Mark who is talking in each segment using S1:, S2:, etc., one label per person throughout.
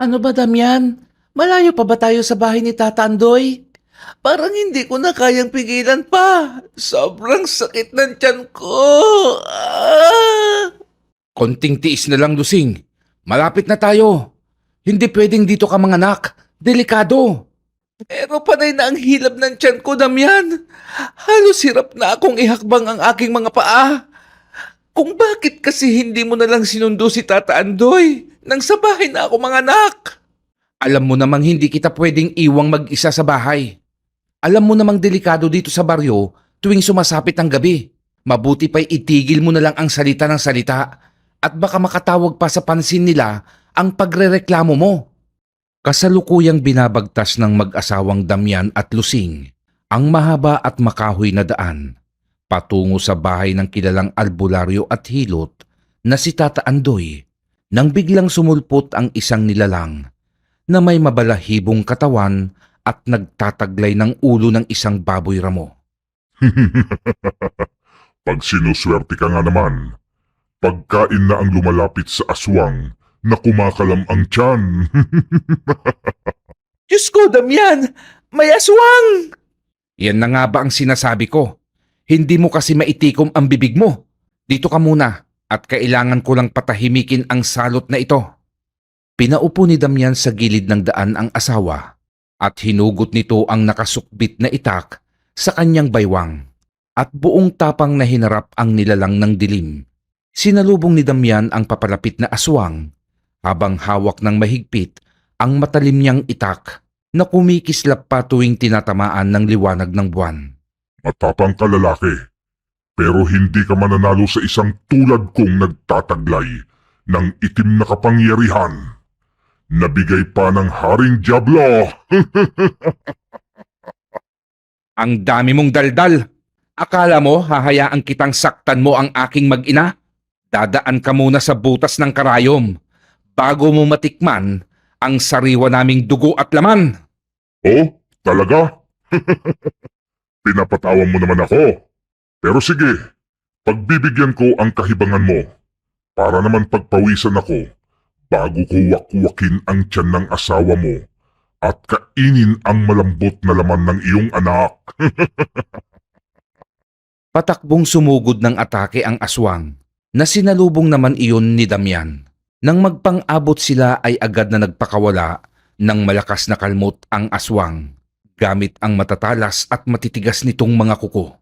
S1: Ano ba, Damian? Malayo pa ba tayo sa bahay ni Tata Andoy? Parang hindi ko na kayang pigilan pa. Sobrang sakit ng tiyan ko. Ah!
S2: Konting tiis na lang, Lusing. Malapit na tayo. Hindi pwedeng dito ka manganak. Delikado.
S1: Pero panay na ang hilab ng tiyan ko, Damian. Halos hirap na akong ihakbang ang aking mga paa. Kung bakit kasi hindi mo na lang sinundo si Tata Andoy nang sa bahay na ako manganak?
S2: Alam mo namang hindi kita pwedeng iwang mag-isa sa bahay. Alam mo namang delikado dito sa baryo tuwing sumasapit ang gabi. Mabuti pa'y itigil mo na lang ang salita ng salita at baka makatawag pa sa pansin nila ang pagrereklamo mo. Kasalukuyang binabagtas ng mag-asawang Damian at Lusing ang mahaba at makahoy na daan patungo sa bahay ng kilalang albularyo at hilot na si Tata Andoy nang biglang sumulpot ang isang nilalang na may mabalahibong katawan at nagtataglay ng ulo ng isang baboy ramo.
S3: Pag sinuswerte ka nga naman, pagkain na ang lumalapit sa aswang na kumakalam ang tiyan.
S1: Diyos ko, Damian! May aswang!
S2: Yan na nga ba ang sinasabi ko? Hindi mo kasi maitikom ang bibig mo. Dito ka muna at kailangan ko lang patahimikin ang salot na ito. Pinaupo ni Damian sa gilid ng daan ang asawa at hinugot nito ang nakasukbit na itak sa kanyang baywang at buong tapang na hinarap ang nilalang ng dilim. Sinalubong ni Damian ang papalapit na aswang habang hawak ng mahigpit ang matalim niyang itak na kumikislap pa tuwing tinatamaan ng liwanag ng buwan.
S3: Matapang ka lalaki, pero hindi ka mananalo sa isang tulad kong nagtataglay ng itim na kapangyarihan. Nabigay pa ng Haring Diablo.
S2: Ang dami mong daldal. Akala mo hahayaan kitang saktan mo ang aking mag-ina? Dadaan ka muna sa butas ng karayom bago mo matikman ang sariwa naming dugo at laman.
S3: Oh, talaga? Pinapatawa mo naman ako. Pero sige, pagbibigyan ko ang kahibangan mo para naman pagpawisan ako bago ko wakwakin ang tiyan ng asawa mo at kainin ang malambot na laman ng iyong anak.
S2: Patakbong sumugod ng atake ang aswang na sinalubong naman iyon ni Damian. Nang magpang-abot sila ay agad na nagpakawala ng malakas na kalmot ang aswang gamit ang matatalas at matitigas nitong mga kuko.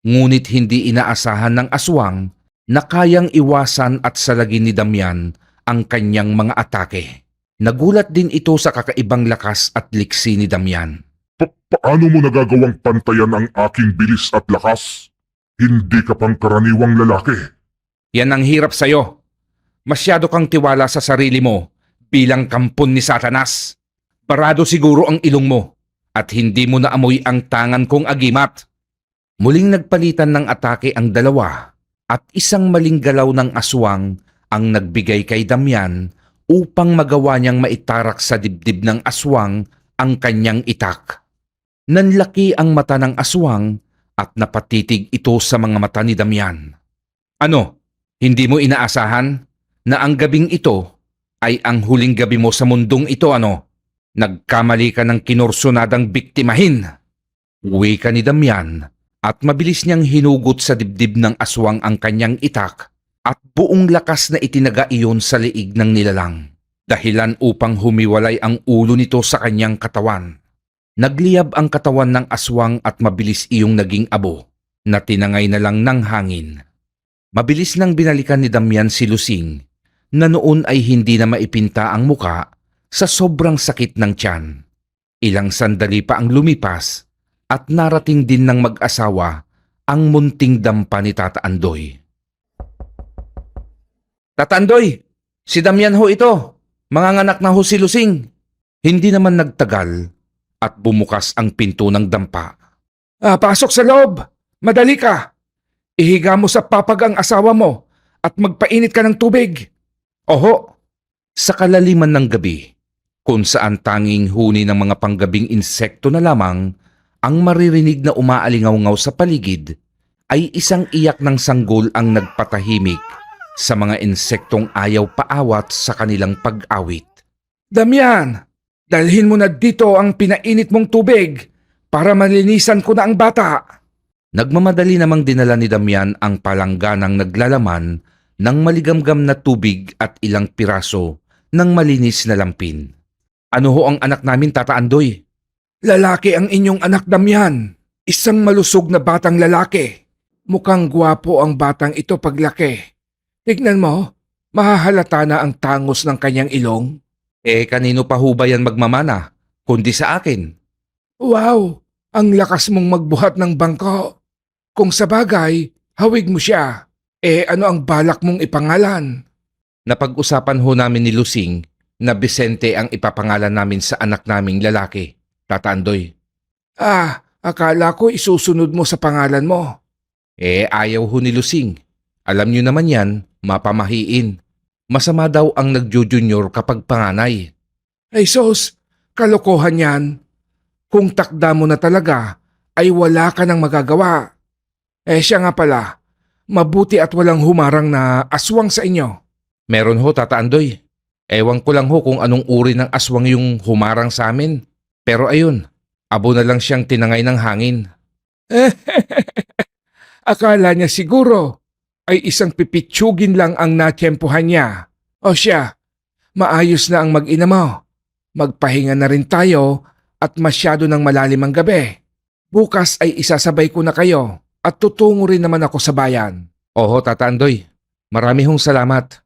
S2: Ngunit hindi inaasahan ng aswang na kayang iwasan at salagin ni Damian ang kanyang mga atake. Nagulat din ito sa kakaibang lakas at liksi ni Damian.
S3: Paano mo nagagawang pantayan ang aking bilis at lakas? Hindi ka pang karaniwang lalaki.
S2: Yan ang hirap sa'yo. Masyado kang tiwala sa sarili mo bilang kampon ni Satanas. Barado siguro ang ilong mo at hindi mo naamoy ang tangan kong agimat. Muling nagpalitan ng atake ang dalawa at isang maling galaw ng aswang ang nagbigay kay Damian upang magawa niyang maitarak sa dibdib ng aswang ang kanyang itak. Nanlaki ang mata ng aswang at napatitig ito sa mga mata ni Damian. Ano? Hindi mo inaasahan na ang gabing ito ay ang huling gabi mo sa mundong ito, ano? Nagkamali ka ng kinursonadang biktimahin. Uwi ka ni Damian at mabilis niyang hinugot sa dibdib ng aswang ang kanyang itak at buong lakas na itinaga iyon sa liig ng nilalang. Dahilan upang humiwalay ang ulo nito sa kanyang katawan. Nagliyab ang katawan ng aswang at mabilis iyong naging abo na tinangay na lang ng hangin. Mabilis nang binalikan ni Damian si Lusing na noon ay hindi na maipinta ang muka sa sobrang sakit ng tiyan. Ilang sandali pa ang lumipas at narating din ng mag-asawa ang munting dampa ni Tata Andoy. Tata Andoy, si Damian ho ito. Manganganak na ho si Lusing. Hindi naman nagtagal at bumukas ang pinto ng dampa. Pasok sa loob! Madali ka! Ihiga mo sa papag ang asawa mo at magpainit ka ng tubig. Oho, sa kalaliman ng gabi, kung saan tanging huni ng mga panggabing insekto na lamang ang maririnig na umaalingaw-ngaw sa paligid, ay isang iyak ng sanggol ang nagpatahimik sa mga insektong ayaw paawat sa kanilang pag-awit. Damian, dalhin mo na dito ang pinainit mong tubig para malinisan ko na ang bata. Nagmamadali namang dinala ni Damian ang palangganang naglalaman ng maligamgam na tubig at ilang piraso ng malinis na lampin. Ano ho ang anak namin, Tata Andoy? Lalaki ang inyong anak, Damian. Isang malusog na batang lalaki. Mukhang gwapo ang batang ito paglaki. Tignan mo, mahahalata na ang tangos ng kanyang ilong. Kanino pa ho ba yan magmamana, kundi sa akin? Wow, ang lakas mong magbuhat ng bangko. Kung sa bagay, hawig mo siya. Ano ang balak mong ipangalan? Napag-usapan ho namin ni Lusing na Vicente ang ipapangalan namin sa anak naming lalaki, Tata Andoy. Akala ko isusunod mo sa pangalan mo. Ayaw ho ni Lusing. Alam niyo naman yan, mapamahiin. Masama daw ang nagjo-junior kapag panganay. Ay sos, kalokohan yan. Kung takda mo na talaga, ay wala ka nang magagawa. Siya nga pala, mabuti at walang humarang na aswang sa inyo. Meron ho, Tata Andoy. Ewan ko lang ho kung anong uri ng aswang yung humarang sa amin. Pero ayun, abo na lang siyang tinangay ng hangin. Akala niya siguro ay isang pipitsugin lang ang natsyempohan niya. O siya, maayos na ang mag-ina mo. Magpahinga na rin tayo at masyado ng malalim ang gabi. Bukas ay isasabay ko na kayo at tutungo rin naman ako sa bayan. Oho, Tata Andoy. Marami hong salamat.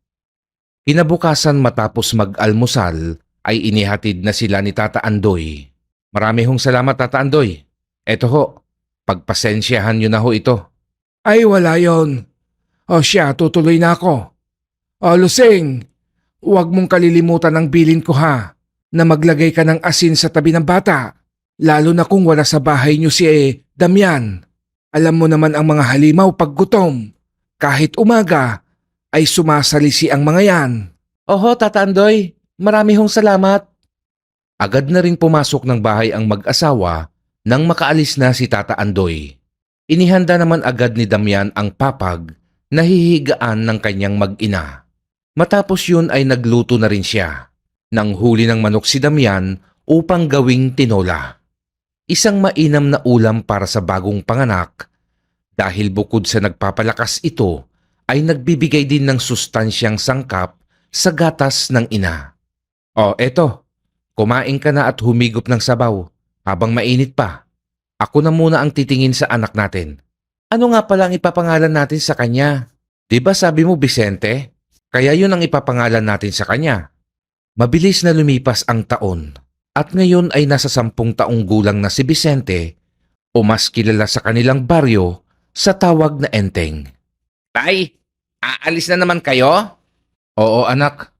S2: Kinabukasan matapos mag-almusal ay inihatid na sila ni Tata Andoy. Marami hong salamat, Tata Andoy. Eto ho, pagpasensyahan nyo na ho ito. Ay wala yon. O siya, tutuloy na ako. O Lusing, huwag mong kalilimutan ang bilin ko ha, na maglagay ka ng asin sa tabi ng bata. Lalo na kung wala sa bahay nyo si Damian. Alam mo naman ang mga halimaw pag gutom. Kahit umaga, ay sumasalisi ang mga yan. Oho, Tata Andoy. Marami hong salamat. Agad na rin pumasok ng bahay ang mag-asawa nang makaalis na si Tata Andoy. Inihanda naman agad ni Damian ang papag na hihigaan ng kanyang mag-ina. Matapos yun ay nagluto na rin siya. Nang huli ng manok si Damian upang gawing tinola. Isang mainam na ulam para sa bagong panganak dahil bukod sa nagpapalakas ito, ay nagbibigay din ng sustansyang sangkap sa gatas ng ina. O eto, kumain ka na at humigop ng sabaw habang mainit pa. Ako na muna ang titingin sa anak natin. Ano nga pala ang ipapangalan natin sa kanya? Diba sabi mo Vicente? Kaya yun ang ipapangalan natin sa kanya. Mabilis na lumipas ang taon at ngayon ay nasa 10 taong gulang na si Vicente o mas kilala sa kanilang baryo sa tawag na Enteng. Tay, aalis na naman kayo? Oo anak,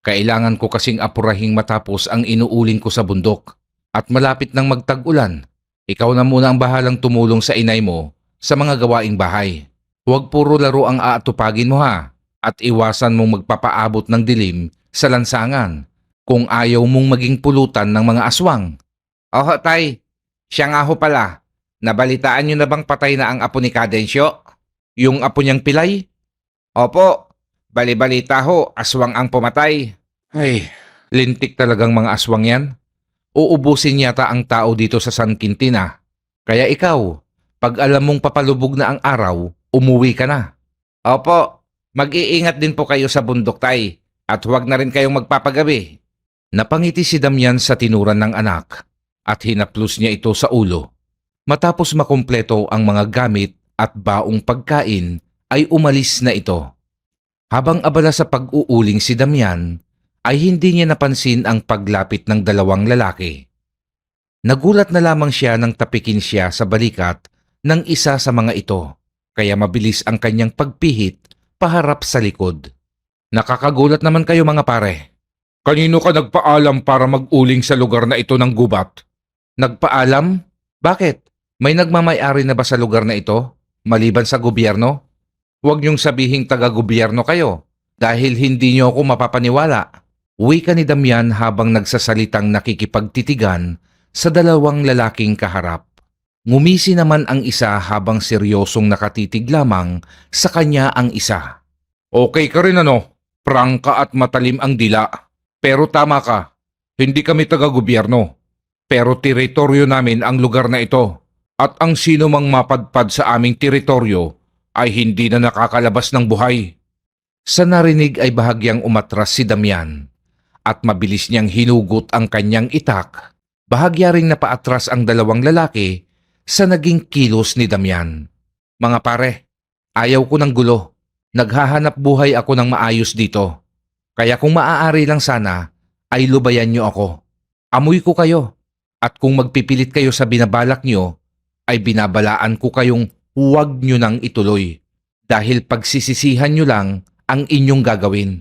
S2: kailangan ko kasing apurahing matapos ang inuuling ko sa bundok at malapit nang magtag-ulan. Ikaw na muna ang bahalang tumulong sa inay mo sa mga gawaing bahay. Huwag puro laro ang aatupagin mo ha at iwasan mong magpapaabot ng dilim sa lansangan kung ayaw mong maging pulutan ng mga aswang. Oho tay, siya nga ho pala. Nabalitaan niyo na bang patay na ang apo ni Cadencio? Yung apo niyang pilay? Opo, bali-balita ho, aswang ang pumatay. Ay, lintik talagang mga aswang yan. Uubusin yata ang tao dito sa San Quintina. Kaya ikaw, pag alam mong papalubog na ang araw, umuwi ka na. Opo, mag-iingat din po kayo sa bundok tay at huwag na rin kayong magpapagabi. Napangiti si Damian sa tinuran ng anak at hinaplos niya ito sa ulo. Matapos makumpleto ang mga gamit at baong pagkain ay umalis na ito. Habang abala sa pag-uuling si Damian, ay hindi niya napansin ang paglapit ng dalawang lalaki. Nagulat na lamang siya nang tapikin siya sa balikat ng isa sa mga ito, kaya mabilis ang kanyang pagpihit paharap sa likod. Nakakagulat naman kayo mga pare. Kanino ka nagpaalam para mag-uling sa lugar na ito ng gubat? Nagpaalam? Bakit? May nagmamay-ari na ba sa lugar na ito, maliban sa gobyerno? Huwag niyong sabihing taga-gobyerno kayo, dahil hindi niyo ako mapapaniwala. Wika ni Damian habang nagsasalitang nakikipagtitigan sa dalawang lalaking kaharap. Ngumisi naman ang isa habang seryosong nakatitig lamang sa kanya ang isa. Okay ka rin ano, prangka at matalim ang dila. Pero tama ka, Hindi kami taga-gobyerno, pero teritoryo namin ang lugar na ito. At ang sino mang mapadpad sa aming teritoryo ay hindi na nakakalabas ng buhay. Sa narinig ay bahagyang umatras si Damian at mabilis niyang hinugot ang kanyang itak. Bahagya ring napaatras ang dalawang lalaki sa naging kilos ni Damian. Mga pare, ayaw ko ng gulo. Naghahanap buhay ako ng maayos dito. Kaya kung maaari lang sana, ay lubayan niyo ako. Amoy ko kayo. At kung magpipilit kayo sa binabalak niyo, ay binabalaan ko kayong huwag niyo nang ituloy. Dahil pagsisisihan niyo lang ang inyong gagawin.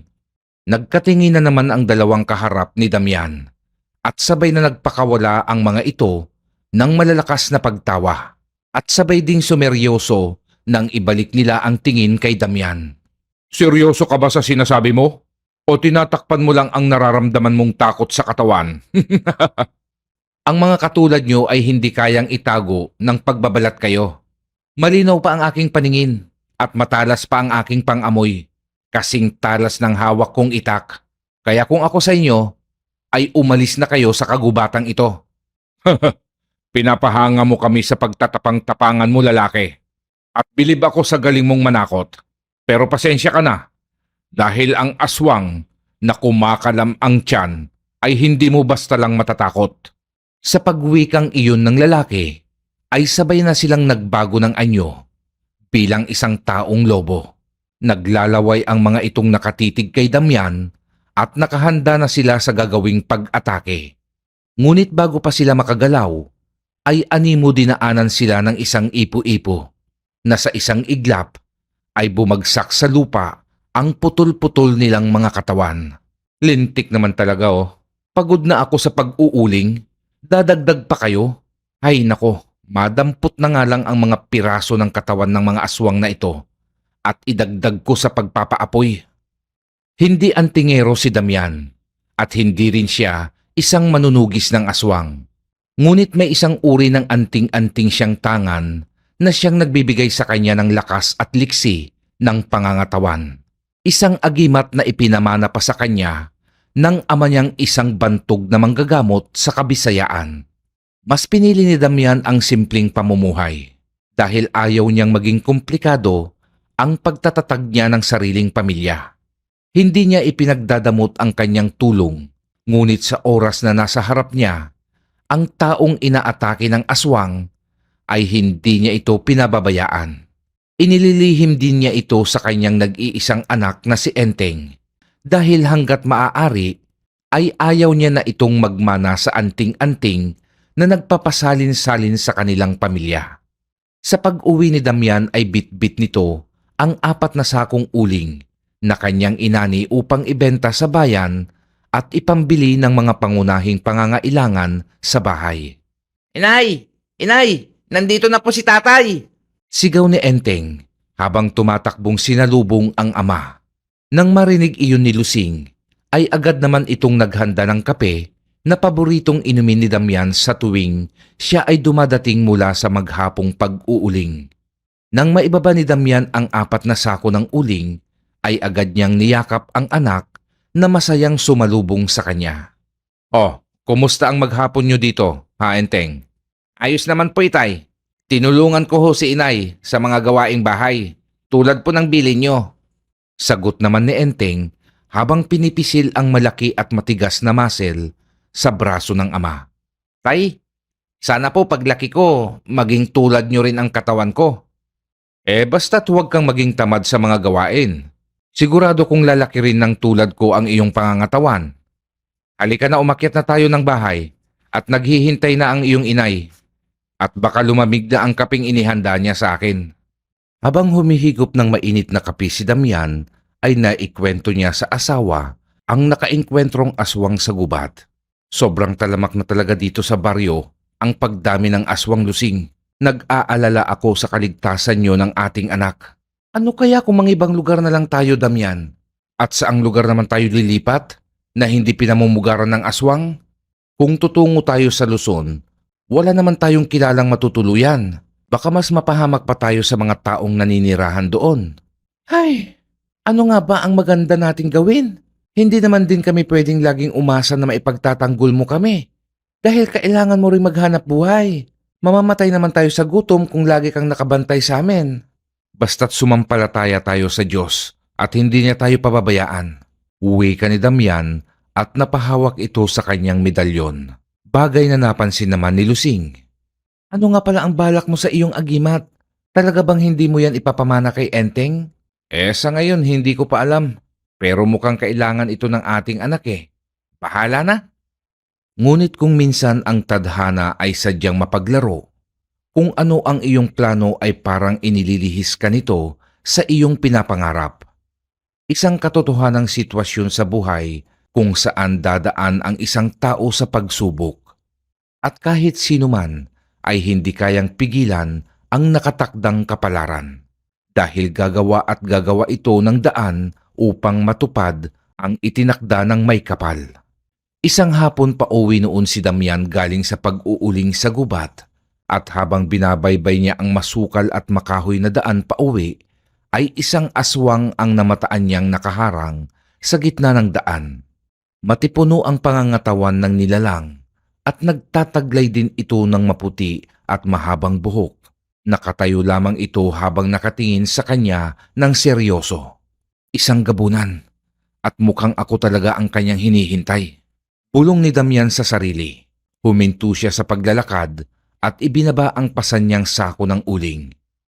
S2: Nagkatingin na naman ang dalawang kaharap ni Damian. At sabay na nagpakawala ang mga ito ng malalakas na pagtawa. At sabay ding sumeryoso nang ibalik nila ang tingin kay Damian. Seryoso ka ba sa sinasabi mo? O tinatakpan mo lang ang nararamdaman mong takot sa katawan? Ang mga katulad nyo ay hindi kayang itago ng pagbabalat kayo. Malinaw pa ang aking paningin at matalas pa ang aking pangamoy. Kasing talas ng hawak kong itak. Kaya kung ako sa inyo, ay umalis na kayo sa kagubatang ito. Pinapahanga mo kami sa pagtatapang-tapangan mo, lalaki. At bilib ako sa galing mong manakot. Pero pasensya ka na. Dahil ang aswang na kumakalam ang tiyan ay hindi mo basta lang matatakot. Sa pagwikang iyon ng lalaki, ay sabay na silang nagbago ng anyo. Bilang isang taong lobo, naglalaway ang mga itong nakatitig kay Damian at nakahanda na sila sa gagawing pag-atake. Ngunit bago pa sila makagalaw, ay animo dinaanan sila ng isang ipo-ipo na sa isang iglap ay bumagsak sa lupa ang putol-putol nilang mga katawan. Lintik naman talaga oh. Pagod na ako sa pag-uuling. Dadagdag pa kayo? Ay nako, madampot na nga lang ang mga piraso ng katawan ng mga aswang na ito at idagdag ko sa pagpapaapoy. Hindi antingero si Damian at hindi rin siya isang manunugis ng aswang. Ngunit may isang uri ng anting-anting siyang tangan na siyang nagbibigay sa kanya ng lakas at liksi ng pangangatawan. Isang agimat na ipinamana pa sa kanya ng ama niyang isang bantog na manggagamot sa Kabisayaan. Mas pinili ni Damian ang simpleng pamumuhay dahil ayaw niyang maging komplikado ang pagtatatag niya ng sariling pamilya. Hindi niya ipinagdadamot ang kanyang tulong, ngunit sa oras na nasa harap niya, ang taong inaatake ng aswang ay hindi niya ito pinababayaan. Inililihim din niya ito sa kanyang nag-iisang anak na si Enteng. Dahil hanggat maaari, ay ayaw niya na itong magmana sa anting-anting na nagpapasalin-salin sa kanilang pamilya. Sa pag-uwi ni Damian ay bit-bit nito ang 4 na sakong uling na kanyang inani upang ibenta sa bayan at ipambili ng mga pangunahing pangangailangan sa bahay.
S1: Inay! Inay! Nandito na po si tatay!
S2: Sigaw ni Enteng habang tumatakbong sinalubong ang ama. Nang marinig iyon ni Lusing, ay agad naman itong naghanda ng kape na paboritong inumin ni Damian sa tuwing siya ay dumadating mula sa maghapong pag-uuling. Nang maibaba ni Damian ang 4 na sako ng uling, ay agad niyang niyakap ang anak na masayang sumalubong sa kanya. Oh, kumusta ang maghapon niyo dito, ha Enteng? Ayos naman po itay. Tinulungan ko ho si inay sa mga gawaing bahay, tulad po ng bilin niyo. Sagot naman ni Enteng habang pinipisil ang malaki at matigas na muscle sa braso ng ama. Tay, sana po paglaki ko, maging tulad nyo rin ang katawan ko. Basta't huwag kang maging tamad sa mga gawain. Sigurado kong lalaki rin ng tulad ko ang iyong pangangatawan. Halika na, umakyat na tayo ng bahay at naghihintay na ang iyong inay. At baka lumamig na ang kaping inihanda niya sa akin. Habang humihigop ng mainit na kape si Damian, ay naikwento niya sa asawa ang nakaengkwentrong aswang sa gubat. Sobrang talamak na talaga dito sa baryo ang pagdami ng aswang, Lusing. Nag-aalala ako sa kaligtasan niyo ng ating anak. Ano kaya kung mangibang lugar na lang tayo, Damian? At saang lugar naman tayo lilipat na hindi pinamumugaran ng aswang? Kung tutungo tayo sa Luzon, wala naman tayong kilalang matutuluyan. Baka mas mapahamak pa tayo sa mga taong naninirahan doon. Ay, ano nga ba ang maganda nating gawin? Hindi naman din kami pwedeng laging umasa na maipagtatanggol mo kami. Dahil kailangan mo rin maghanap buhay. Mamamatay naman tayo sa gutom kung lagi kang nakabantay sa amin. Basta't sumampalataya tayo sa Diyos at hindi niya tayo pababayaan. Uwi ka ni Damian at napahawak ito sa kanyang medalyon. Bagay na napansin naman ni Lusing. Ano nga pala ang balak mo sa iyong agimat? Talaga bang hindi mo yan ipapamana kay Enteng? Sa ngayon hindi ko pa alam. Pero mukhang kailangan ito ng ating anak eh. Bahala na. Ngunit kung minsan ang tadhana ay sadyang mapaglaro, kung ano ang iyong plano ay parang inililihis ka nito sa iyong pinapangarap. Isang katotohanang sitwasyon sa buhay kung saan dadaan ang isang tao sa pagsubok. At kahit sino man ay hindi kayang pigilan ang nakatakdang kapalaran. Dahil gagawa at gagawa ito ng daan upang matupad ang itinakda ng may kapal. Isang hapon pa uwi noon si Damian galing sa pag-uuling sa gubat at habang binabaybay niya ang masukal at makahoy na daan pa uwi, ay isang aswang ang namataan niyang nakaharang sa gitna ng daan. Matipuno ang pangangatawan ng nilalang at nagtataglay din ito ng maputi at mahabang buhok. Nakatayo lamang ito habang nakatingin sa kanya ng seryoso. Isang gabunan at mukhang ako talaga ang kanyang hinihintay. Bulong ni Damian sa sarili. Huminto siya sa paglalakad at ibinaba ang pasan niyang sako ng uling.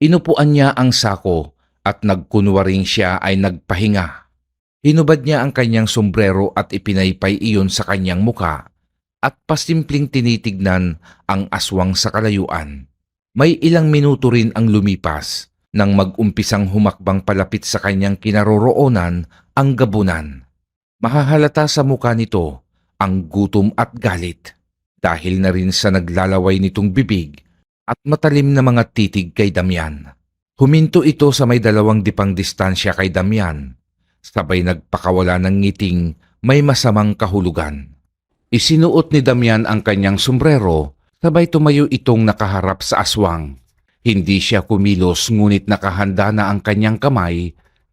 S2: Inupuan niya ang sako at nagkunwaring siya ay nagpahinga. Hinubad niya ang kanyang sombrero at ipinaypay iyon sa kanyang muka at pasimpleng tinitignan ang aswang sa kalayuan. May ilang minuto rin ang lumipas nang mag-umpisang humakbang palapit sa kanyang kinaroroonan ang gabunan. Mahahalata sa muka nito ang gutom at galit dahil na rin sa naglalaway nitong bibig at matalim na mga titig kay Damian. Huminto ito sa may 2 dipang distansya kay Damian, sabay nagpakawala ng ngiting may masamang kahulugan. Isinuot ni Damian ang kanyang sombrero, sabay tumayo itong nakaharap sa aswang. Hindi siya kumilos ngunit nakahanda na ang kanyang kamay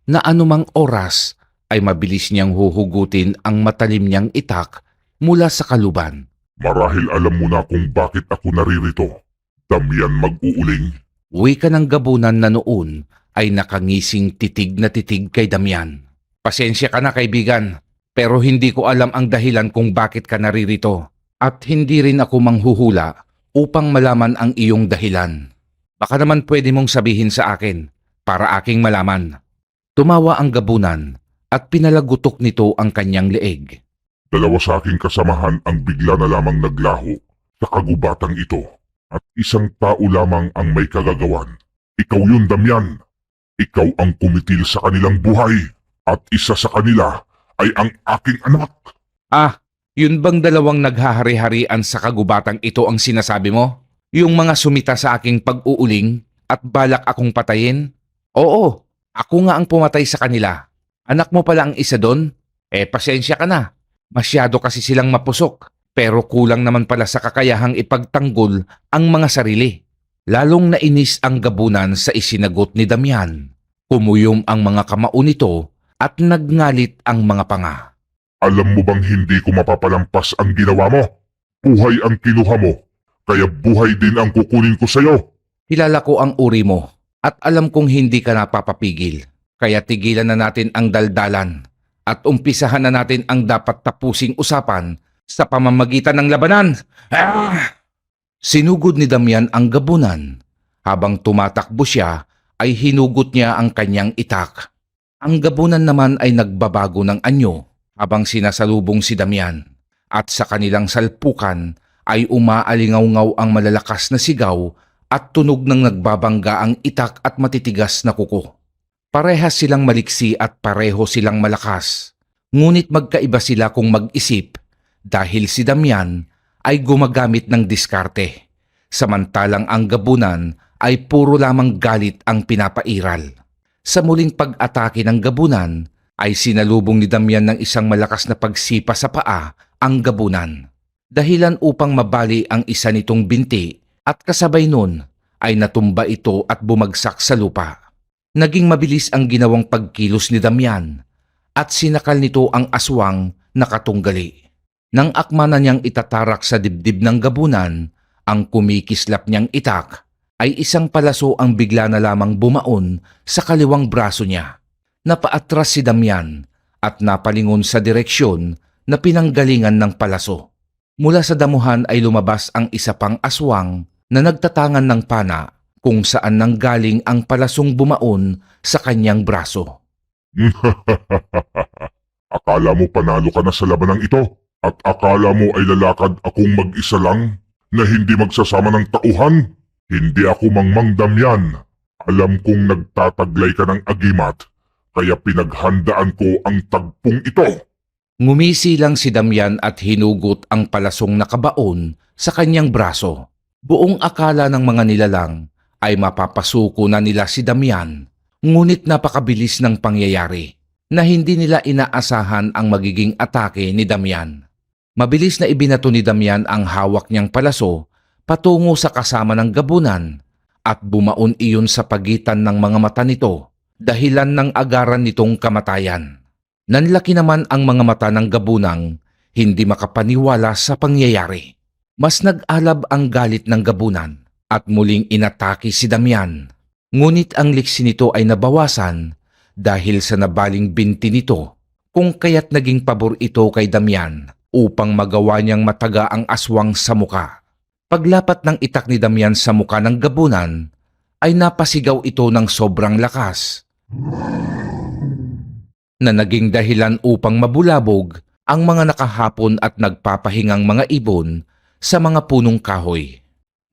S2: na anumang oras ay mabilis niyang huhugutin ang matalim niyang itak mula sa kaluban.
S3: Marahil alam mo na kung bakit ako naririto. Damian mag-uuling.
S2: Uwi ka ng gabunan na noon ay nakangising titig na titig kay Damian. Pasensya ka na kaibigan, pero hindi ko alam ang dahilan kung bakit ka naririto. At hindi rin ako manghuhula upang malaman ang iyong dahilan. Baka naman pwede mong sabihin sa akin para aking malaman. Tumawa ang gabunan at pinalagutok nito ang kanyang leeg.
S3: 2 sa aking kasamahan ang bigla na lamang naglaho sa kagubatang ito at isang tao lamang ang may kagagawan. Ikaw yun, Damian. Ikaw ang kumitil sa kanilang buhay at isa sa kanila ay ang aking anak.
S2: Yun bang 2 naghahari-harian sa kagubatang ito ang sinasabi mo? Yung mga sumita sa aking pag-uuling at balak akong patayin? Oo, ako nga ang pumatay sa kanila. Anak mo pala ang isa doon? Pasensya ka na. Masyado kasi silang mapusok, pero kulang naman pala sa kakayahang ipagtanggol ang mga sarili. Lalong nainis ang gabunan sa isinagot ni Damian. Kumuyom ang mga kamao nito at nagngalit ang mga panga.
S3: Alam mo bang hindi ko mapapalampas ang ginawa mo? Buhay ang kinuha mo, kaya buhay din ang kukunin ko sa'yo.
S2: Kilala ko ang uri mo at alam kong hindi ka napapapigil. Kaya tigilan na natin ang daldalan at umpisahan na natin ang dapat tapusing usapan sa pamamagitan ng labanan. Sinugod ni Damian ang gabunan. Habang tumatakbo siya, ay hinugot niya ang kanyang itak. Ang gabunan naman ay nagbabago ng anyo habang sinasalubong si Damian. At sa kanilang salpukan ay umaalingaw-ngaw ang malalakas na sigaw at tunog ng nagbabangga ang itak at matitigas na kuko. Parehas silang maliksi at pareho silang malakas. Ngunit magkaiba sila kung mag-isip dahil si Damian ay gumagamit ng diskarte, samantalang ang gabunan ay puro lamang galit ang pinapairal. Sa muling pag-atake ng gabunan ay sinalubong ni Damian ng isang malakas na pagsipa sa paa ang gabunan. Dahilan upang mabali ang isa nitong binti at kasabay nun ay natumba ito at bumagsak sa lupa. Naging mabilis ang ginawang pagkilos ni Damian at sinakal nito ang aswang na katunggali. Nang akma na niyang itatarak sa dibdib ng gabunan, ang kumikislap niyang itak ay isang palaso ang bigla na lamang bumaon sa kaliwang braso niya. Napaatras si Damian at napalingon sa direksyon na pinanggalingan ng palaso. Mula sa damuhan ay lumabas ang isa pang aswang na nagtatangan ng pana kung saan nanggaling ang palasong bumaon sa kanyang braso.
S3: Akala mo panalo ka na sa labanang ito? At akala mo ay lalakad akong mag-isa lang na hindi magsasama ng tauhan? Hindi ako Mangmang Damian. Alam kong nagtataglay ka ng agimat, kaya pinaghandaan ko ang tagpong ito.
S2: Ngumisi lang si Damian at hinugot ang palasong nakabaon sa kanyang braso. Buong akala ng mga nilalang ay mapapasuko na nila si Damian, ngunit napakabilis ng pangyayari na hindi nila inaasahan ang magiging atake ni Damian. Mabilis na ibinato ni Damian ang hawak niyang palaso patungo sa kasama ng gabunan at bumaon iyon sa pagitan ng mga mata nito, dahilan ng agaran nitong kamatayan. Nanlaki naman ang mga mata ng gabunang hindi makapaniwala sa pangyayari. Mas nag-alab ang galit ng gabunan at muling inatake si Damian. Ngunit ang liksi nito ay nabawasan dahil sa nabaling binti nito, kung kaya't naging pabor ito kay Damian upang magawa niyang mataga ang aswang sa muka. Paglapat ng itak ni Damian sa muka ng gabunan, ay napasigaw ito ng sobrang lakas na naging dahilan upang mabulabog ang mga nakahapon at nagpapahingang mga ibon sa mga punong kahoy.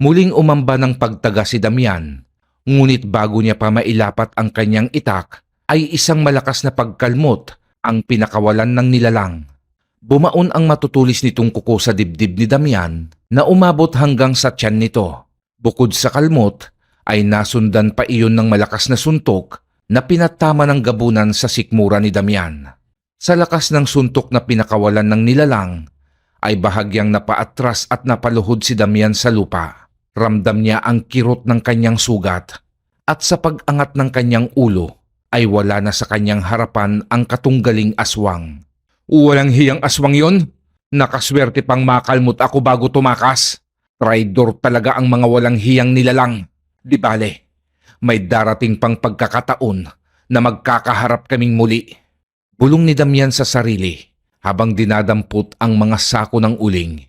S2: Muling umamba ng pagtaga si Damian, ngunit bago niya pa mailapat ang kanyang itak, ay isang malakas na pagkalmot ang pinakawalan ng nilalang. Bumaon ang matutulis nitong kuko sa dibdib ni Damian na umabot hanggang sa tiyan nito. Bukod sa kalmot, ay nasundan pa iyon ng malakas na suntok na pinatama ng gabunan sa sikmura ni Damian. Sa lakas ng suntok na pinakawalan ng nilalang, ay bahagyang napaatras at napaluhod si Damian sa lupa. Ramdam niya ang kirot ng kanyang sugat at sa pag-angat ng kanyang ulo ay wala na sa kanyang harapan ang katunggaling aswang. Walang hiyang aswang yon. Nakaswerte pang makalmot ako bago tumakas. Traidor talaga ang mga walang hiyang nilalang. Di bale, may darating pang pagkakataon na magkakaharap kaming muli. Bulong ni Damian sa sarili habang dinadampot ang mga sako ng uling.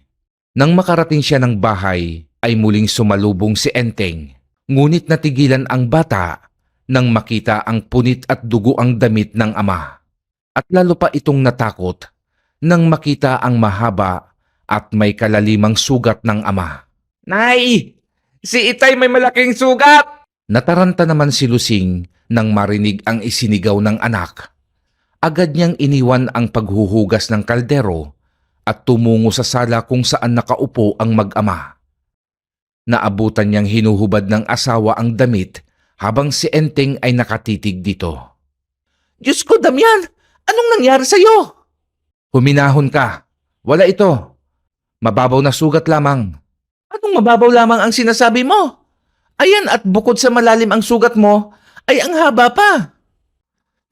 S2: Nang makarating siya ng bahay, ay muling sumalubong si Enteng. Ngunit natigilan ang bata nang makita ang punit at dugo ang damit ng ama. At lalo pa itong natakot nang makita ang mahaba at may kalalimang sugat ng ama.
S1: Nay! Si Itay may malaking sugat!
S2: Nataranta naman si Lusing nang marinig ang isinigaw ng anak. Agad niyang iniwan ang paghuhugas ng kaldero at tumungo sa sala kung saan nakaupo ang mag-ama. Naabutan niyang hinuhubad ng asawa ang damit habang si Enteng ay nakatitig dito.
S1: Diyos ko, Damian! Anong nangyari sa'yo?
S2: Huminahon ka. Wala ito. Mababaw na sugat lamang.
S1: Anong mababaw lamang ang sinasabi mo? Ayan, at bukod sa malalim ang sugat mo, ay ang haba pa.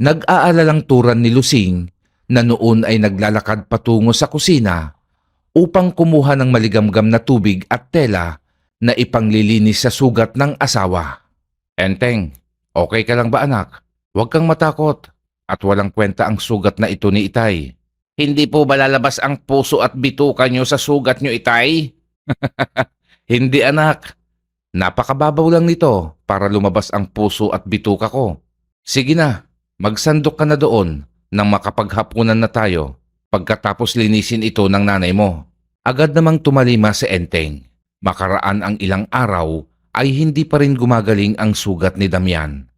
S2: Nag-aalalang turan ni Lusing na noon ay naglalakad patungo sa kusina upang kumuha ng maligamgam na tubig at tela na ipanglilinis sa sugat ng asawa. Enteng, okay ka lang ba anak? Huwag kang matakot at walang kwenta ang sugat na ito ni Itay. Hindi po ba lalabas ang puso at bituka nyo sa sugat nyo, Itay? Hindi anak. Napakababaw lang nito para lumabas ang puso at bituka ko. Sige na, magsandok ka na doon nang makapaghapunan na tayo pagkatapos linisin ito ng nanay mo. Agad namang tumalima si Enteng. Makaraan ang ilang araw ay hindi pa rin gumagaling ang sugat ni Damian.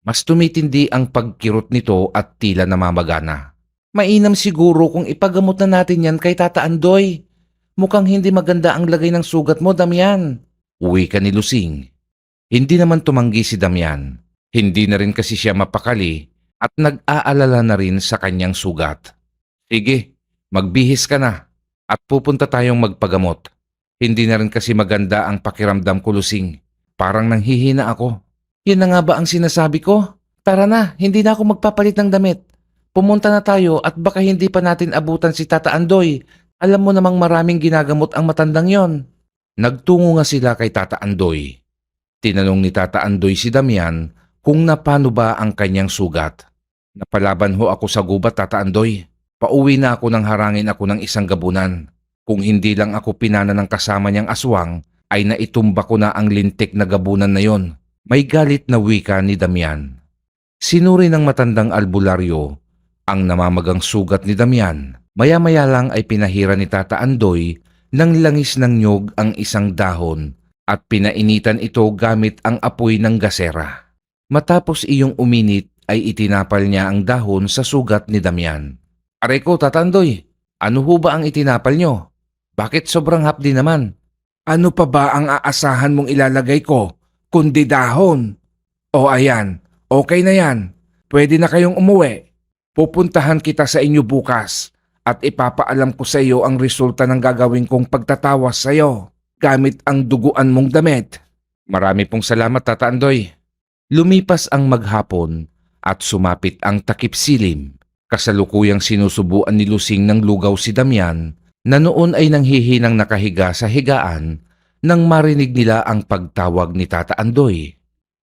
S2: Mas tumitindi ang pagkirot nito at tila namamagana. Mainam siguro kung ipagamot na natin yan kay Tata Andoy. Mukhang hindi maganda ang lagay ng sugat mo, Damian. Uwi ka ni Lusing. Hindi naman tumanggi si Damian. Hindi na rin kasi siya mapakali at nag-aalala na rin sa kanyang sugat. Sige, magbihis ka na at pupunta tayong magpagamot. Hindi na rin kasi maganda ang pakiramdam ko, Lusing. Parang nanghihina ako. Yan na nga ba ang sinasabi ko? Tara na, hindi na ako magpapalit ng damit. Pumunta na tayo at baka hindi pa natin abutan si Tata Andoy. Alam mo namang maraming ginagamot ang matandang yon. Nagtungo nga sila kay Tata Andoy. Tinanong ni Tata Andoy si Damian kung napano ba ang kanyang sugat. Napalaban ho ako sa gubat, Tata Andoy. Pauwi na ako nang harangin ako ng isang gabunan. Kung hindi lang ako pinana ng kasama niyang aswang, ay naitumba ko na ang lintik na gabunan na yon. May galit na wika ni Damian. Sinuri ng matandang albularyo ang namamagang sugat ni Damian. Maya-maya lang ay pinahira ni Tata Andoy ng langis ng nyog ang isang dahon at pinainitan ito gamit ang apoy ng gasera. Matapos iyong uminit ay itinapal niya ang dahon sa sugat ni Damian. Aray ko, Tata Andoy, ano ho ba ang itinapal nyo? Bakit sobrang hapdi naman? Ano pa ba ang aasahan mong ilalagay ko, kundi dahon? O ayan, okay na yan. Pwede na kayong umuwi. Pupuntahan kita sa inyo bukas at ipapaalam ko sa iyo ang resulta ng gagawin kong pagtatawas sa iyo gamit ang duguan mong damit. Marami pong salamat, Tata Andoy. Lumipas ang maghapon at sumapit ang takip silim. Kasalukuyang sinusubuan ni Lusing ng lugaw si Damian na noon ay nanghihinang nakahiga sa higaan nang marinig nila ang pagtawag ni Tata Andoy.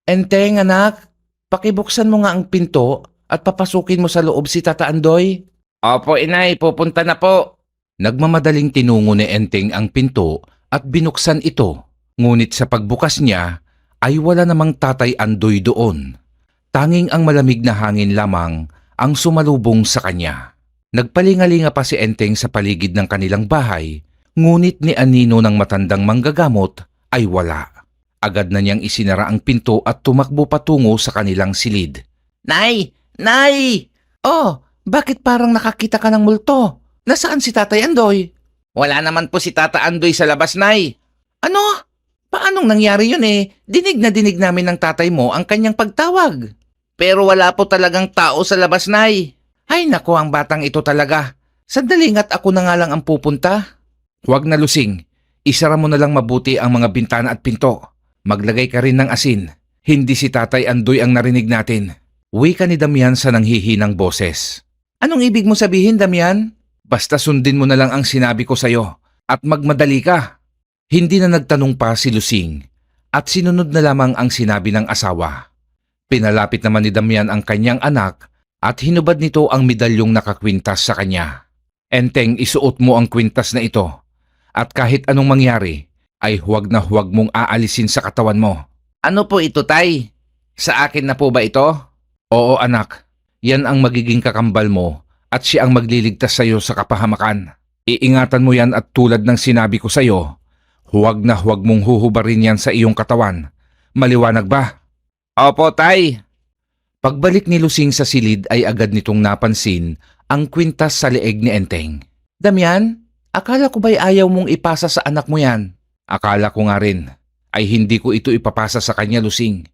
S2: Enteng anak, pakibuksan mo nga ang pinto at papasukin mo sa loob si Tata Andoy. Opo inay, pupunta na po. Nagmamadaling tinungo ni Enteng ang pinto at binuksan ito. Ngunit sa pagbukas niya ay wala namang Tatay Andoy doon. Tanging ang malamig na hangin lamang ang sumalubong sa kanya. Nagpalingalinga pa si Enteng sa paligid ng kanilang bahay, ngunit ni Anino ng matandang manggagamot ay wala. Agad na niyang isinara ang pinto at tumakbo patungo sa kanilang silid. Nay! Nay! Oh, bakit parang nakakita ka ng multo? Nasaan si Tatay Andoy? Wala naman po si Tata Andoy sa labas, Nay. Ano? Paanong nangyari yun eh? Dinig na dinig namin ng tatay mo ang kanyang pagtawag. Pero wala po talagang tao sa labas, Nay. Ay nako, ang batang ito talaga. Sandali nga't ako na nga lang ang pupunta. Huwag na Lusing. Isara mo na lang mabuti ang mga bintana at pinto. Maglagay ka rin ng asin. Hindi si Tatay Andoy ang narinig natin. Wika ni Damian sa nanghihinang boses. Anong ibig mo sabihin, Damian? Basta sundin mo na lang ang sinabi ko sa'yo at magmadali ka. Hindi na nagtanong pa si Lusing at sinunod na lamang ang sinabi ng asawa. Pinalapit naman ni Damian ang kanyang anak at hinubad nito ang medalyong nakakwintas sa kanya. Enteng, isuot mo ang kwintas na ito at kahit anong mangyari ay huwag na huwag mong aalisin sa katawan mo. Ano po ito, Tay? Sa akin na po ba ito? Oo anak, yan ang magiging kakambal mo at siya ang magliligtas sa iyo sa kapahamakan. Iingatan mo yan at tulad ng sinabi ko sa iyo, huwag na huwag mong huhubarin yan sa iyong katawan. Maliwanag ba? Opo, Tay. Pagbalik ni Lusing sa silid ay agad nitong napansin ang kwintas sa leeg ni Enteng. Damian, akala ko ba'y ayaw mong ipasa sa anak mo yan? Akala ko nga rin ay hindi ko ito ipapasa sa kanya, Lusing.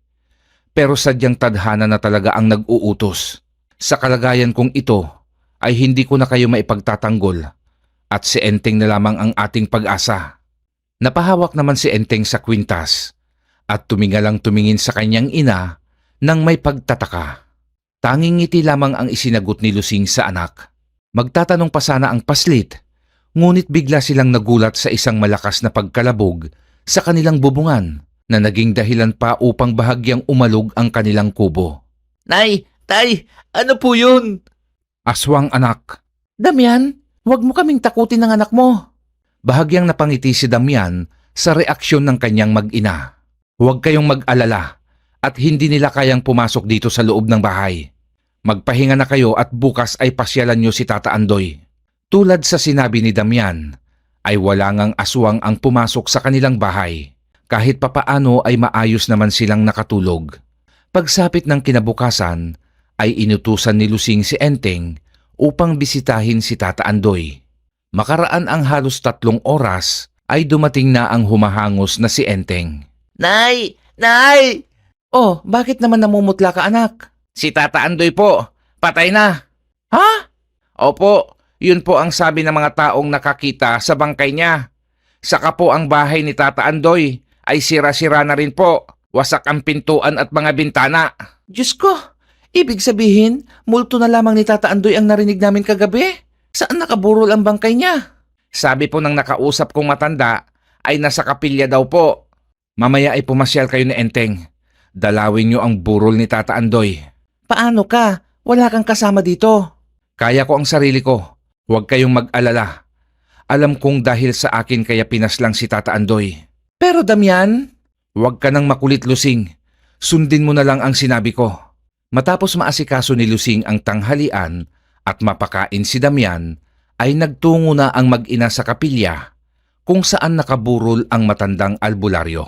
S2: Pero sadyang tadhana na talaga ang nag-uutos. Sa kalagayan kong ito ay hindi ko na kayo maipagtatanggol at si Enteng na lamang ang ating pag-asa. Napahawak naman si Enteng sa kwintas at tumingalang tumingin sa kanyang ina nang may pagtataka. Tanging ngiti lamang ang isinagot ni Lusing sa anak. Magtatanong pa sana ang paslit, ngunit bigla silang nagulat sa isang malakas na pagkalabog sa kanilang bubungan na naging dahilan pa upang bahagyang umalog ang kanilang kubo. Nay! Tay! Ano po yun? Aswang anak. Damian, huwag mo kaming takutin ng anak mo. Bahagyang napangiti si Damian sa reaksyon ng kanyang mag-ina. Huwag kayong mag-alala at hindi nila kayang pumasok dito sa loob ng bahay. Magpahinga na kayo at bukas ay pasyalan nyo si Tata Andoy. Tulad sa sinabi ni Damian, ay wala ngang aswang ang pumasok sa kanilang bahay. Kahit papaano ay maayos naman silang nakatulog. Pagsapit ng kinabukasan, ay inutusan ni Lusing si Enteng upang bisitahin si Tata Andoy. Makaraan ang halos 3 oras, ay dumating na ang humahangos na si Enteng. Nay! Nay! Oh, bakit naman namumutla ka anak? Si Tata Andoy po, patay na. Ha? Opo, yun po ang sabi ng mga taong nakakita sa bangkay niya. Saka po ang bahay ni Tata Andoy ay sira-sira na rin po. Wasak ang pintuan at mga bintana. Diyos ko,
S1: Ibig sabihin, multo na lamang ni Tata Andoy ang narinig namin kagabi? Saan nakaburol ang bangkay niya?
S2: Sabi po ng nakausap kong matanda ay nasa kapilya daw po. Mamaya ay pumasyal kayo ni Enteng. Dalawin niyo ang burol ni Tata Andoy.
S1: Paano ka? Wala kang kasama dito.
S2: Kaya ko ang sarili ko. Huwag kayong mag-alala. Alam kong dahil sa akin kaya pinaslang si Tata Andoy.
S1: Pero Damian,
S2: Huwag ka nang makulit, Lusing. Sundin mo na lang ang sinabi ko. Matapos maasikaso ni Lusing ang tanghalian at mapakain si Damian, ay nagtungo na ang mag-ina sa kapilya kung saan nakaburol ang matandang albularyo.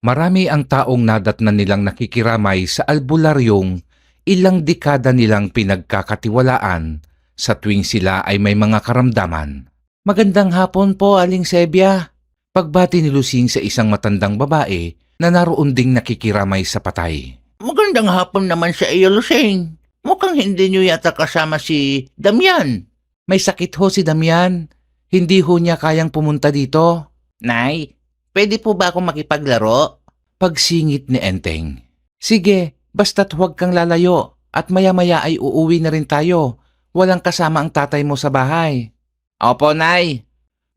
S2: Marami ang taong nadatnan nilang nakikiramay sa albularyong ilang dekada nilang pinagkakatiwalaan sa tuwing sila ay may mga karamdaman.
S1: magandang hapon po, Aling Sebia.
S2: Pagbati ni Lusing sa isang matandang babae na naroon ding nakikiramay sa patay.
S4: Magandang hapon naman sa iyo, Lusing. Mukhang hindi niyo yata kasama si Damian.
S1: May sakit ho si Damian. Hindi ho niya kayang pumunta dito.
S4: Nay, pwede po ba akong makipaglaro?
S2: Pagsingit ni Enteng.
S1: Sige, basta't huwag kang lalayo at maya-maya ay uuwi na rin tayo. Walang kasama ang tatay mo sa bahay.
S4: Opo, Nay.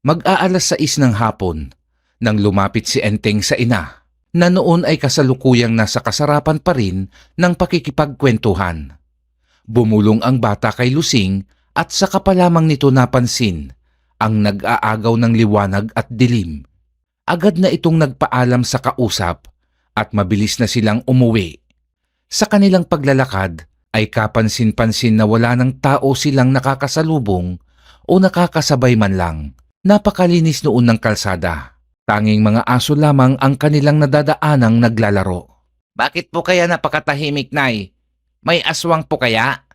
S2: Mag-aalas 6 ng hapon nang lumapit si Enteng sa ina na noon ay kasalukuyang nasa kasarapan pa rin ng pakikipagkwentuhan. Bumulong ang bata kay Lusing at saka pa lamang nito napansin ang nag-aagaw ng liwanag at dilim. Agad na itong nagpaalam sa kausap at mabilis na silang umuwi. Sa kanilang paglalakad ay kapansin-pansin na wala ng tao silang nakakasalubong o nakakasabay man lang. Napakalinis noon ng kalsada. Tanging mga aso lamang ang kanilang nadadaanang naglalaro.
S4: Bakit po kaya napakatahimik, Nay? May aswang po kaya?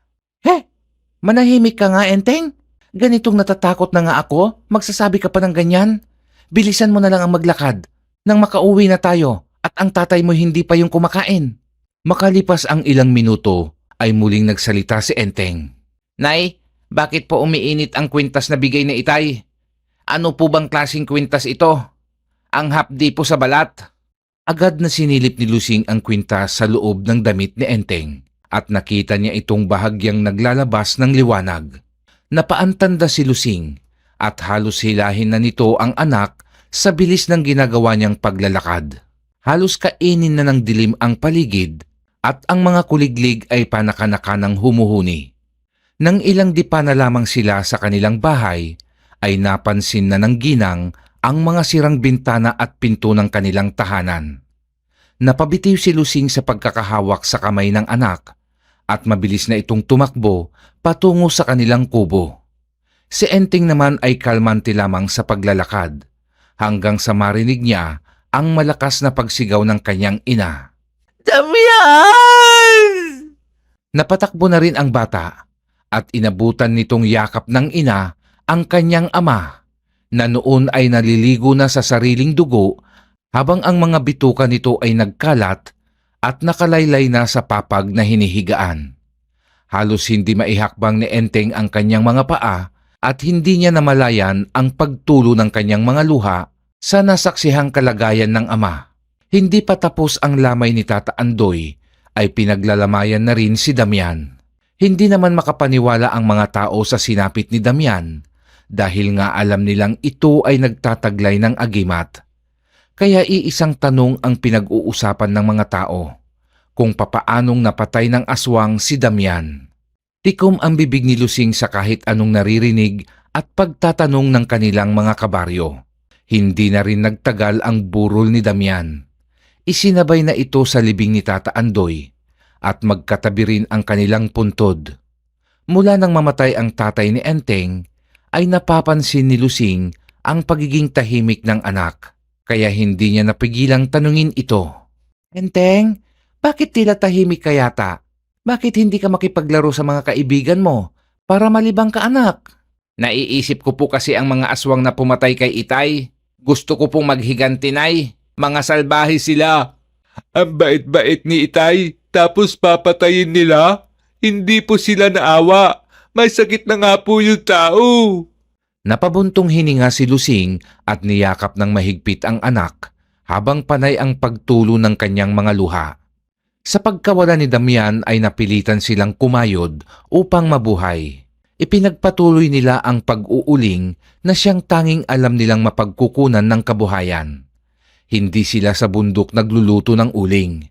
S1: Manahimik ka nga, Enteng. Ganitong natatakot na nga ako, magsasabi ka pa ng ganyan. Bilisan mo na lang ang maglakad nang makauwi na tayo at ang tatay mo hindi pa yung kumakain.
S2: Makalipas ang ilang minuto ay muling nagsalita si Enteng.
S4: Nay, bakit po umiinit ang kwintas na bigay ni Itay? Ano po bang klaseng kwintas ito? Ang hapdi po sa balat.
S2: Agad na sinilip ni Lusing ang kwintas sa loob ng damit ni Enteng at nakita niya itong bahagyang naglalabas ng liwanag. Napaantanda si Lusing at halos hilahin na nito ang anak sa bilis ng ginagawa niyang paglalakad. Halos kainin na ng dilim ang paligid at ang mga kuliglig ay panakanakanang humuhuni. Nang ilang dipa na lamang sila sa kanilang bahay, ay napansin na ng ginang ang mga sirang bintana at pinto ng kanilang tahanan. Napabitiw si Lusing sa pagkakahawak sa kamay ng anak at mabilis na itong tumakbo patungo sa kanilang kubo. Si Enteng naman ay kalmante lamang sa paglalakad hanggang sa marinig niya ang malakas na pagsigaw ng kanyang ina.
S4: Damian!
S2: Napatakbo na rin ang bata at inabutan nitong yakap ng ina ang kanyang ama na noon ay naliligo na sa sariling dugo habang ang mga bituka nito ay nagkalat at nakalaylay na sa papag na hinihigaan. Halos hindi maihakbang ni Enteng ang kanyang mga paa at hindi niya namalayan ang pagtulo ng kanyang mga luha sa nasaksihang kalagayan ng ama. Hindi pa tapos ang lamay ni Tata Andoy ay pinaglalamayan na rin si Damian. Hindi naman makapaniwala ang mga tao sa sinapit ni Damian dahil nga alam nilang ito ay nagtataglay ng agimat. Kaya iisang tanong ang pinag-uusapan ng mga tao, kung papaanong napatay ng aswang si Damian. Tikom ang bibig ni Lusing sa kahit anong naririnig at pagtatanong ng kanilang mga kabaryo. Hindi na rin nagtagal ang burol ni Damian. Isinabay na ito sa libing ni Tata Andoy at magkatabi rin ang kanilang puntod. Mula nang mamatay ang tatay ni Enteng, ay napapansin ni Lusing ang pagiging tahimik ng anak, kaya hindi niya napigilang tanungin ito.
S1: Enteng, bakit tila tahimik ka yata? Bakit hindi ka makipaglaro sa mga kaibigan mo para malibang ka, anak?
S4: Naiisip ko po kasi ang mga aswang na pumatay kay Itay. Gusto ko pong maghiganti, Nay. Mga salbahe sila.
S1: Ang bait-bait ni Itay, tapos papatayin nila? Hindi po sila naawa. May sakit na nga po yung tao.
S2: Napabuntong hininga si Lusing at niyakap ng mahigpit ang anak habang panay ang pagtulo ng kanyang mga luha. Sa pagkawala ni Damian ay napilitan silang kumayod upang mabuhay. Ipinagpatuloy nila ang pag-uuling na siyang tanging alam nilang mapagkukunan ng kabuhayan. Hindi sila sa bundok nagluluto ng uling.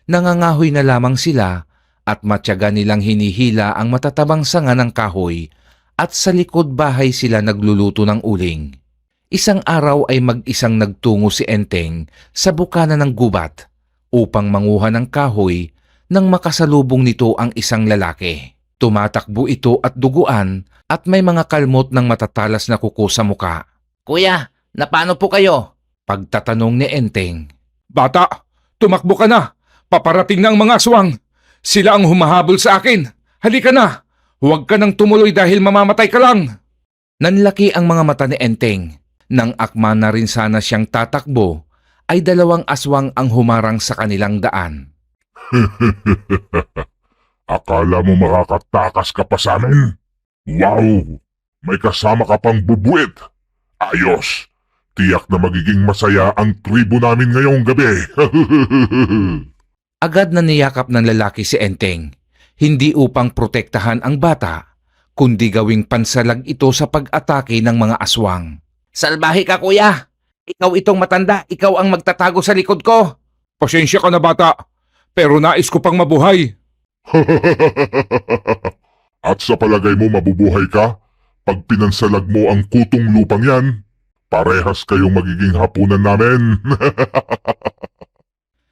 S2: Nangangahoy na lamang sila at matyaga nilang hinihila ang matatabang sanga ng kahoy at sa likod bahay sila nagluluto ng uling. Isang araw ay mag-isang nagtungo si Enteng sa bukana ng gubat upang manguha ng kahoy nang makasalubong nito ang isang lalaki. Tumatakbo ito at duguan at may mga kalmot ng matatalas na kuko sa muka.
S4: Kuya, napano po kayo?
S2: Pagtatanong ni Enteng. Bata, tumakbo ka na. Paparating na ang mga aswang. Sila ang humahabol sa akin. Halika na. Huwag ka nang tumuloy dahil mamamatay ka lang. Nanlaki ang mga mata ni Enteng. Nang akma na rin sana siyang tatakbo, ay 2 aswang ang humarang sa kanilang daan.
S3: Akala mo makakatakas ka pa sa amin? Wow! May kasama ka pang bubuit. Ayos! Tiyak na magiging masaya ang tribo namin ngayong gabi.
S2: Agad na niyakap ng lalaki si Enteng, hindi upang protektahan ang bata, kundi gawing pansalag ito sa pag-atake ng mga aswang.
S4: Salbahe ka, kuya. Ikaw itong matanda, ikaw ang magtatago sa likod ko.
S2: Pasensya ka na bata, pero nais ko pang mabuhay.
S3: At sa palagay mo mabubuhay ka? Pag pinansalag mo ang kutong lupang yan, parehas kayong magiging hapunan namin.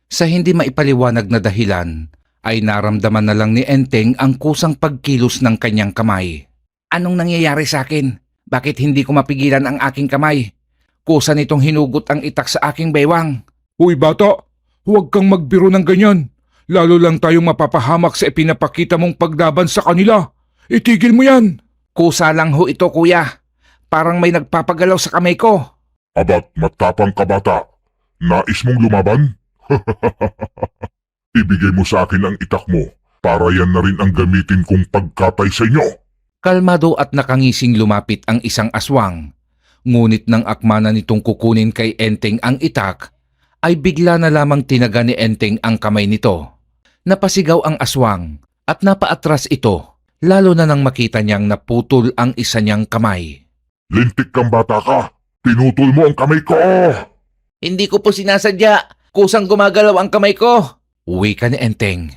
S2: Sa hindi maipaliwanag na dahilan, ay naramdaman na lang ni Enteng ang kusang pagkilos ng kanyang kamay.
S4: Anong nangyayari sa akin? Bakit hindi ko mapigilan ang aking kamay? Kusa nitong hinugot ang itak sa aking baywang.
S2: Uy bata, huwag kang magbiro ng ganyan. Lalo lang tayong mapapahamak sa ipinapakita mong paglaban sa kanila. Itigil mo yan.
S4: Kusa lang ho ito, kuya. Parang may nagpapagalaw sa kamay ko.
S3: Abat, matapang ka bata. Nais mong lumaban? Ibigay mo sa akin ang itak mo para yan na rin ang gamitin kong pagkatay sa inyo.
S2: Kalmado at nakangising lumapit ang isang aswang. Ngunit nang akma na nitong kukunin kay Enteng ang itak, ay bigla na lamang tinaga ni Enteng ang kamay nito. Napasigaw ang aswang at napaatras ito, lalo na nang makita niyang naputol ang isa niyang kamay.
S3: Lintik kang bata ka! Pinutol mo ang kamay ko!
S4: Hindi ko po sinasadya. Kusang gumagalaw ang kamay ko.
S2: Uwi ka ni Enteng.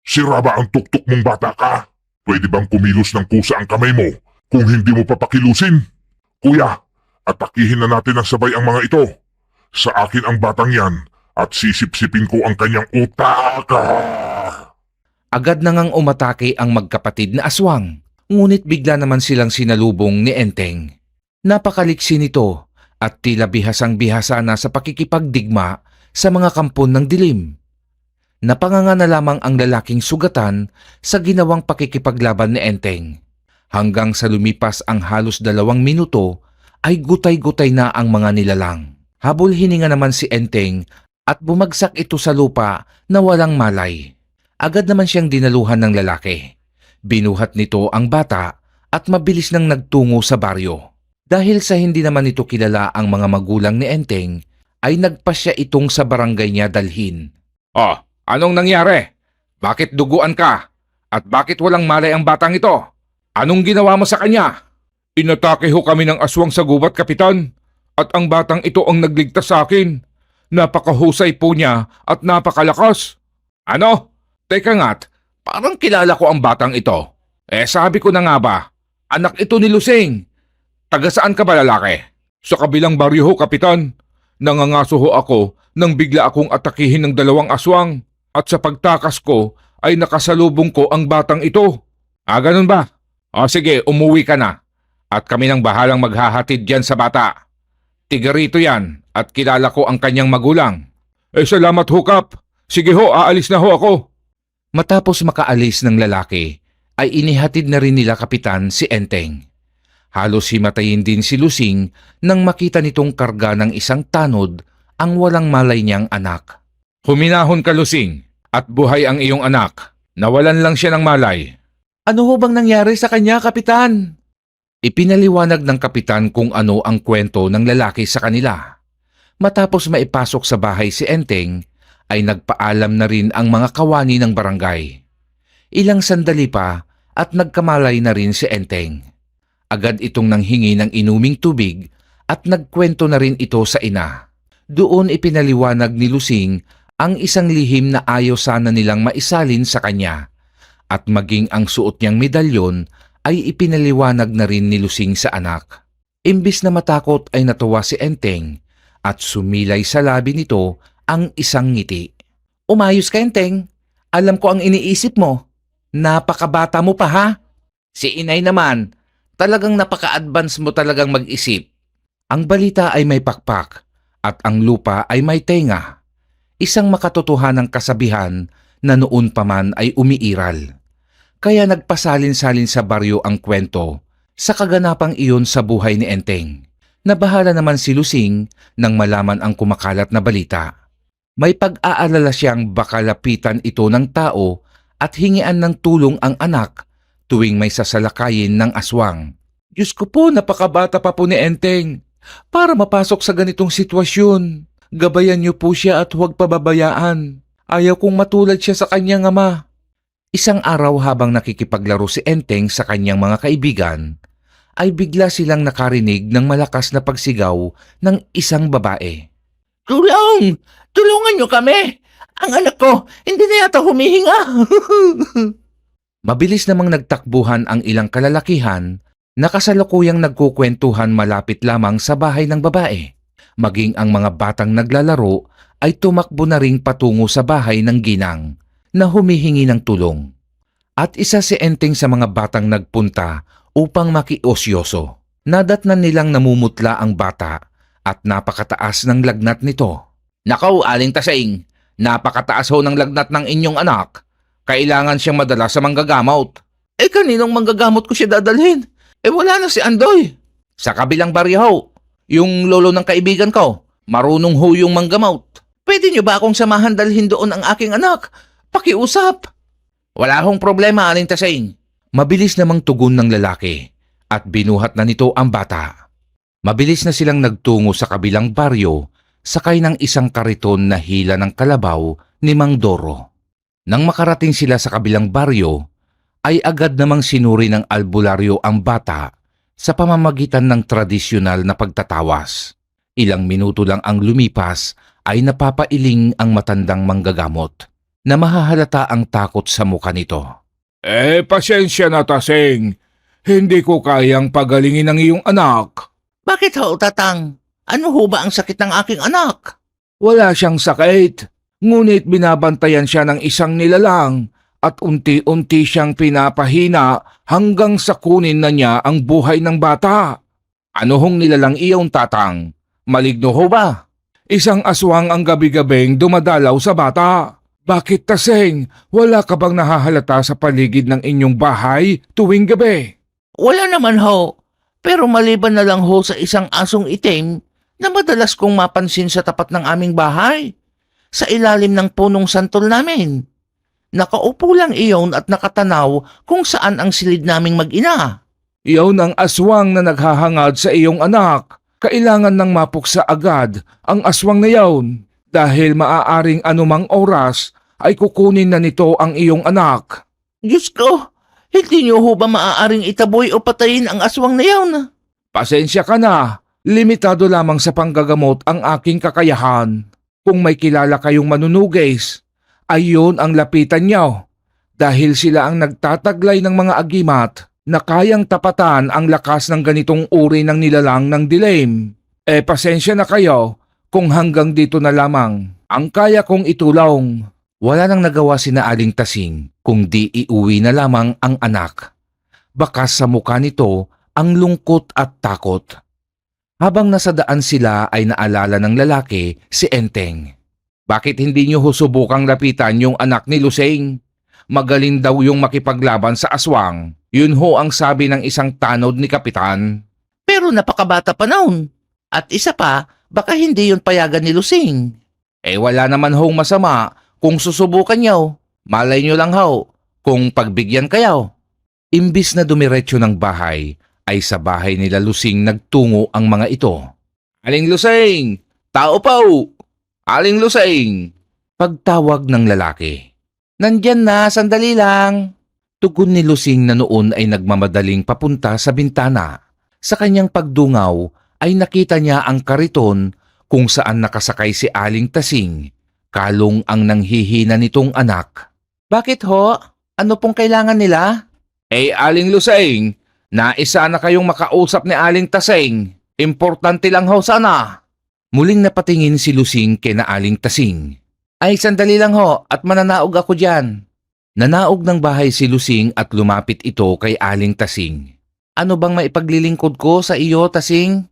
S3: Sira ba ang tuktok mong bata ka? Pwede bang kumilos ng kusa ang kamay mo kung hindi mo papakilusin? Kuya, atakihin na natin ang sabay ang mga ito. Sa akin ang batang yan at sisipsipin ko ang kanyang utak.
S2: Agad na ngang umatake ang magkapatid na aswang, ngunit bigla naman silang sinalubong ni Enteng. Napakaliksi nito at tila bihasang-bihasa na sa pakikipagdigma sa mga kampon ng dilim. Napanganga na lamang ang lalaking sugatan sa ginawang pakikipaglaban ni Enteng. Hanggang sa lumipas ang halos 2 minuto ay gutay-gutay na ang mga nilalang. Habol hininga naman si Enteng at bumagsak ito sa lupa na walang malay. Agad naman siyang dinaluhan ng lalaki. Binuhat nito ang bata at mabilis nang nagtungo sa baryo. Dahil sa hindi naman ito kilala ang mga magulang ni Enteng, ay nagpasya itong sa barangay niya dalhin. Oh, anong nangyari? Bakit duguan ka? At bakit walang malay ang batang ito? Anong ginawa mo sa kanya? Inatake ho kami ng aswang sa gubat, Kapitan. At ang batang ito ang nagligtas sa akin. Napakahusay po niya at napakalakas. Ano? Teka nga't, parang kilala ko ang batang ito. Sabi ko na nga ba, anak ito ni Lusing. Taga saan ka ba, lalaki? Sa kabilang baryo ho, Kapitan. Nangangaso ho ako nang bigla akong atakihin ng 2 aswang at sa pagtakas ko ay nakasalubong ko ang batang ito. Ganun ba? Sige, umuwi ka na. At kami nang bahalang maghahatid dyan sa bata. Tiga rito yan at kilala ko ang kanyang magulang. Salamat ho, Kap. Sige ho, aalis na ho ako. Matapos makaalis ng lalaki, ay inihatid na rin nila Kapitan si Enteng. Halos himatayin din si Lusing nang makita nitong karga ng isang tanod ang walang malay niyang anak. Huminahon ka, Lusing, at buhay ang iyong anak. Nawalan lang siya ng malay. Ano ho bang nangyari sa kanya, Kapitan? Ipinaliwanag ng Kapitan kung ano ang kwento ng lalaki sa kanila. Matapos maipasok sa bahay si Enteng, ay nagpaalam na rin ang mga kawani ng barangay. Ilang sandali pa at nagkamalay na rin si Enteng. Agad itong nanghingi ng inuming tubig at nagkwento na rin ito sa ina. Doon ipinaliwanag ni Lusing ang isang lihim na ayaw sana nilang maisalin sa kanya at maging ang suot niyang medalyon ay ipinaliwanag na rin ni Lusing sa anak. Imbis na matakot ay natuwa si Enteng at sumilay sa labi nito ang isang ngiti. Umayos ka, Enteng. Alam ko ang iniisip mo. Napakabata mo pa, ha? Si inay naman, talagang napaka-advance mo talagang mag-isip. Ang balita ay may pakpak at ang lupa ay may tenga. Isang makatotohanang kasabihan na noon pa man ay umiiral. Kaya nagpasalin-salin sa baryo ang kwento sa kaganapang iyon sa buhay ni Enteng. Nabahala naman si Lusing nang malaman ang kumakalat na balita. May pag-aalala siyang baka lapitan ito ng tao at hingian ng tulong ang anak tuwing may sasalakayin ng aswang. Diyos ko po, napakabata pa po ni Enteng. Para mapasok sa ganitong sitwasyon, gabayan niyo po siya at huwag pababayaan. Ayaw kong matulad siya sa kanyang ama. Isang araw habang nakikipaglaro si Enteng sa kanyang mga kaibigan, ay bigla silang nakarinig ng malakas na pagsigaw ng isang babae. Tulong! Tulungan niyo kami! Ang anak ko, hindi na yata humihinga! Mabilis namang nagtakbuhan ang ilang kalalakihan na kasalukuyang nagkukwentuhan malapit lamang sa bahay ng babae. Maging ang mga batang naglalaro ay tumakbo na ring patungo sa bahay ng ginang na humihingi ng tulong. At isa si Enteng sa mga batang nagpunta upang makiosyoso. Nadatnan nilang namumutla ang bata at napakataas ng lagnat nito. Nakaw, Aling Tasing, napakataas ho ng lagnat ng inyong anak. Kailangan siyang madala sa manggagamot. Kaninong manggagamot ko siya dadalhin? Wala na si Andoy. Sa kabilang baryo ho, yung lolo ng kaibigan ko, marunong ho yung manggamot. Pwede niyo ba akong samahan dalhin doon ang aking anak? Pakiusap. Wala hong problema, Aling Tasing. Mabilis namang tugon ng lalaki at binuhat na nito ang bata. Mabilis na silang nagtungo sa kabilang baryo sakay ng isang kariton na hila ng kalabaw ni Mang Doro. Nang makarating sila sa kabilang baryo, ay agad namang sinuri ng albularyo ang bata sa pamamagitan ng tradisyonal na pagtatawas. Ilang minuto lang ang lumipas ay napapailing ang matandang manggagamot na mahahalata ang takot sa mukha nito. Pasensya na, Tasing. Hindi ko kayang pagalingin ang iyong anak. Bakit ho, Tatang? Ano ho ba ang sakit ng aking anak? Wala siyang sakit, ngunit binabantayan siya ng isang nilalang at unti-unti siyang pinapahina hanggang sa kunin na niya ang buhay ng bata. Ano hong nilalang iyon, Tatang? Maligno ho ba? Isang aswang ang gabi-gabing dumadalaw sa bata. Bakit, Tasing? Wala ka bang nahahalata sa paligid ng inyong bahay tuwing gabi? Wala naman ho, pero maliban na lang ho sa isang asong itim na madalas kong mapansin sa tapat ng aming bahay, sa ilalim ng punong santol namin. Nakaupo lang iyon at nakatanaw kung saan ang silid naming mag-ina. Iyon ang aswang na naghahangad sa iyong anak. Kailangan nang mapuksa agad ang aswang na iyon dahil maaaring anumang oras ay kukunin na nito ang iyong anak. Diyos ko, hindi niyo ho ba maaaring itaboy o patayin ang aswang na iyon? Pasensya ka na. Limitado lamang sa panggagamot ang aking kakayahan. Kung may kilala kayong manunugis, ay yun ang lapitan niyo. Dahil sila ang nagtataglay ng mga agimat na kayang tapatan ang lakas ng ganitong uri ng nilalang ng dilim. Pasensya na kayo kung hanggang dito na lamang ang kaya kong itulong. Wala nang nagawa sina Aling Tasing kung di iuwi na lamang ang anak. Bakas sa mukha nito ang lungkot at takot. Habang nasa daan sila ay naalala ng lalaki si Enteng. Bakit hindi niyo subukang lapitan yung anak ni Lusing? Magaling daw yung makipaglaban sa aswang. Yun ho ang sabi ng isang tanod ni Kapitan. Pero napakabata pa noon. At isa pa, baka hindi yun payagan ni Lusing. Wala naman hong masama kung susubukan niyo. Malay niyo lang ho kung pagbigyan kayo. Imbis na dumiretso ng bahay, ay sa bahay nila Lusing nagtungo ang mga ito. Aling Lusing! Tao pa ho! Aling Lusing! Pagtawag ng lalaki.
S4: Nandyan na, sandali lang.
S2: Tugon ni Lusing na noon ay nagmamadaling papunta sa bintana. Sa kanyang pagdungaw ay nakita niya ang kariton kung saan nakasakay si Aling Tasing. Kalong ang nanghihina nitong anak.
S4: Bakit ho? Ano pong kailangan nila?
S2: Aling Lusing, naisa na kayong makausap ni Aling Tasing. Importante lang ho sana. Muling napatingin si Lusing kay na Aling Tasing.
S4: Ay, sandali lang ho at mananaog ako dyan.
S2: Nanaog ng bahay si Lusing at lumapit ito kay Aling Tasing.
S4: Ano bang maipaglilingkod ko sa iyo, Tasing?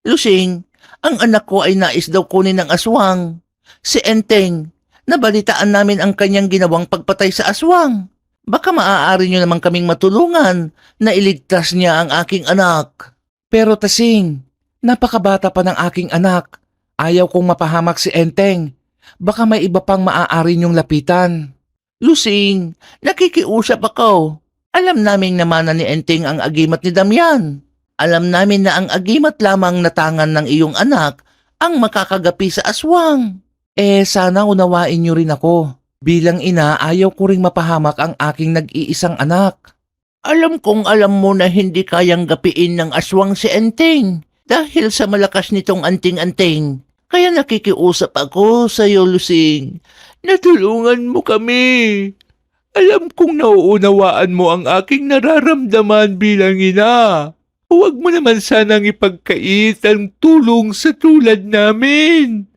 S4: Lusing, ang anak ko ay nais daw kunin ng aswang. Si Enteng, nabalitaan namin ang kanyang ginawang pagpatay sa aswang. Baka maaari niyo naman kaming matulungan na iligtas niya ang aking anak.
S2: Pero Tasing, napakabata pa ng aking anak. Ayaw kong mapahamak si Enteng. Baka may iba pang maaari niyong lapitan.
S4: Lusing, nakikiusap ako. Alam namin naman na ni Enteng ang agimat ni Damian. Alam namin na ang agimat lamang na tangan ng iyong anak ang makakagapi sa aswang.
S2: Sana unawain niyo rin ako. Bilang ina, ayaw ko ring mapahamak ang aking nag-iisang anak.
S4: Alam kong alam mo na hindi kayang gapiin ng aswang si Enteng dahil sa malakas nitong anting-anting. Kaya nakikiusap ako sa iyo, Lusing. Natulungan mo kami. Alam kong nauunawaan mo ang aking nararamdaman bilang ina. Huwag mo naman sanang ipagkait ang tulong sa tulad namin.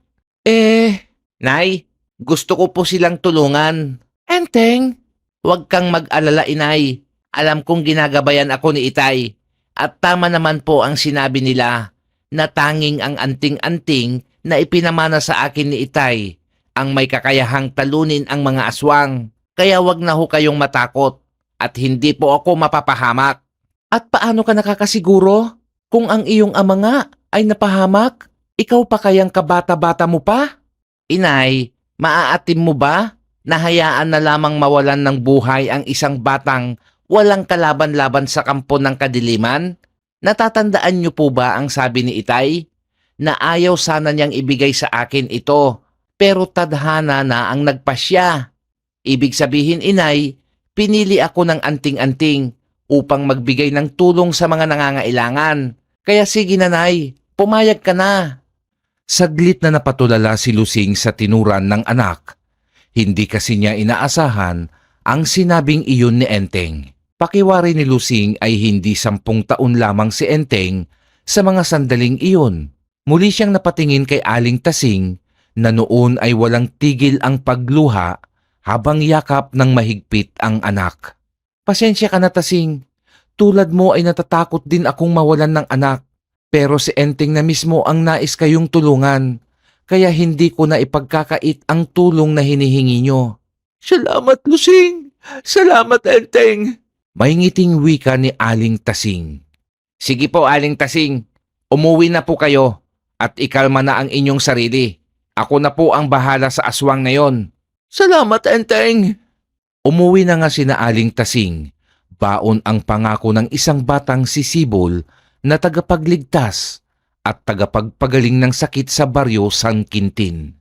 S4: Nay, gusto ko po silang tulungan. Enteng, huwag kang mag-alala, inay. Alam kong ginagabayan ako ni Itay. At tama naman po ang sinabi nila na tanging ang anting-anting na ipinamana sa akin ni Itay ang may kakayahang talunin ang mga aswang. Kaya wag na ho kayong matakot at hindi po ako mapapahamak.
S2: At paano ka nakakasiguro? Kung ang iyong ama nga ay napahamak, ikaw pa kayang kabata-bata mo pa?
S4: Inay, maaatim mo ba na hayaan na lamang mawalan ng buhay ang isang batang walang kalaban-laban sa kampo ng kadiliman? Natatandaan niyo po ba ang sabi ni Itay? Na ayaw sana niyang ibigay sa akin ito, pero tadhana na ang nagpasya. Ibig sabihin, inay, pinili ako ng anting-anting upang magbigay ng tulong sa mga nangangailangan. Kaya sige nanay, pumayag ka na.
S2: Saglit na napatulala si Lusing sa tinuran ng anak. Hindi kasi niya inaasahan ang sinabing iyon ni Enteng. Pakiwari ni Lusing ay hindi 10 taon lamang si Enteng sa mga sandaling iyon. Muli siyang napatingin kay Aling Tasing na noon ay walang tigil ang pagluha habang yakap ng mahigpit ang anak. Pasensya ka na, Tasing. Tulad mo ay natatakot din akong mawalan ng anak. Pero si Enteng na mismo ang nais kayong tulungan. Kaya hindi ko na ipagkakait ang tulong na hinihingi nyo.
S4: Salamat, Lusing. Salamat, Enteng.
S2: May ngiting wika ni Aling Tasing.
S4: Sige po, Aling Tasing. Umuwi na po kayo. At ikalma na ang inyong sarili. Ako na po ang bahala sa aswang na yon. Salamat, Enteng.
S2: Umuwi na nga sina Aling Tasing. Baon ang pangako ng isang batang sisibol na tagapagligtas at tagapagpagaling ng sakit sa baryo San Quintin.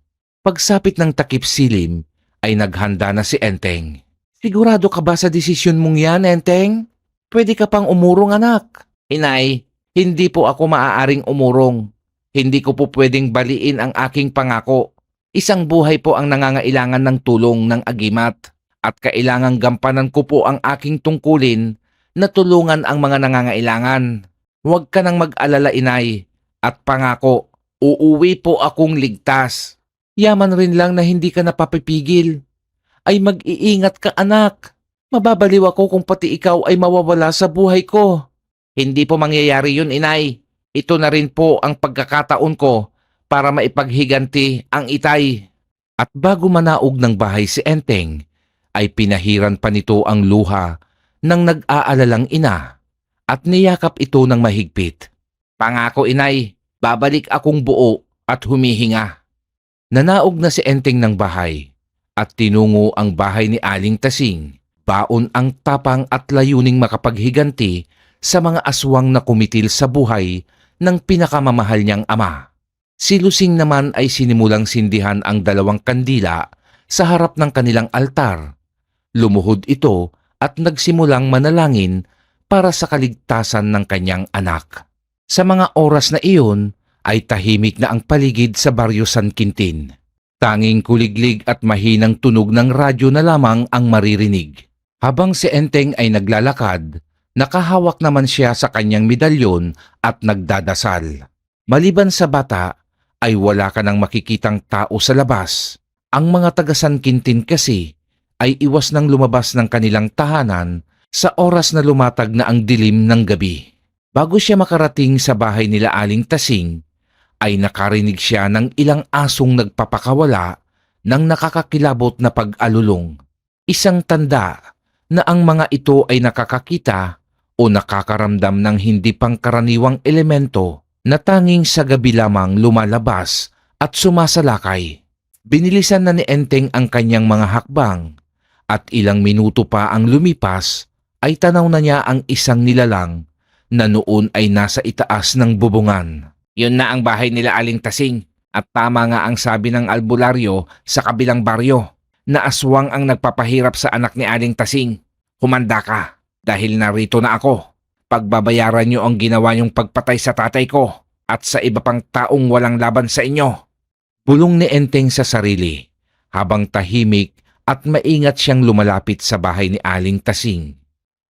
S2: Pagsapit ng takip silim ay naghanda na si Enteng. Sigurado ka ba sa desisyon mong yan, Enteng? Pwede ka pang umurong, anak.
S4: Inay, hindi po ako maaaring umurong. Hindi ko po pwedeng baliin ang aking pangako. Isang buhay po ang nangangailangan ng tulong ng agimat at kailangang gampanan ko po ang aking tungkulin na tulungan ang mga nangangailangan. Huwag ka nang mag-alala, inay, at pangako, uuwi po akong ligtas.
S2: Yaman rin lang na hindi ka napapipigil. Ay mag-iingat ka, anak. Mababaliw ako kung pati ikaw ay mawawala sa buhay ko.
S4: Hindi po mangyayari yun, inay. Ito na rin po ang pagkakataon ko para maipaghiganti ang Itay.
S2: At bago manaog ng bahay si Enteng, ay pinahiran pa nito ang luha ng nag-aalalang ina at niyakap ito ng mahigpit.
S4: Pangako, inay, babalik akong buo at humihinga.
S2: Nanaog na si Enteng ng bahay at tinungo ang bahay ni Aling Tasing. Baon ang tapang at layuning makapaghiganti sa mga aswang na kumitil sa buhay ng pinakamamahal niyang ama. Si Lusing naman ay sinimulang sindihan ang 2 kandila sa harap ng kanilang altar. Lumuhod ito at nagsimulang manalangin para sa kaligtasan ng kanyang anak. Sa mga oras na iyon ay tahimik na ang paligid sa Baryo San Quintin. Tanging kuliglig at mahinang tunog ng radyo na lamang ang maririnig. Habang si Enteng ay naglalakad, nakahawak naman siya sa kanyang medalyon at nagdadasal. Maliban sa bata, ay wala ka nang makikitang tao sa labas. Ang mga taga San Quintin kasi ay iwas nang lumabas ng kanilang tahanan sa oras na lumatag na ang dilim ng gabi. Bago siya makarating sa bahay nila Aling Tasing, ay nakarinig siya ng ilang asong nagpapakawala ng nakakakilabot na pag-alulong. Isang tanda na ang mga ito ay nakakakita o nakakaramdam ng hindi pangkaraniwang elemento na tanging sa gabi lamang lumalabas at sumasalakay. Binilisan na ni Enteng ang kanyang mga hakbang at ilang minuto pa ang lumipas ay tanaw na niya ang isang nilalang na noon ay nasa itaas ng bubungan. Yun na ang bahay nila Aling Tasing at tama nga ang sabi ng albularyo sa kabilang baryo na aswang ang nagpapahirap sa anak ni Aling Tasing. Humanda ka dahil narito na ako. Pagbabayaran niyo ang ginawa niyong pagpatay sa tatay ko at sa iba pang taong walang laban sa inyo. Bulong ni Enteng sa sarili habang tahimik at maingat siyang lumalapit sa bahay ni Aling Tasing.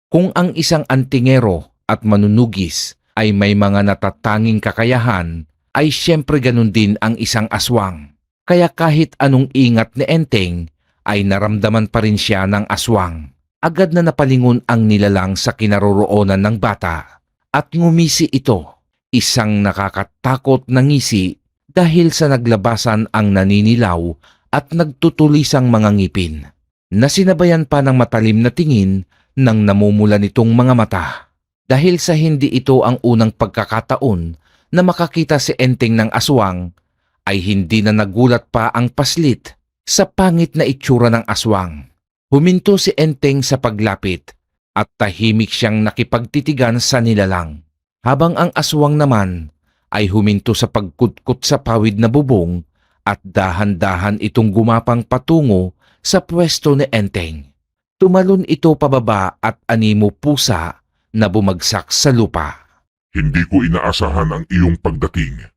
S2: Kung ang isang antingero at manunugis ay may mga natatanging kakayahan, ay siyempre ganun din ang isang aswang. Kaya kahit anong ingat ni Enteng, ay naramdaman pa rin siya ng aswang. Agad na napalingon ang nilalang sa kinaroroonan ng bata at ngumisi ito. Isang nakakatakot na ngisi dahil sa naglabasan ang naninilaw at nagtutulisang mga ngipin, na sinabayan pa ng matalim na tingin ng namumula nitong mga mata. Dahil sa hindi ito ang unang pagkakataon na makakita si Enteng ng aswang, ay hindi na nagulat pa ang paslit sa pangit na itsura ng aswang. Huminto si Enteng sa paglapit at tahimik siyang nakipagtitigan sa nilalang. Habang ang aswang naman ay huminto sa pagkutkot sa pawid na bubong at dahan-dahan itong gumapang patungo sa pwesto ni Enteng. Tumalon ito pababa at animo pusa na bumagsak sa lupa.
S3: Hindi ko inaasahan ang iyong pagdating.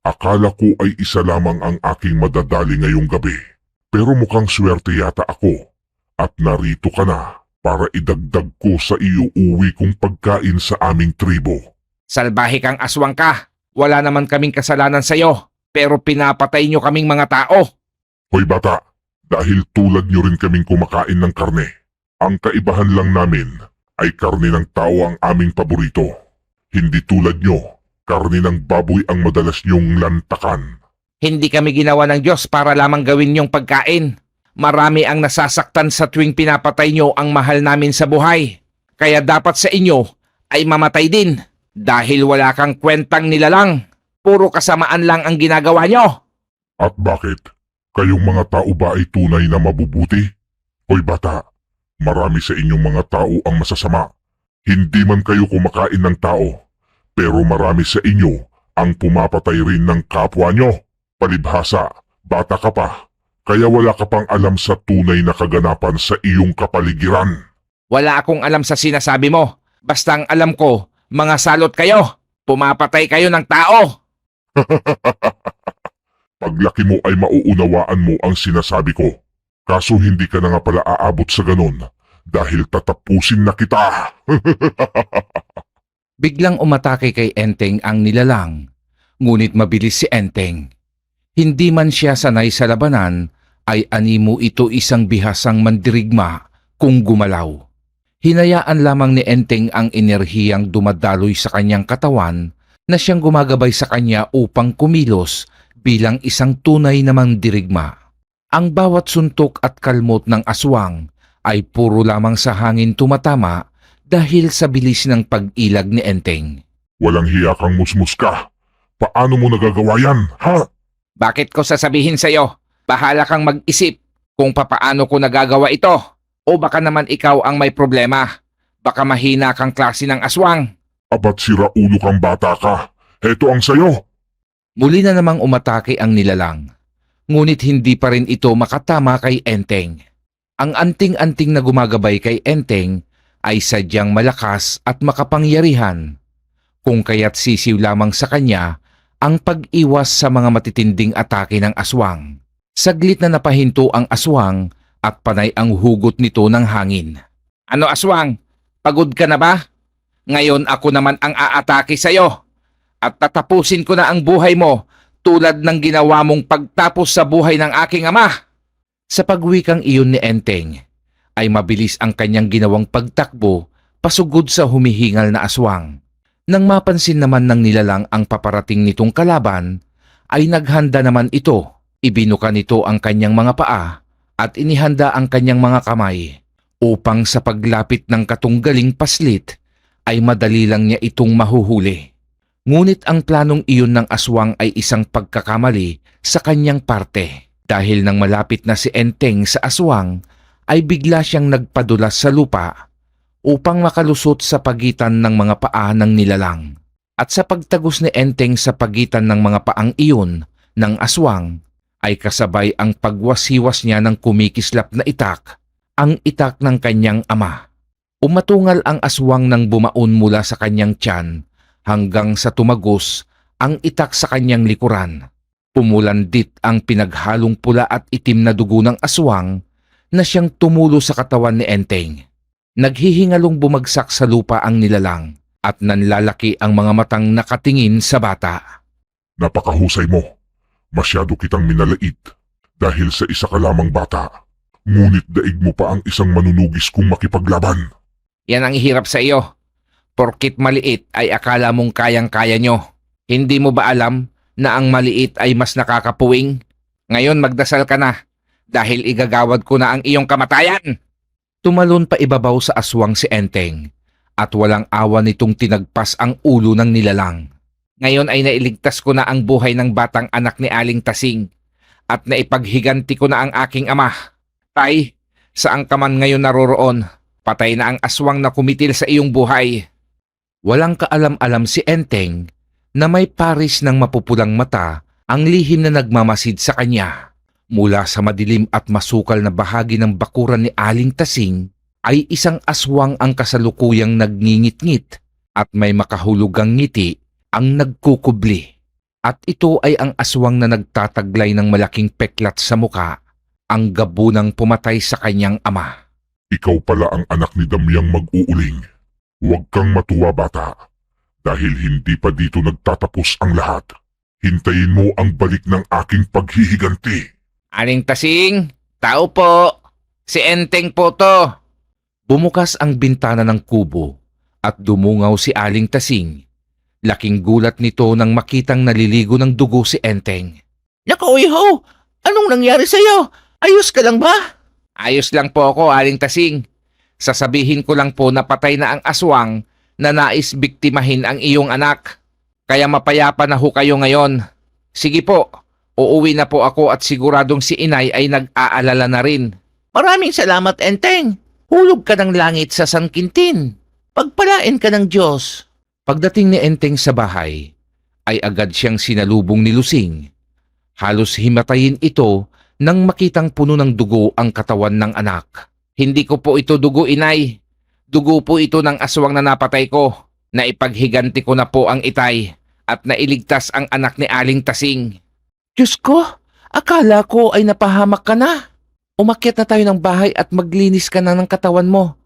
S3: Akala ko ay isa lamang ang aking madadali ngayong gabi. Pero mukhang swerte yata ako at narito ka na para idagdag ko sa iyo uwi kong pagkain sa aming tribo.
S2: Salbahe kang aswang ka. Wala naman kaming kasalanan sa iyo, pero pinapatay niyo kaming mga tao.
S3: Hoy bata, dahil tulad niyo rin kaming kumakain ng karne. Ang kaibahan lang namin ay karne ng tao ang aming paborito. Hindi tulad niyo, karne ng baboy ang madalas niyong lantakan.
S2: Hindi kami ginawa ng Diyos para lamang gawin niyong pagkain. Marami ang nasasaktan sa tuwing pinapatay niyo ang mahal namin sa buhay. Kaya dapat sa inyo ay mamatay din dahil wala kang kwentang nilalang. Puro kasamaan lang ang ginagawa niyo.
S3: At bakit? Kayong mga tao ba ay tunay na mabubuti? Hoy bata, marami sa inyong mga tao ang masasama. Hindi man kayo kumakain ng tao, pero marami sa inyo ang pumapatay rin ng kapwa nyo. Palibhasa, bata ka pa, kaya wala ka pang alam sa tunay na kaganapan sa iyong kapaligiran.
S2: Wala akong alam sa sinasabi mo. Basta ang alam ko, mga salot kayo. Pumapatay kayo ng tao.
S3: Paglaki mo ay mauunawaan mo ang sinasabi ko. Kaso hindi ka na nga pala aabot sa ganon dahil tatapusin na kita.
S2: Biglang umatake kay Enteng ang nilalang, ngunit mabilis si Enteng. Hindi man siya sanay sa labanan, ay animo ito isang bihasang mandirigma kung gumalaw. Hinayaan lamang ni Enteng ang enerhiyang dumadaloy sa kanyang katawan na siyang gumagabay sa kanya upang kumilos bilang isang tunay na mandirigma. Ang bawat suntok at kalmot ng aswang ay puro lamang sa hangin tumatama dahil sa bilis ng pag-ilag ni Enteng.
S3: Walang hiya kang musmus ka. Paano mo nagagawa yan, ha?
S2: Bakit ko sasabihin sa'yo? Bahala kang mag-isip kung papaano ko nagagawa ito. O baka naman ikaw ang may problema. Baka mahina kang klase ng aswang.
S3: Abat sira ulo kang bata ka. Heto ang sayo.
S2: Muli na namang umatake ang nilalang. Ngunit hindi pa rin ito makatama kay Enteng. Ang anting-anting na gumagabay kay Enteng ay sadyang malakas at makapangyarihan, kung kaya't sisiw lamang sa kanya ang pag-iwas sa mga matitinding atake ng aswang. Saglit na napahinto ang aswang at panay ang hugot nito ng hangin. Ano aswang? Pagod ka na ba? Ngayon ako naman ang aatake sa'yo at tatapusin ko na ang buhay mo tulad ng ginawa mong pagtapos sa buhay ng aking ama. Sa pagwikang iyon ni Enteng, ay mabilis ang kanyang ginawang pagtakbo pasugod sa humihingal na aswang. Nang mapansin naman ng nilalang ang paparating nitong kalaban, ay naghanda naman ito. Ibinuka nito ang kanyang mga paa at inihanda ang kanyang mga kamay upang sa paglapit ng katunggaling paslit ay madali lang niya itong mahuhuli. Ngunit ang planong iyon ng aswang ay isang pagkakamali sa kanyang parte. Dahil nang malapit na si Enteng sa aswang, ay bigla siyang nagpadulas sa lupa upang makalusot sa pagitan ng mga paa ng nilalang. At sa pagtagos ni Enteng sa pagitan ng mga paang iyon ng aswang, ay kasabay ang pagwasiwas niya ng kumikislap na itak, ang itak ng kanyang ama. Umatungal ang aswang nang bumaon mula sa kanyang tiyan hanggang sa tumagos ang itak sa kanyang likuran. Pumulandit ang pinaghalong pula at itim na dugo ng aswang na siyang tumulo sa katawan ni Enteng. Naghihingalong bumagsak sa lupa ang nilalang at nanlalaki ang mga matang nakatingin sa bata.
S3: Napakahusay mo. Masyado kitang minalait dahil sa isa ka lamang bata. Ngunit daig mo pa ang isang manunugis kong makipaglaban.
S2: Yan ang hirap sa iyo. Porkit maliit ay akala mong kayang-kaya nyo. Hindi mo ba alam na ang maliit ay mas nakakapuwing? Ngayon magdasal ka na dahil igagawad ko na ang iyong kamatayan. Tumalon pa ibabaw sa aswang si Enteng at walang awa nitong tinagpas ang ulo ng nilalang. Ngayon ay nailigtas ko na ang buhay ng batang anak ni Aling Tasing at naipaghiganti ko na ang aking ama. Tay, saan ka man ngayon naroroon? Patay na ang aswang na kumitil sa iyong buhay. Walang kaalam-alam si Enteng na may paris ng mapupulang mata ang lihim na nagmamasid sa kanya. Mula sa madilim at masukal na bahagi ng bakuran ni Aling Tasing ay isang aswang ang kasalukuyang nagngingit-ngit at may makahulugang ngiti ang nagkukubli. At ito ay ang aswang na nagtataglay ng malaking peklat sa muka, ang gabunang pumatay sa kanyang ama.
S3: Ikaw pala ang anak ni Damyang mag-uuling. Huwag kang matuwa bata, dahil hindi pa dito nagtatapos ang lahat. Hintayin mo ang balik ng aking paghihiganti.
S2: Aling Tasing, tao po. Si Enteng po to. Bumukas ang bintana ng kubo at dumungaw si Aling Tasing. Laking gulat nito nang makitang naliligo ng dugo si Enteng.
S4: Naku, iho! Anong nangyari sa'yo? Ayos ka lang ba?
S2: Ayos lang po ako, Aling Tasing. Sasabihin ko lang po na patay na ang aswang na nais biktimahin ang iyong anak. Kaya mapayapa na ho kayo ngayon. Sige po, uuwi na po ako at siguradong si inay ay nag-aalala na rin.
S4: Maraming salamat, Enteng. Hulog ka ng langit sa sangkintin. Pagpalain ka ng Diyos.
S2: Pagdating ni Enteng sa bahay, ay agad siyang sinalubong ni Lusing. Halos himatayin ito nang makitang puno ng dugo ang katawan ng anak. Hindi ko po ito dugo, inay. Dugo po ito ng aswang na napatay ko. Naipaghiganti ko na po ang itay at nailigtas ang anak ni Aling Tasing.
S4: Diyos ko, akala ko ay napahamak ka na. Umakyat na tayo ng bahay at maglinis ka na ng katawan mo.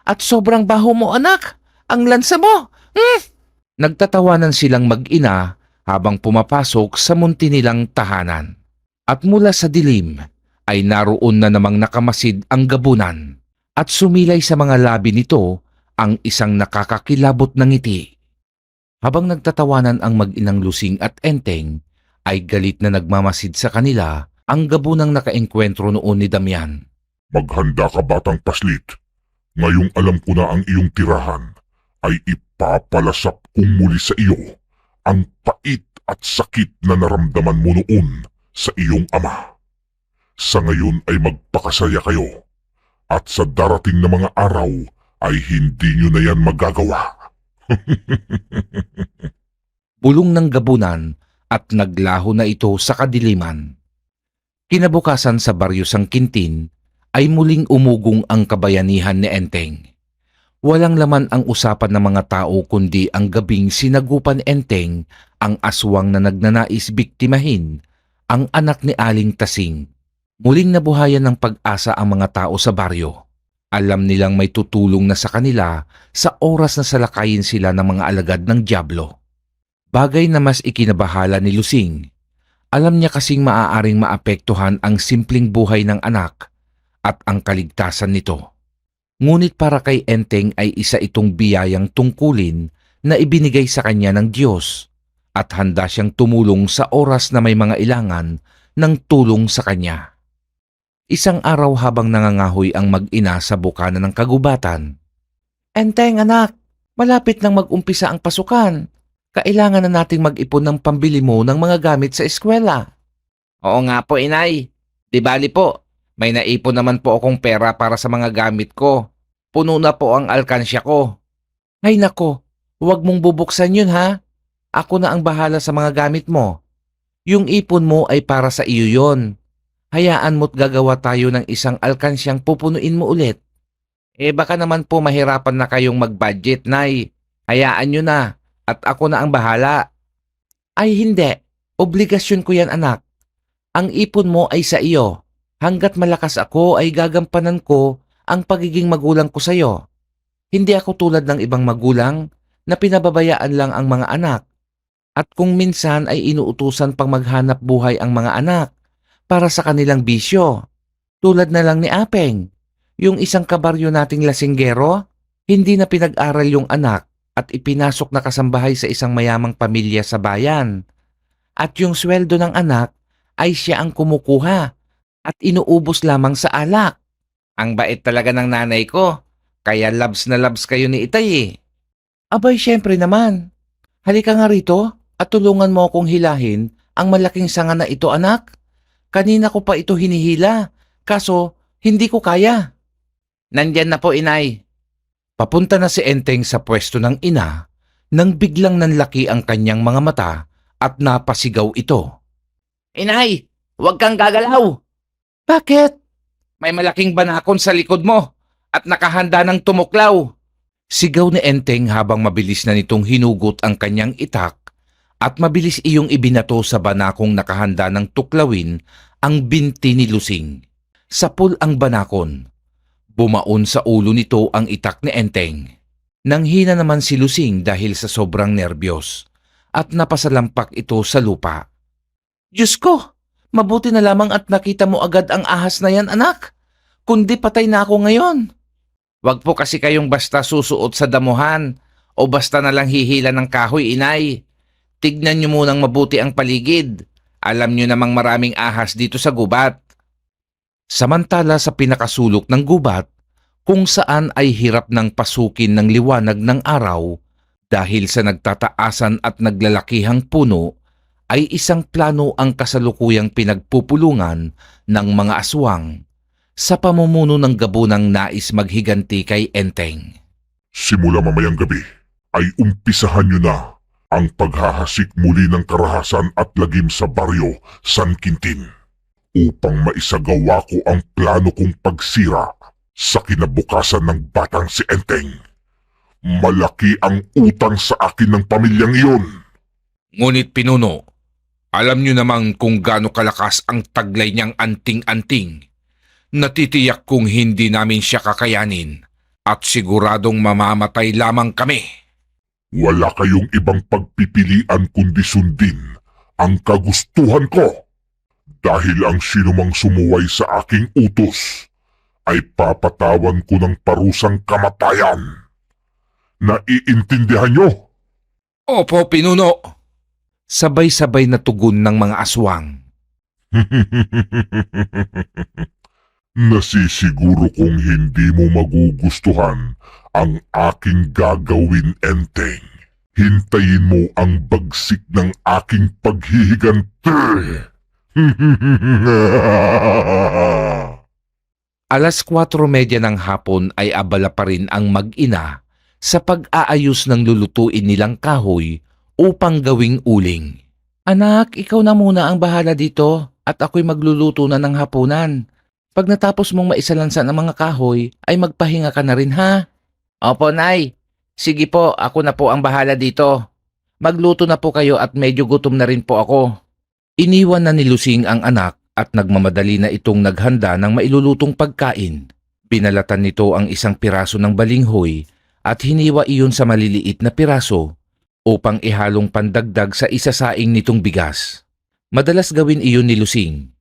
S4: At sobrang baho mo, anak. Ang lansa mo.
S2: Nagtatawanan silang mag-ina habang pumapasok sa munti nilang tahanan. At mula sa dilim ay naroon na namang nakamasid ang gabunan at sumilay sa mga labi nito ang isang nakakakilabot na ngiti. Habang nagtatawanan ang mag-inang Lusing at Enteng, ay galit na nagmamasid sa kanila ang gabunang nakaengkwentro noon ni Damian.
S3: Maghanda ka batang paslit. Ngayong alam ko na ang iyong tirahan ay ipapalasap kong muli sa iyo ang pait at sakit na naramdaman mo noon sa iyong ama. Sa ngayon ay magpakasaya kayo at sa darating na mga araw ay hindi nyo na yan magagawa.
S2: Bulong ng gabunan at naglaho na ito sa kadiliman. Kinabukasan sa baryo Sang Quintin ay muling umugong ang kabayanihan ni Enteng. Walang laman ang usapan ng mga tao kundi ang gabing sinagupan Enteng ang aswang na nagnanais biktimahin ang anak ni Aling Tasing. Muling nabuhayan ng pag-asa ang mga tao sa baryo. Alam nilang may tutulong na sa kanila sa oras na salakayin sila ng mga alagad ng dyablo. Bagay na mas ikinabahala ni Lusing. Alam niya kasing maaaring maapektuhan ang simpleng buhay ng anak at ang kaligtasan nito. Ngunit para kay Enteng ay isa itong biyayang tungkulin na ibinigay sa kanya ng Diyos at handa siyang tumulong sa oras na may mga ilangan ng tulong sa kanya. Isang araw habang nangangahoy ang mag-ina sa bukana ng kagubatan. Enteng anak, malapit nang mag-umpisa ang pasukan. Kailangan na nating mag-ipon ng pambili mo ng mga gamit sa eskwela. Oo nga po, inay. Di bali po, may naipon naman po akong pera para sa mga gamit ko. Puno na po ang alkansya ko. Ay nako, huwag mong bubuksan yun ha. Ako na ang bahala sa mga gamit mo. Yung ipon mo ay para sa iyo yon. Hayaan mo't gagawa tayo ng isang alkansyang pupunuin mo ulit. Baka naman po mahirapan na kayong mag-budget, nay. Hayaan nyo na. At ako na ang bahala. Ay hindi, obligasyon ko yan anak. Ang ipon mo ay sa iyo. Hanggat malakas ako ay gagampanan ko ang pagiging magulang ko sa iyo. Hindi ako tulad ng ibang magulang na pinababayaan lang ang mga anak. At kung minsan ay inuutusan pang maghanap buhay ang mga anak para sa kanilang bisyo. Tulad na lang ni Apeng, yung isang kabaryo nating lasinggero, hindi na pinag-aral yung anak at ipinasok na kasambahay sa isang mayamang pamilya sa bayan. At yung sweldo ng anak ay siya ang kumukuha at inuubos lamang sa alak. Ang bait talaga ng nanay ko, kaya labs na labs kayo ni Itay eh. Abay syempre naman. Halika nga rito at tulungan mo akong hilahin ang malaking sanga na ito anak. Kanina ko pa ito hinihila, kaso hindi ko kaya. Nandyan na po inay. Papunta na si Enteng sa pwesto ng ina nang biglang nanlaki ang kanyang mga mata at napasigaw ito. Inay, huwag kang gagalaw. Bakit? May malaking banakon sa likod mo at nakahanda ng tumuklaw. Sigaw ni Enteng habang mabilis na nitong hinugot ang kanyang itak at mabilis iyong ibinato sa banakong nakahanda ng tuklawin ang binti ni Lusing. Sapul ang banakon. Bumaon sa ulo nito ang itak ni Enteng. Nanghina naman si Lusing dahil sa sobrang nerbiyos at napasalampak ito sa lupa. Diyos ko, mabuti na lamang at nakita mo agad ang ahas na yan anak. Kundi patay na ako ngayon. Wag po kasi kayong basta susuot sa damuhan o basta na lang hihila ng kahoy inay. Tignan nyo munang mabuti ang paligid. Alam nyo namang maraming ahas dito sa gubat. Samantala sa pinakasulok ng gubat, kung saan ay hirap ng pasukin ng liwanag ng araw dahil sa nagtataasan at naglalakihang puno, ay isang plano ang kasalukuyang pinagpupulungan ng mga aswang sa pamumuno ng gabunang nais maghiganti kay Enteng.
S3: Simula mamayang gabi ay umpisahan nyo na ang paghahasik muli ng karahasan at lagim sa baryo San Quintin upang maisagawa ko ang plano kong pagsira sa kinabukasan ng batang si Enteng. Malaki ang utang sa akin ng pamilyang iyon.
S2: Ngunit pinuno, alam nyo namang kung gaano kalakas ang taglay niyang anting-anting. Natitiyak kung hindi namin siya kakayanin at siguradong mamamatay lamang kami.
S3: Wala kayong ibang pagpipilian kundi sundin ang kagustuhan ko. Dahil ang sinumang sumuway sa aking utos ay papatawan ko ng parusang kamatayan. Naiintindihan nyo?
S2: Opo, pinuno. Sabay-sabay na tugon ng mga aswang.
S3: Nasisiguro kong hindi mo magugustuhan ang aking gagawin, Enteng. Hintayin mo ang bagsik ng aking paghihiganti.
S2: 4:30 ng hapon ay abala pa rin ang mag-ina sa pag-aayos ng lulutuin nilang kahoy upang gawing uling. Anak, ikaw na muna ang bahala dito at ako'y magluluto na ng hapunan. Pag natapos mong maisalansan ang mga kahoy, ay magpahinga ka na rin ha. Opo, Nay. Sige po, ako na po ang bahala dito. Magluto na po kayo at medyo gutom na rin po ako. Iniwan na ni Lusing ang anak at nagmamadali na itong naghanda ng mailulutong pagkain. Binalatan nito ang isang piraso ng balinghoy at hiniwa iyon sa maliliit na piraso upang ihalong pandagdag sa isasaing nitong bigas. Madalas gawin iyon ni Lusing.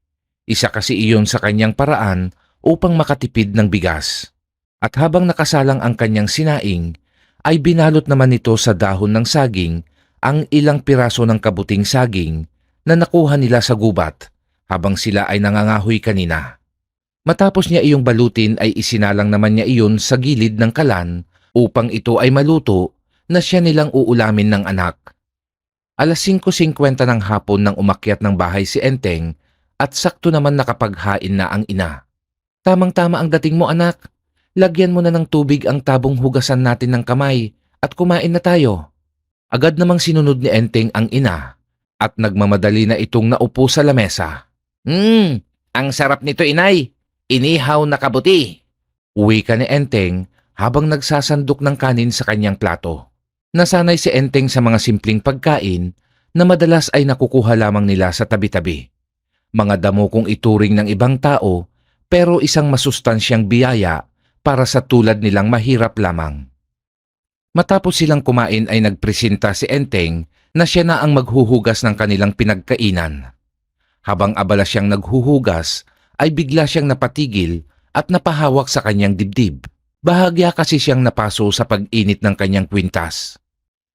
S2: Isa kasi iyon sa kanyang paraan upang makatipid ng bigas. At habang nakasalang ang kanyang sinaing, ay binalot naman nito sa dahon ng saging ang ilang piraso ng kabuting saging na nakuha nila sa gubat habang sila ay nangangahoy kanina. Matapos niya iyong balutin ay isinalang naman niya iyon sa gilid ng kalan upang ito ay maluto na siya nilang uulamin ng anak. Alas 5:50 ng hapon nang umakyat ng bahay si Enteng at sakto naman nakapaghain na ang ina. Tamang-tama ang dating mo anak. Lagyan mo na ng tubig ang tabong hugasan natin ng kamay at kumain na tayo. Agad namang sinunod ni Enteng ang ina at nagmamadali na itong naupo sa lamesa. Ang sarap nito inay. Inihaw na kabuti. Uwi ka ni Enteng habang nagsasandok ng kanin sa kanyang plato. Nasanay si Enteng sa mga simpleng pagkain na madalas ay nakukuha lamang nila sa tabi-tabi. Mga damo kung ituring ng ibang tao pero isang masustansyang biyaya para sa tulad nilang mahirap lamang. Matapos silang kumain ay nagpresenta si Enteng na siya na ang maghuhugas ng kanilang pinagkainan. Habang abala siyang naghuhugas, ay bigla siyang napatigil at napahawak sa kanyang dibdib. Bahagya kasi siyang napaso sa pag-init ng kanyang kwintas.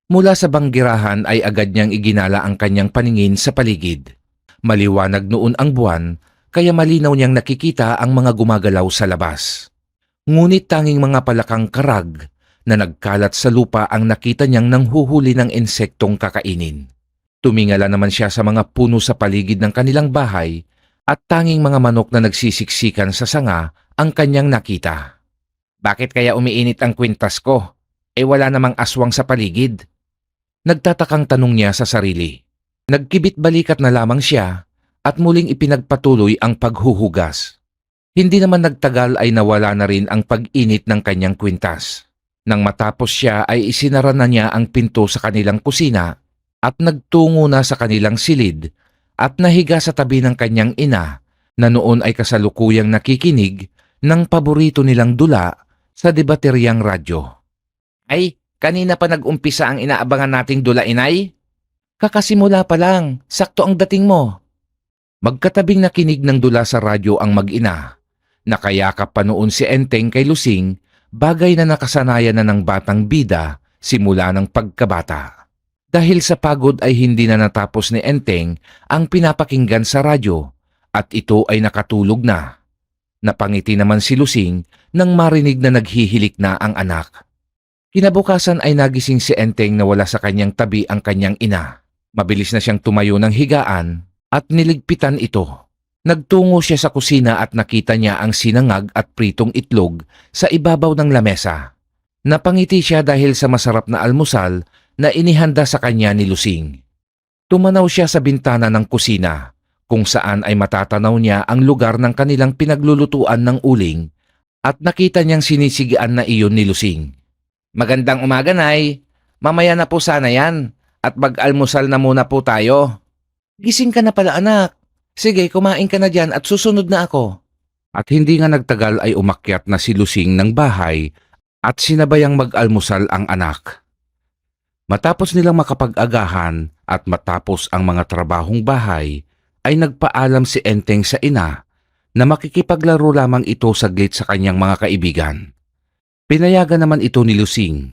S2: Mula sa banggirahan ay agad niyang iginala ang kanyang paningin sa paligid. Maliwanag noon ang buwan, kaya malinaw niyang nakikita ang mga gumagalaw sa labas. Ngunit tanging mga palakang karag na nagkalat sa lupa ang nakita niyang nanghuhuli ng insektong kakainin. Tumingala naman siya sa mga puno sa paligid ng kanilang bahay at tanging mga manok na nagsisiksikan sa sanga ang kanyang nakita. Bakit kaya umiinit ang kwintas ko? Wala namang aswang sa paligid. Nagtatakang tanong niya sa sarili. Nagkibit balikat na lamang siya at muling ipinagpatuloy ang paghuhugas. Hindi naman nagtagal ay nawala na rin ang pag-init ng kanyang kwintas. Nang matapos siya ay isinara na niya ang pinto sa kanilang kusina at nagtungo na sa kanilang silid at nahiga sa tabi ng kanyang ina na noon ay kasalukuyang nakikinig ng paborito nilang dula sa debateryang radyo. Ay, kanina pa nag-umpisa ang inaabangan nating dula, inay? Kakasimula pa lang, sakto ang dating mo. Magkatabing nakinig ng dula sa radyo ang mag-ina. Nakayakap pa noon si Enteng kay Lusing, bagay na nakasanayan na ng batang bida simula ng pagkabata. Dahil sa pagod ay hindi na natapos ni Enteng ang pinapakinggan sa radyo at ito ay nakatulog na. Napangiti naman si Lusing nang marinig na naghihilik na ang anak. Kinabukasan ay nagising si Enteng na wala sa kanyang tabi ang kanyang ina. Mabilis na siyang tumayo ng higaan at niligpitan ito. Nagtungo siya sa kusina at nakita niya ang sinangag at pritong itlog sa ibabaw ng lamesa. Napangiti siya dahil sa masarap na almusal na inihanda sa kanya ni Lusing. Tumanaw siya sa bintana ng kusina kung saan ay matatanaw niya ang lugar ng kanilang pinaglulutuan ng uling at nakita niyang sinisigian na iyon ni Lusing. Magandang umaga, Nay. Mamaya na po sana yan at mag-almusal na muna po tayo. Gising ka na pala, anak. Sige, kumain ka na dyan at susunod na ako. At hindi nga nagtagal ay umakyat na si Lusing ng bahay at sinabayang mag-almusal ang anak. Matapos nilang makapag-agahan at matapos ang mga trabahong bahay, ay nagpaalam si Enteng sa ina na makikipaglaro lamang ito saglit sa kanyang mga kaibigan. Pinayagan naman ito ni Lusing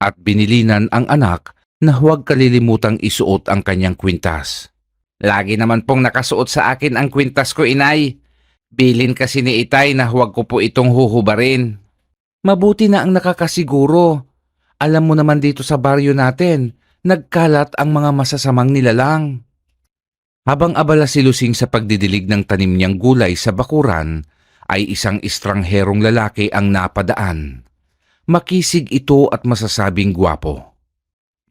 S2: at binilinan ang anak na huwag kalilimutang isuot ang kanyang kwintas. Lagi naman pong nakasuot sa akin ang kwintas ko, inay. Bilin kasi ni itay na huwag ko po itong huhubarin. Mabuti na ang nakakasiguro. Alam mo naman dito sa baryo natin, nagkalat ang mga masasamang nilalang. Habang abala si Lusing sa pagdidilig ng tanim niyang gulay sa bakuran, ay isang estrangherong lalaki ang napadaan. Makisig ito at masasabing gwapo.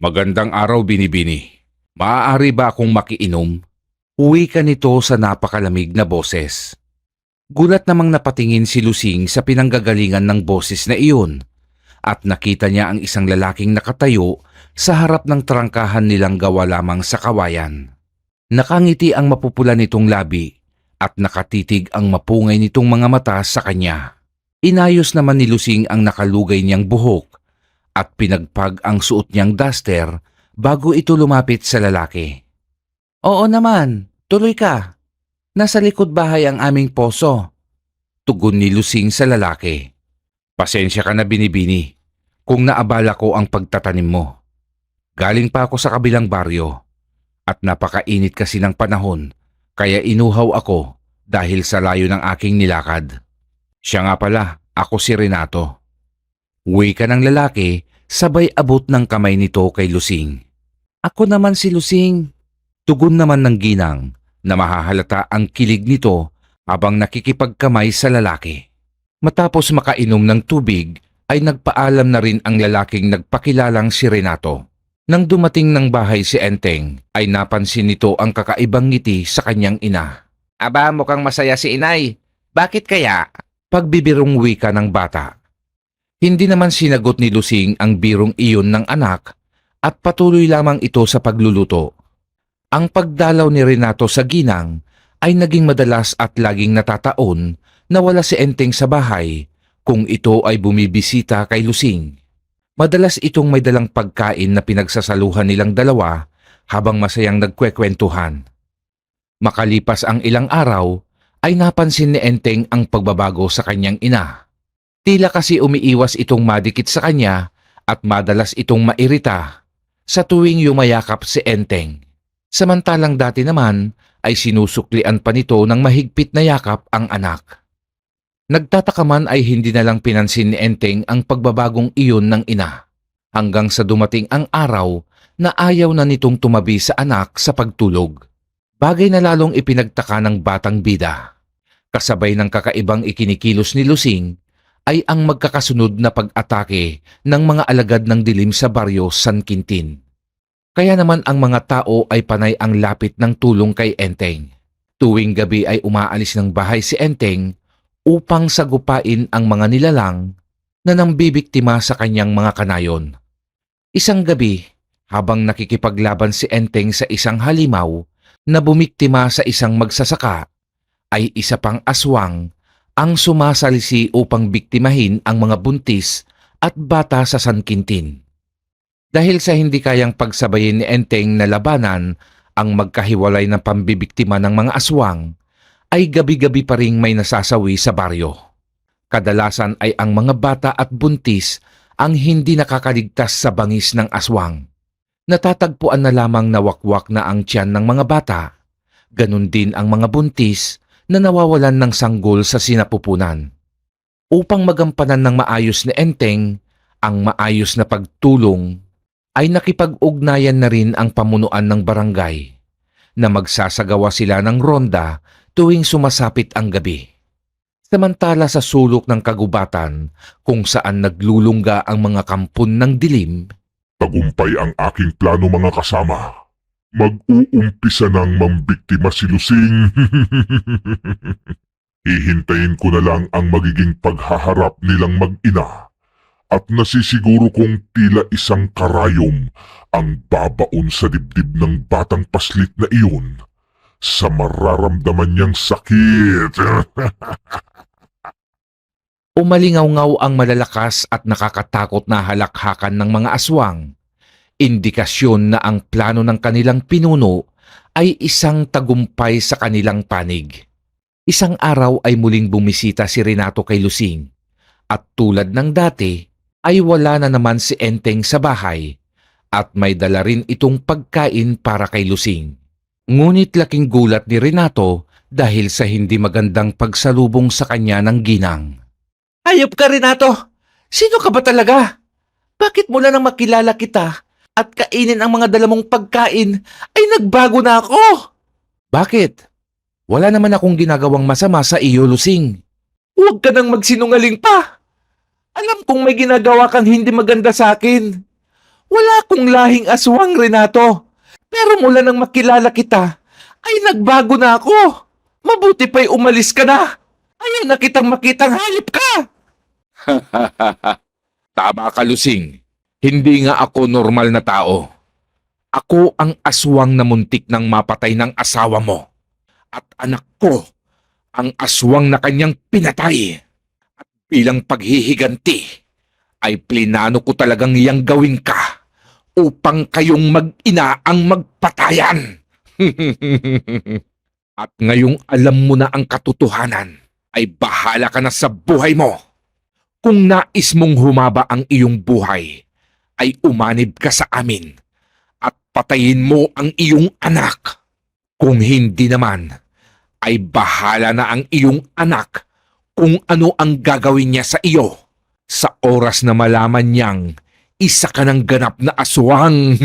S2: Magandang araw, Binibini. Maaari ba akong makiinom? Uwi ka nito sa napakalamig na boses. Gulat namang napatingin si Lusing sa pinanggagalingan ng boses na iyon at nakita niya ang isang lalaking nakatayo sa harap ng trangkahan nilang gawa lamang sa kawayan. Nakangiti ang mapupula nitong labi at nakatitig ang mapungay nitong mga mata sa kanya. Inayos naman ni Lusing ang nakalugay niyang buhok at pinagpag ang suot niyang duster bago ito lumapit sa lalaki. Oo naman, tuloy ka. Nasa likod bahay ang aming poso. Tugon ni Lusing sa lalaki. Pasensya ka na binibini kung naabala ko ang pagtatanim mo. Galing pa ako sa kabilang baryo at napakainit kasi ng panahon kaya inuhaw ako dahil sa layo ng aking nilakad. Siya nga pala, ako si Renato. Uwi ka ng lalaki sabay abot ng kamay nito kay Lusing. Ako naman si Lusing. Tugon naman ng ginang na mahahalata ang kilig nito habang nakikipagkamay sa lalaki. Matapos makainom ng tubig ay nagpaalam na rin ang lalaking nagpakilalang si Renato. Nang dumating ng bahay si Enteng ay napansin nito ang kakaibang ngiti sa kanyang ina. Aba, mukhang masaya si inay. Bakit kaya? Pagbibirong wika ng bata. Hindi naman sinagot ni Lusing ang birong iyon ng anak at patuloy lamang ito sa pagluluto. Ang pagdalaw ni Renato sa ginang ay naging madalas at laging natataon na wala si Enteng sa bahay kung ito ay bumibisita kay Lusing. Madalas itong may dalang pagkain na pinagsasaluhan nilang dalawa habang masayang nagkwekwentuhan. Makalipas ang ilang araw ay napansin ni Enteng ang pagbabago sa kanyang ina. Tila kasi umiiwas itong madikit sa kanya at madalas itong mairita sa tuwing yumayakap si Enteng. Samantalang dati naman ay sinusuklian pa nito ng mahigpit na yakap ang anak. Nagtataka man ay hindi na lang pinansin ni Enteng ang pagbabagong iyon ng ina hanggang sa dumating ang araw na ayaw na nitong tumabi sa anak sa pagtulog. Bagay na lalong ipinagtaka ng batang bida. Kasabay ng kakaibang ikinikilos ni Lusing ay ang magkakasunod na pag-atake ng mga alagad ng dilim sa baryo San Quintin. Kaya naman ang mga tao ay panay ang lapit ng tulong kay Enteng. Tuwing gabi ay umaalis ng bahay si Enteng upang sagupain ang mga nilalang na nambibiktima sa kanyang mga kanayon. Isang gabi, habang nakikipaglaban si Enteng sa isang halimaw na bumiktima sa isang magsasaka, ay isa pang aswang ang sumasalisi upang biktimahin ang mga buntis at bata sa San Quintin. Dahil sa hindi kayang pagsabayin ni Enteng na labanan ang magkahiwalay na pambibiktima ng mga aswang, ay gabi-gabi pa ring may nasasawi sa baryo. Kadalasan ay ang mga bata at buntis ang hindi nakakaligtas sa bangis ng aswang. Natatagpuan na lamang na wakwak na ang tiyan ng mga bata. Ganon din ang mga buntis na nawawalan ng sanggol sa sinapupunan. Upang magampanan ng maayos ni Enteng ang maayos na pagtulong, ay nakipag-ugnayan na rin ang pamunuan ng barangay na magsasagawa sila ng ronda tuwing sumasapit ang gabi. Samantala sa sulok ng kagubatan kung saan naglulungga ang mga kampon ng dilim,
S3: Tagumpay ang aking plano mga kasama. Mag-uumpisa ng mambiktima si Lusing. Hihintayin ko na lang ang magiging paghaharap nilang mag-ina. At nasisiguro kong tila isang karayom ang babaon sa dibdib ng batang paslit na iyon sa mararamdaman niyang sakit.
S2: umalingaw-ngaw ang malalakas at nakakatakot na halakhakan ng mga aswang. Indikasyon na ang plano ng kanilang pinuno ay isang tagumpay sa kanilang panig. Isang araw ay muling bumisita si Renato kay Lusing at tulad ng dati, ay wala na naman si Enteng sa bahay at may dala rin itong pagkain para kay Lusing. Ngunit laking gulat ni Renato dahil sa hindi magandang pagsalubong sa kanya ng ginang.
S1: Hayop ka, Renato! Sino ka ba talaga? Bakit mula nang makilala kita at kainin ang mga dala mong pagkain ay nagbago na ako?
S2: Bakit? Wala naman akong ginagawang masama sa iyo, Lusing.
S1: Huwag ka nang magsinungaling pa! Alam kong may ginagawa kang hindi maganda sa akin. Wala akong lahing aswang, Renato. Pero mula nang makilala kita, ay nagbago na ako. Mabuti pa'y umalis ka na. Ayaw na kitang makitang hayop ka.
S2: Tama ka, Lusing. Hindi nga ako normal na tao. Ako ang aswang na muntik ng mapatay ng asawa mo. At anak ko, ang aswang na kanyang pinatay. At bilang paghihiganti, ay plinano ko talagang iyang gawin ka upang kayong mag-ina ang magpatayan. At ngayong alam mo na ang katotohanan, ay bahala ka na sa buhay mo. Kung nais mong humaba ang iyong buhay, ay umanib ka sa amin at patayin mo ang iyong anak. Kung hindi naman, ay bahala na ang iyong anak kung ano ang gagawin niya sa iyo sa oras na malaman niyang isa ka ng ganap na aswang.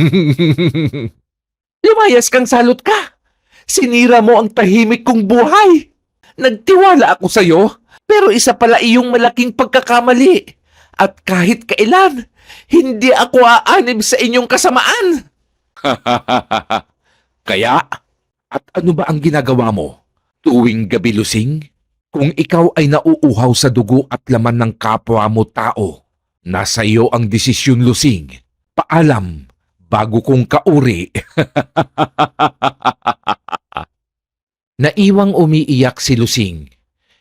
S1: Lumayas kang salot ka. Sinira mo ang tahimik kong buhay. Nagtiwala ako sa'yo, pero isa pala iyong malaking pagkakamali. At kahit kailan, hindi ako aanib sa inyong kasamaan.
S2: Kaya, at ano ba ang ginagawa mo tuwing gabi, Lusing? Kung ikaw ay nauuhaw sa dugo at laman ng kapwa mo tao, nasa iyo ang desisyon, Lusing. Paalam bago kong kauri. Naiwang umiiyak si Lusing.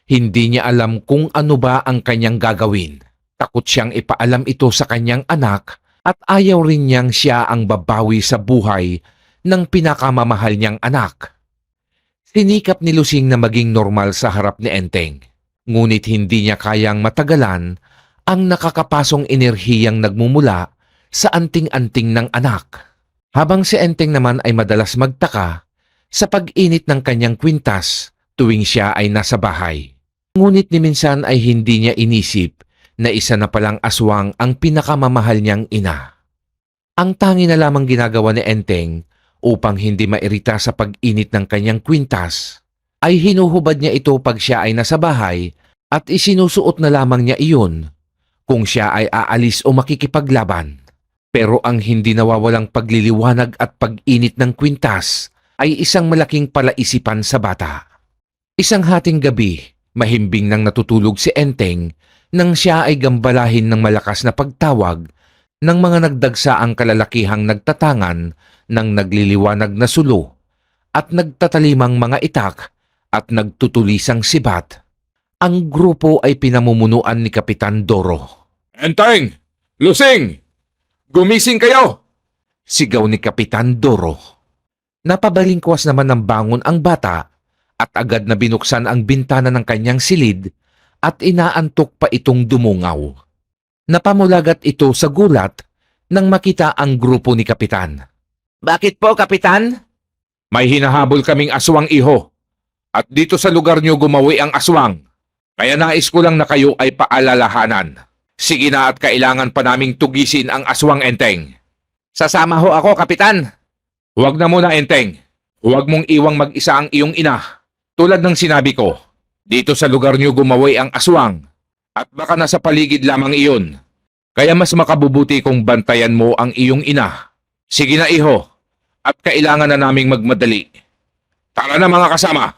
S2: Hindi niya alam kung ano ba ang kanyang gagawin. Takot siyang ipaalam ito sa kanyang anak at ayaw rin niyang siya ang babawi sa buhay ng pinakamamahal niyang anak. Sinikap ni Lusing na maging normal sa harap ni Enteng. Ngunit hindi niya kayang matagalan ang nakakapasong enerhiyang nagmumula sa anting-anting ng anak. Habang si Enteng naman ay madalas magtaka sa pag-init ng kanyang kwintas tuwing siya ay nasa bahay. Ngunit ni minsan ay hindi niya inisip na isa na palang aswang ang pinakamamahal niyang ina. Ang tangi na lamang ginagawa ni Enteng upang hindi mairita sa pag-init ng kanyang kwintas, ay hinuhubad niya ito pag siya ay nasa bahay at isinusuot na lamang niya iyon kung siya ay aalis o makikipaglaban. Pero ang hindi nawawalang pagliliwanag at pag-init ng kwintas ay isang malaking palaisipan sa bata. Isang hating gabi, mahimbing nang natutulog si Enteng nang siya ay gambalahin ng malakas na pagtawag ng mga nagdagsaang kalalakihang nagtatangan ng nagliliwanag na sulo at nagtatalimang mga itak at nagtutulisang sibat. Ang grupo ay pinamumunuan ni Kapitan Doro. Enteng! Lusing! Gumising kayo! Sigaw ni Kapitan Doro. Napabalingkwas naman ng bangon ang bata at agad na binuksan ang bintana ng kanyang silid at inaantok pa itong dumungaw. Napamulagat ito sa gulat nang makita ang grupo ni Kapitan.
S1: Bakit po, Kapitan?
S2: May hinahabol kaming aswang, iho. At dito sa lugar niyo gumawi ang aswang. Kaya nais ko lang na kayo ay paalalahanan. Sige na at kailangan pa naming tugisin ang aswang, Enteng.
S1: Sasama ho ako, Kapitan.
S2: Huwag na muna, Enteng. Huwag mong iwang mag-isa ang iyong ina. Tulad ng sinabi ko, dito sa lugar niyo gumawi ang aswang. At baka nasa paligid lamang iyon. Kaya mas makabubuti kung bantayan mo ang iyong ina. Sige na, iho. At kailangan na naming magmadali. Tara na, mga kasama.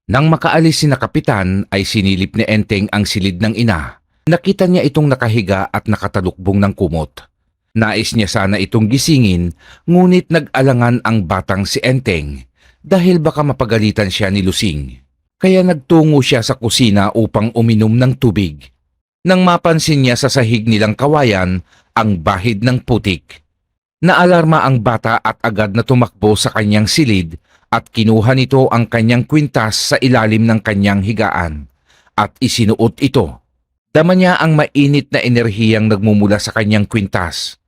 S2: Nang makaalis si na Kapitan ay sinilip ni Enteng ang silid ng ina. Nakita niya itong nakahiga at nakatalukbong ng kumot. Nais niya sana itong gisingin, ngunit nag-alangan ang batang si Enteng dahil baka mapagalitan siya ni Lusing. Kaya nagtungo siya sa kusina upang uminom ng tubig. Nang mapansin niya sa sahig nilang kawayan ang bahid ng putik. Naalarma ang bata at agad na tumakbo sa kanyang silid at kinuha nito ang kanyang kwintas sa ilalim ng kanyang higaan at isinuot ito. Dama niya ang mainit na enerhiyang nagmumula sa kanyang kwintas.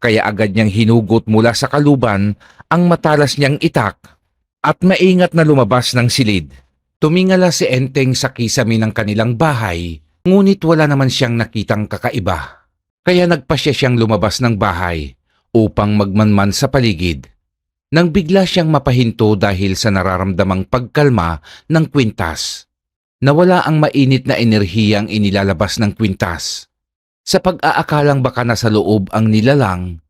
S2: Kaya agad niyang hinugot mula sa kaluban ang matalas niyang itak at maingat na lumabas ng silid. Tumingala si Enteng sa kisame ng kanilang bahay, ngunit wala naman siyang nakitang kakaiba. Kaya nagpasya siyang lumabas ng bahay upang magmanman sa paligid. Nang bigla siyang mapahinto dahil sa nararamdamang pagkalma ng kwintas. Nawala ang mainit na enerhiyang inilalabas ng kwintas. Sa pag-aakalang baka nasa loob ang nilalang,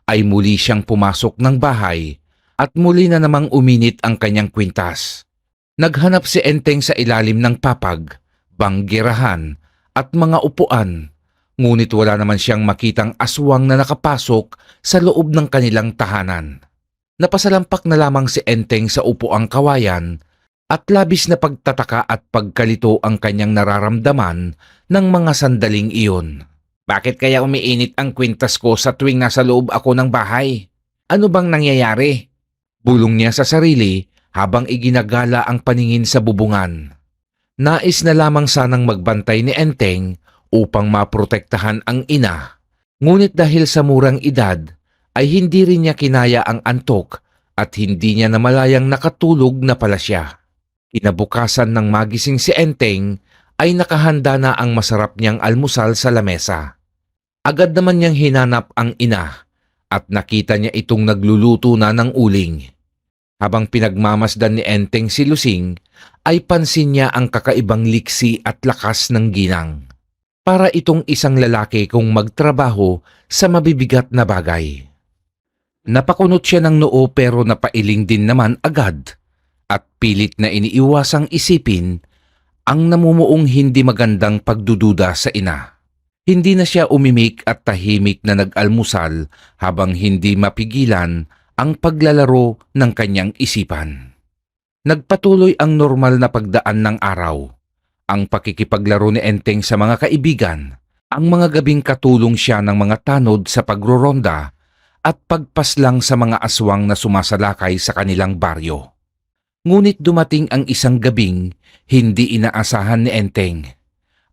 S2: ay muli siyang pumasok ng bahay At muli na namang uminit ang kanyang kwintas. Naghanap si Enteng sa ilalim ng papag, banggirahan at mga upuan. Ngunit wala naman siyang makitang aswang na nakapasok sa loob ng kanilang tahanan. Napasalampak na lamang si Enteng sa upuang kawayan at labis na pagtataka at pagkalito ang kanyang nararamdaman ng mga sandaling iyon. Bakit kaya umiinit ang kwintas ko sa tuwing nasa loob ako ng bahay? Ano bang nangyayari? Bulong niya sa sarili habang iginagala ang paningin sa bubungan. Nais na lamang sanang magbantay ni Enteng upang maprotektahan ang ina. Ngunit dahil sa murang edad ay hindi rin niya kinaya ang antok at hindi niya namalayang nakatulog na pala siya. Kinabukasan ng magising si Enteng ay nakahanda na ang masarap niyang almusal sa lamesa. Agad naman niyang hinanap ang ina at nakita niya itong nagluluto na ng uling. Habang pinagmamasdan ni Enteng si Lusing, ay pansin niya ang kakaibang liksi at lakas ng ginang. Para itong isang lalaki kung magtrabaho sa mabibigat na bagay. Napakunot siya ng noo pero napailing din naman agad at pilit na iniiwasang isipin ang namumuong hindi magandang pagdududa sa ina. Hindi na siya umimik at tahimik na nag-almusal habang hindi mapigilan ang paglalaro ng kanyang isipan. Nagpatuloy ang normal na pagdaan ng araw. Ang pakikipaglaro ni Enteng sa mga kaibigan, ang mga gabing katulong siya ng mga tanod sa pagroronda at pagpaslang sa mga aswang na sumasalakay sa kanilang baryo. Ngunit dumating ang isang gabing hindi inaasahan ni Enteng.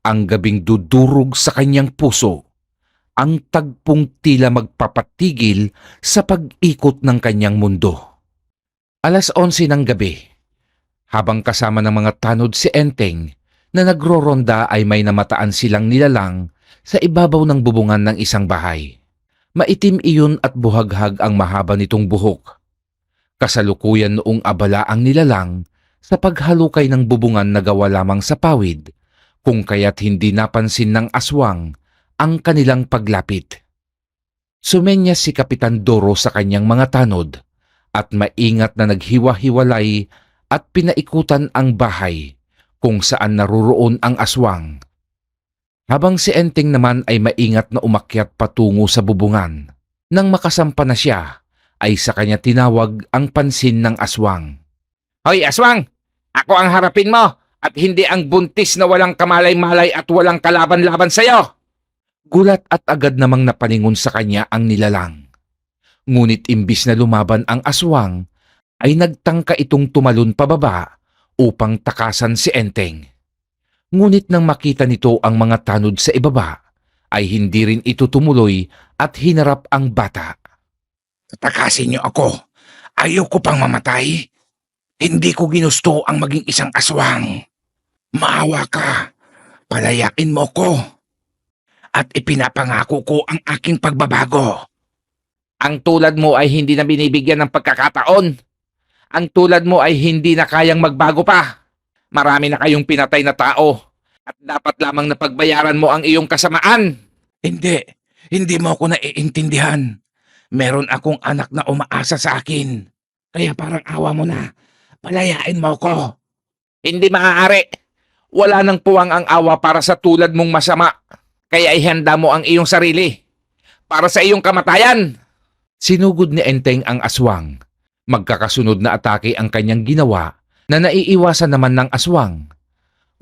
S2: Ang gabing dudurog sa kanyang puso. Ang tagpong tila magpapatigil sa pag-ikot ng kanyang mundo. 11:00 ng gabi. Habang kasama ng mga tanod si Enteng na nagroronda ay may namataan silang nilalang sa ibabaw ng bubungan ng isang bahay. Maitim iyon at buhaghag ang mahaba nitong buhok. Kasalukuyan noong abala ang nilalang sa paghalukay ng bubungan na gawa lamang sa pawid, kung kaya't hindi napansin ng aswang ang kanilang paglapit. Sumenya si Kapitan Doro sa kanyang mga tanod at maingat na naghiwa-hiwalay at pinaikutan ang bahay kung saan naruroon ang aswang. Habang si Enteng naman ay maingat na umakyat patungo sa bubungan. Nang makasampa na siya, ay sa kanya tinawag ang pansin ng aswang. Hoy aswang! Ako ang harapin mo at hindi ang buntis na walang kamalay-malay at walang kalaban-laban sa'yo! Gulat at agad namang napalingon sa kanya ang nilalang. Ngunit imbis na lumaban ang aswang, ay nagtangka itong tumalon pababa upang takasan si Enteng. Ngunit nang makita nito ang mga tanod sa ibaba, ay hindi rin ito tumuloy at hinarap ang bata. Takasin niyo ako. Ayaw ko pang mamatay. Hindi ko ginusto ang maging isang aswang. Maawa ka. Palayain mo ko. At ipinapangako ko ang aking pagbabago. Ang tulad mo ay hindi na binibigyan ng pagkakataon. Ang tulad mo ay hindi na kayang magbago pa. Marami na kayong pinatay na tao at dapat lamang na pagbayaran mo ang iyong kasamaan. Hindi mo ako naiintindihan. Meron akong anak na umaasa sa akin. Kaya parang awa mo na. Palayain mo ko. Hindi maaari. Wala nang puwang ang awa para sa tulad mong masama. Kaya ihanda mo ang iyong sarili. Para sa iyong kamatayan. Sinugod ni Enteng ang aswang. Magkakasunod na atake ang kanyang ginawa na naiiwasan naman ng aswang.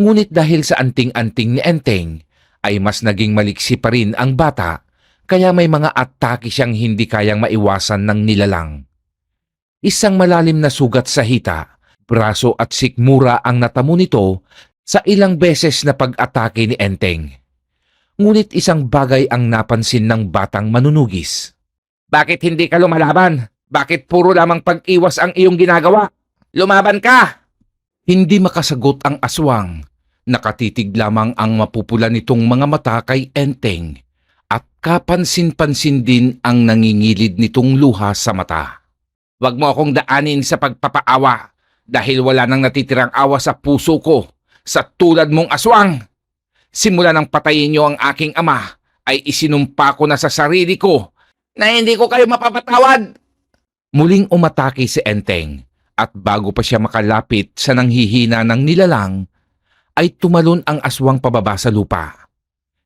S2: Ngunit dahil sa anting-anting ni Enteng, ay mas naging maliksi pa rin ang bata, kaya may mga atake siyang hindi kayang maiwasan ng nilalang. Isang malalim na sugat sa hita, braso at sikmura ang natamo nito sa ilang beses na pag-atake ni Enteng. Ngunit isang bagay ang napansin ng batang manunugis. Bakit hindi ka lumalaban? Bakit puro lamang pag-iwas ang iyong ginagawa? Lumaban ka! Hindi makasagot ang aswang. Nakatitig lamang ang mapupula nitong mga mata kay Enteng at kapansin-pansin din ang nangingilid nitong luha sa mata. Huwag mo akong daanin sa pagpapaawa dahil wala nang natitirang awa sa puso ko sa tulad mong aswang. Simula nang patayin niyo ang aking ama ay isinumpa ko na sa sarili ko na hindi ko kayo mapapatawad. Muling umatake si Enteng at bago pa siya makalapit sa nanghihina ng nilalang, ay tumalon ang aswang pababa sa lupa.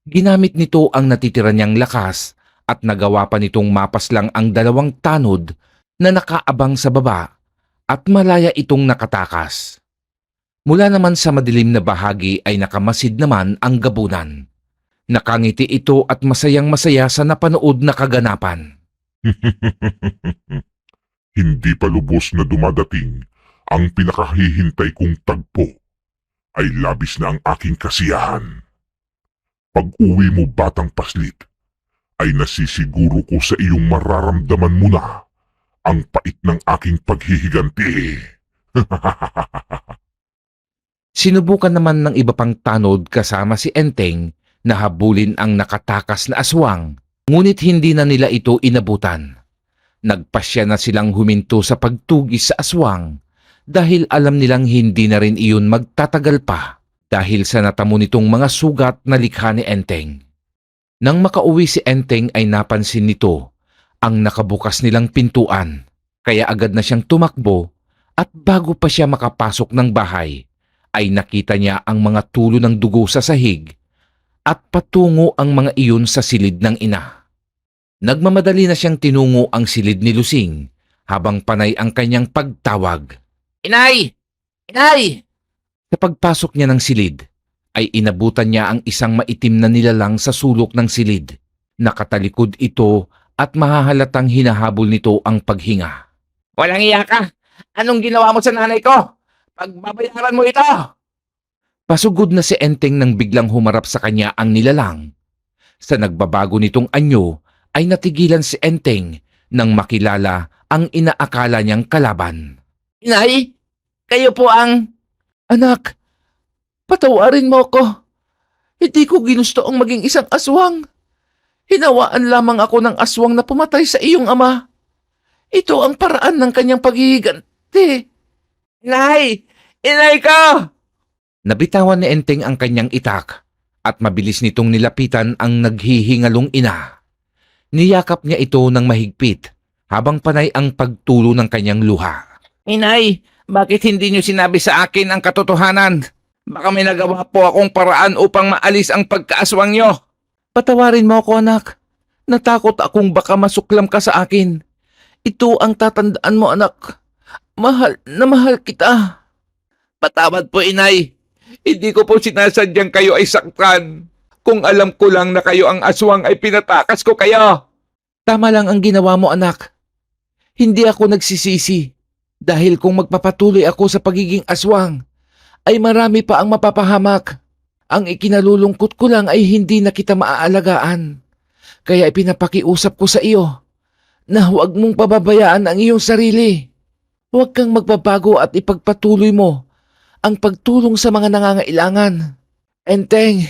S2: Ginamit nito ang natitira niyang lakas at nagawa pa nitong mapaslang ang dalawang tanod na nakaabang sa baba at malaya itong nakatakas. Mula naman sa madilim na bahagi ay nakamasid naman ang gabunan. Nakangiti ito at masayang-masaya sa napanood na kaganapan.
S3: Hindi pa lubos na dumadating ang pinakahihintay kong tagpo. Ay labis na ang aking kasiyahan. Pag-uwi mo, batang paslit, ay nasisiguro ko sa iyong mararamdaman mo na ang pait ng aking paghihiganti.
S2: Sinubukan naman ng iba pang tanod kasama si Enteng na habulin ang nakatakas na aswang, ngunit hindi na nila ito inabutan. Nagpasya na silang huminto sa pagtugis sa aswang dahil alam nilang hindi na rin iyon magtatagal pa dahil sa natamo nitong mga sugat na likha ni Enteng. Nang makauwi si Enteng ay napansin nito ang nakabukas nilang pintuan, kaya agad na siyang tumakbo at bago pa siya makapasok ng bahay ay nakita niya ang mga tulo ng dugo sa sahig at patungo ang mga iyon sa silid ng ina. Nagmamadali na siyang tinungo ang silid ni Lusing habang panay ang kanyang pagtawag. "Inay! Inay!" Sa pagpasok niya ng silid, ay inabutan niya ang isang maitim na nilalang sa sulok ng silid. Nakatalikod ito at mahahalatang hinahabol nito ang paghinga. "Walang iya ka! Anong ginawa mo sa nanay ko? Pagbabayaran mo ito!" Pasugod na si Enteng nang biglang humarap sa kanya ang nilalang. Sa nagbabago nitong anyo, ay natigilan si Enteng nang makilala ang inaakala niyang kalaban. "Inay, kayo po ang..." "Anak, patawarin mo ko. Hindi ko ginusto ang maging isang aswang. Hinawaan lamang ako ng aswang na pumatay sa iyong ama. Ito ang paraan ng kanyang paghihiganti." "Inay! Inay ko!" Nabitawan ni Enteng ang kanyang itak at mabilis nitong nilapitan ang naghihingalong ina. Niyakap niya ito ng mahigpit habang panay ang pagtulo ng kanyang luha. "Inay, bakit hindi niyo sinabi sa akin ang katotohanan? Baka may nagawa po akong paraan upang maalis ang pagkaaswang niyo." "Patawarin mo ako, anak. Natakot akong baka masuklam ka sa akin. Ito ang tatandaan mo, anak. Mahal na mahal kita." "Patawad po, inay. Hindi ko po sinasadyang kayo ay saktan. Kung alam ko lang na kayo ang aswang ay pinatakas ko kayo." "Tama lang ang ginawa mo, anak. Hindi ako nagsisisi. Dahil kung magpapatuloy ako sa pagiging aswang, ay marami pa ang mapapahamak. Ang ikinalulungkot ko lang ay hindi na kita maaalagaan. Kaya ipinapakiusap ko sa iyo na huwag mong pababayaan ang iyong sarili. Huwag kang magbabago at ipagpatuloy mo ang pagtulong sa mga nangangailangan. Enteng,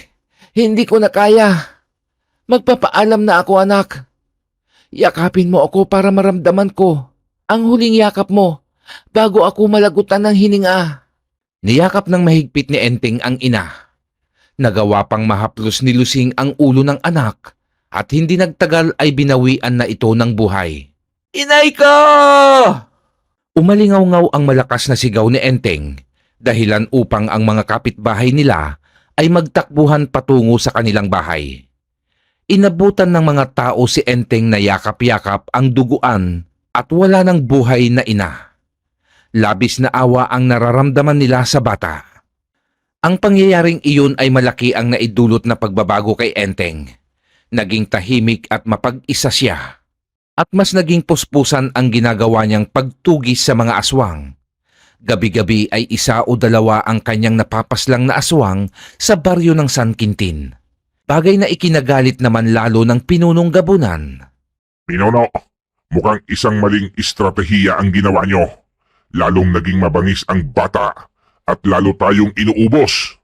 S2: hindi ko na kaya. Magpapaalam na ako, anak. Yakapin mo ako para maramdaman ko ang huling yakap mo bago ako malagutan ng hininga." Niyakap ng mahigpit ni Enteng ang ina. Nagawa pang mahaplos ni Lusing ang ulo ng anak at hindi nagtagal ay binawian na ito ng buhay. "Inay ko!" Umalingaw-ngaw ang malakas na sigaw ni Enteng, dahilan upang ang mga kapitbahay nila ay magtakbuhan patungo sa kanilang bahay. Inabutan ng mga tao si Enteng na yakap-yakap ang duguan at wala ng buhay na ina. Labis na awa ang nararamdaman nila sa bata. Ang pangyayaring iyon ay malaki ang naidulot na pagbabago kay Enteng. Naging tahimik at mapag-isa siya. At mas naging puspusan ang ginagawa niyang pagtugis sa mga aswang. Gabi-gabi ay isa o dalawa ang kanyang napapaslang na aswang sa baryo ng San Quintin. Bagay na ikinagalit naman lalo ng pinunong gabunan.
S3: Pinuno, mukhang isang maling estratehiya ang ginawa nyo. Lalong naging mabangis ang bata at lalo tayong inuubos.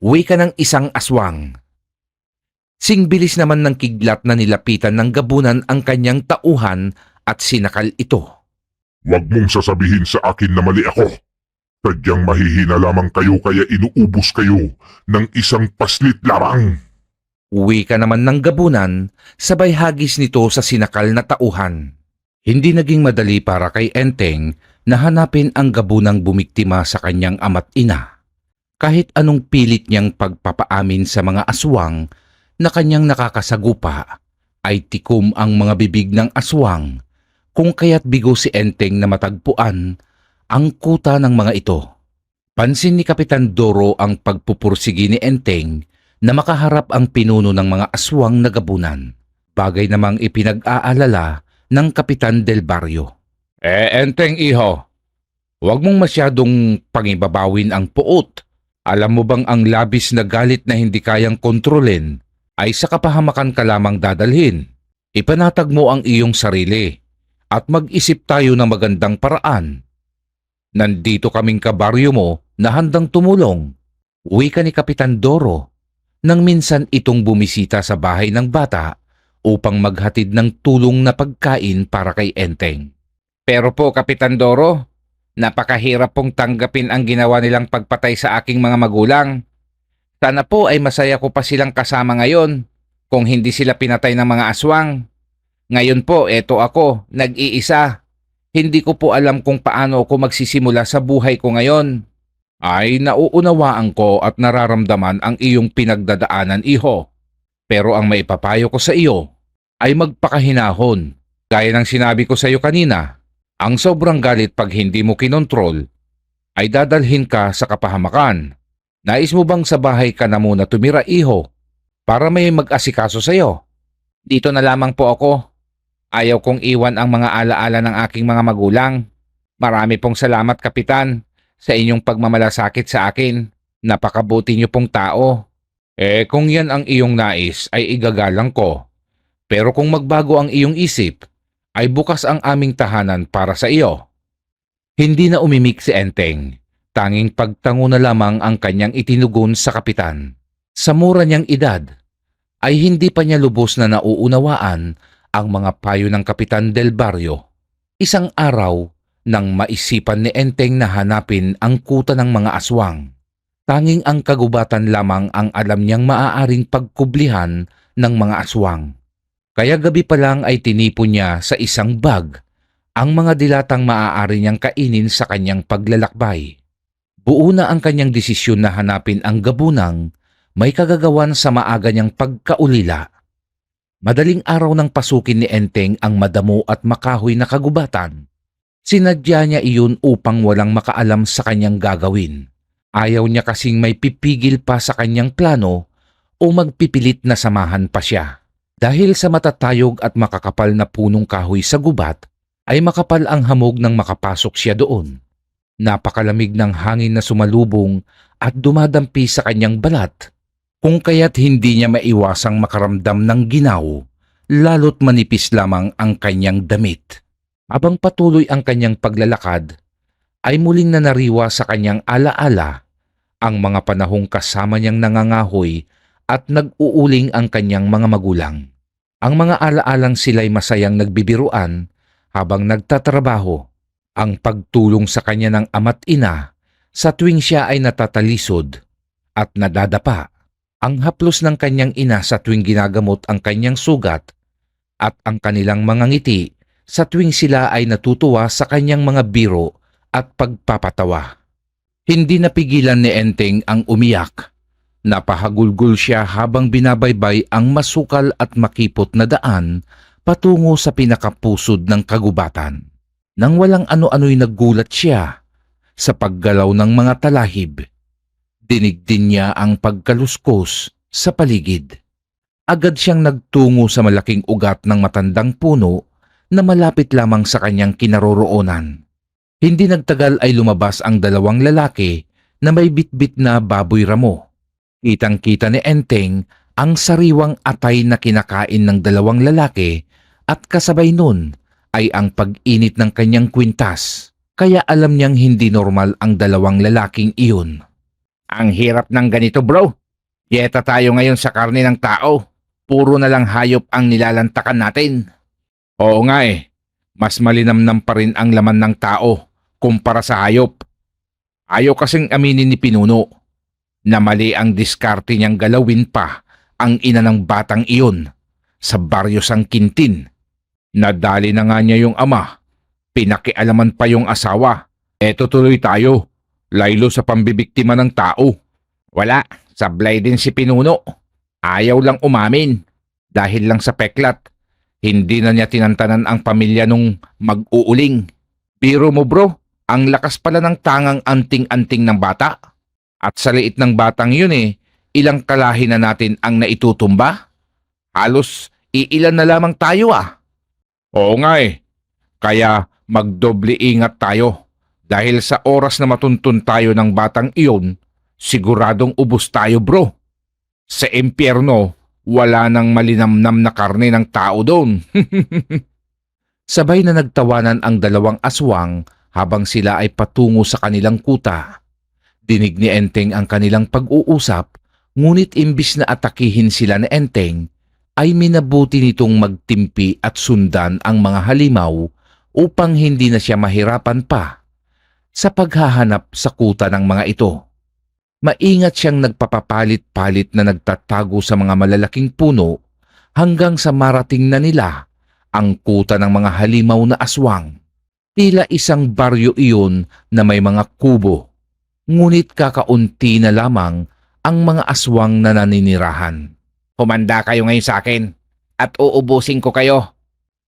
S2: Wika ng isang aswang. Singbilis naman ng kidlat na nilapitan ng gabunan ang kanyang tauhan at sinakal ito.
S3: Huwag mong sasabihin sa akin na mali ako. Sadyang mahihina lamang kayo kaya inuubos kayo ng isang paslit lamang.
S2: Wika naman ng gabunan, sabay hagis nito sa sinakal na tauhan. Hindi naging madali para kay Enteng na hanapin ang gabunang bumiktima sa kanyang ama't ina. Kahit anong pilit niyang pagpapaamin sa mga aswang na kanyang nakakasagupa, ay tikom ang mga bibig ng aswang, kung kaya't bigo si Enteng na matagpuan ang kuta ng mga ito. Pansin ni Kapitan Doro ang pagpupursigi ni Enteng na makaharap ang pinuno ng mga aswang na gabunan, bagay namang ipinag-aalala ng Kapitan Del Barrio. Enteng iho, huwag mong masyadong pangibabawin ang puot. Alam mo bang ang labis na galit na hindi kayang kontrolin ay sa kapahamakan ka lamang dadalhin? Ipanatag mo ang iyong sarili at mag-isip tayo ng magandang paraan. Nandito kaming kabaryo mo na handang tumulong. Wika ni Kapitan Doro nang minsan itong bumisita sa bahay ng bata upang maghatid ng tulong na pagkain para kay Enteng. Pero po, Kapitan Doro, napakahirap pong tanggapin ang ginawa nilang pagpatay sa aking mga magulang. Sana po ay masaya ko pa silang kasama ngayon kung hindi sila pinatay ng mga aswang. Ngayon po, eto ako, nag-iisa. Hindi ko po alam kung paano ako magsisimula sa buhay ko ngayon. Ay, nauunawaan ko at nararamdaman ang iyong pinagdadaanan, iho. Pero ang maipapayo ko sa iyo ay magpakahinahon. Gaya ng sinabi ko sa iyo kanina, ang sobrang galit pag hindi mo kinontrol ay dadalhin ka sa kapahamakan. Nais mo bang sa bahay ka na muna tumira, iho, para may mag-asikaso sa iyo? Dito na lamang po ako. Ayaw kong iwan ang mga alaala ng aking mga magulang. Marami pong salamat, Kapitan, sa inyong pagmamalasakit sa akin. Napakabuti niyo pong tao. Kung yan ang iyong nais ay igagalang ko. Pero kung magbago ang iyong isip, ay bukas ang aming tahanan para sa iyo. Hindi na umimik si Enteng. Tanging pagtango na lamang ang kanyang itinugon sa kapitan. Sa mura niyang edad, ay hindi pa niya lubos na nauunawaan ang mga payo ng Kapitan Del Barrio. Isang araw, nang maisipan ni Enteng na hanapin ang kuta ng mga aswang. Tanging ang kagubatan lamang ang alam niyang maaaring pagkublihan ng mga aswang. Kaya gabi pa lang ay tinipon niya sa isang bag ang mga dilatang maaari niyang kainin sa kanyang paglalakbay. Buo na ang kanyang desisyon na hanapin ang gabunang may kagagawan sa maaga niyang pagkaulila. Madaling araw nang pasukin ni Enteng ang madamo at makahoy na kagubatan. Sinadya niya iyon upang walang makaalam sa kanyang gagawin. Ayaw niya kasing may pipigil pa sa kanyang plano o magpipilit na samahan pa siya. Dahil sa matatayog at makakapal na punong kahoy sa gubat, ay makapal ang hamog nang makapasok siya doon. Napakalamig ng hangin na sumalubong at dumadampi sa kanyang balat, kung kaya't hindi niya maiwasang makaramdam ng ginaw, lalo't manipis lamang ang kanyang damit. Habang patuloy ang kanyang paglalakad, ay muling nanariwa sa kanyang alaala ang mga panahong kasama niyang nangangahoy at nag-uuling ang kanyang mga magulang. Ang mga alaalang sila'y masayang nagbibiruan habang nagtatrabaho, ang pagtulong sa kanya ng ama't ina sa tuwing siya ay natatalisod at nadadapa, ang haplos ng kanyang ina sa tuwing ginagamot ang kanyang sugat at ang kanilang mga ngiti sa tuwing sila ay natutuwa sa kanyang mga biro at pagpapatawa. Hindi napigilan ni Enteng ang umiyak. Napahagulgol siya habang binabaybay ang masukal at makipot na daan patungo sa pinakapusod ng kagubatan. Nang walang ano-ano'y naggulat siya sa paggalaw ng mga talahib. Dinig din niya ang pagkaluskos sa paligid. Agad siyang nagtungo sa malaking ugat ng matandang puno na malapit lamang sa kanyang kinaroroonan. Hindi nagtagal ay lumabas ang dalawang lalaki na may bitbit na baboy ramo. Kitang-kita ni Enteng ang sariwang atay na kinakain ng dalawang lalaki at kasabay nun ay ang pag-init ng kanyang kwintas. Kaya alam niyang hindi normal ang dalawang lalaking iyon. Ang hirap ng ganito, bro. Dieta tayo ngayon sa karne ng tao. Puro na lang hayop ang nilalantakan natin. Oo nga eh, mas malinamnam pa rin ang laman ng tao kumpara sa hayop. Ayaw kasing aminin ni Pinuno na mali ang diskarte niyang galawin pa ang ina ng batang iyon sa baryo San Quintin. Nadali na nga niya yung ama. Pinakialaman pa yung asawa. Eto tuloy tayo. Laylo sa pambibiktima ng tao. Wala, sablay din si Pinuno. Ayaw lang umamin. Dahil lang sa peklat. Hindi na niya tinantanan ang pamilya nung mag-uuling. Biro mo bro, ang lakas pala ng tangang anting-anting ng bata. At sa liit ng batang yun ilang kalahi na natin ang naitutumba? Halos iilan na lamang tayo ah. Oo nga kaya magdoble ingat tayo. Dahil sa oras na matuntun tayo ng batang iyon, siguradong ubos tayo bro. Sa impyerno, wala nang malinamnam na karne ng tao doon. Sabay na nagtawanan ang dalawang aswang habang sila ay patungo sa kanilang kuta. Dinig ni Enteng ang kanilang pag-uusap, ngunit imbis na atakihin sila ni Enteng, ay minabuti nitong magtimpi at sundan ang mga halimaw upang hindi na siya mahirapan pa sa paghahanap sa kuta ng mga ito. Maingat siyang nagpapapalit-palit na nagtatago sa mga malalaking puno hanggang sa marating na nila ang kuta ng mga halimaw na aswang. Tila isang baryo iyon na may mga kubo, ngunit kakaunti na lamang ang mga aswang na naninirahan. Humanda kayo ngayon sa akin at uubusin ko kayo.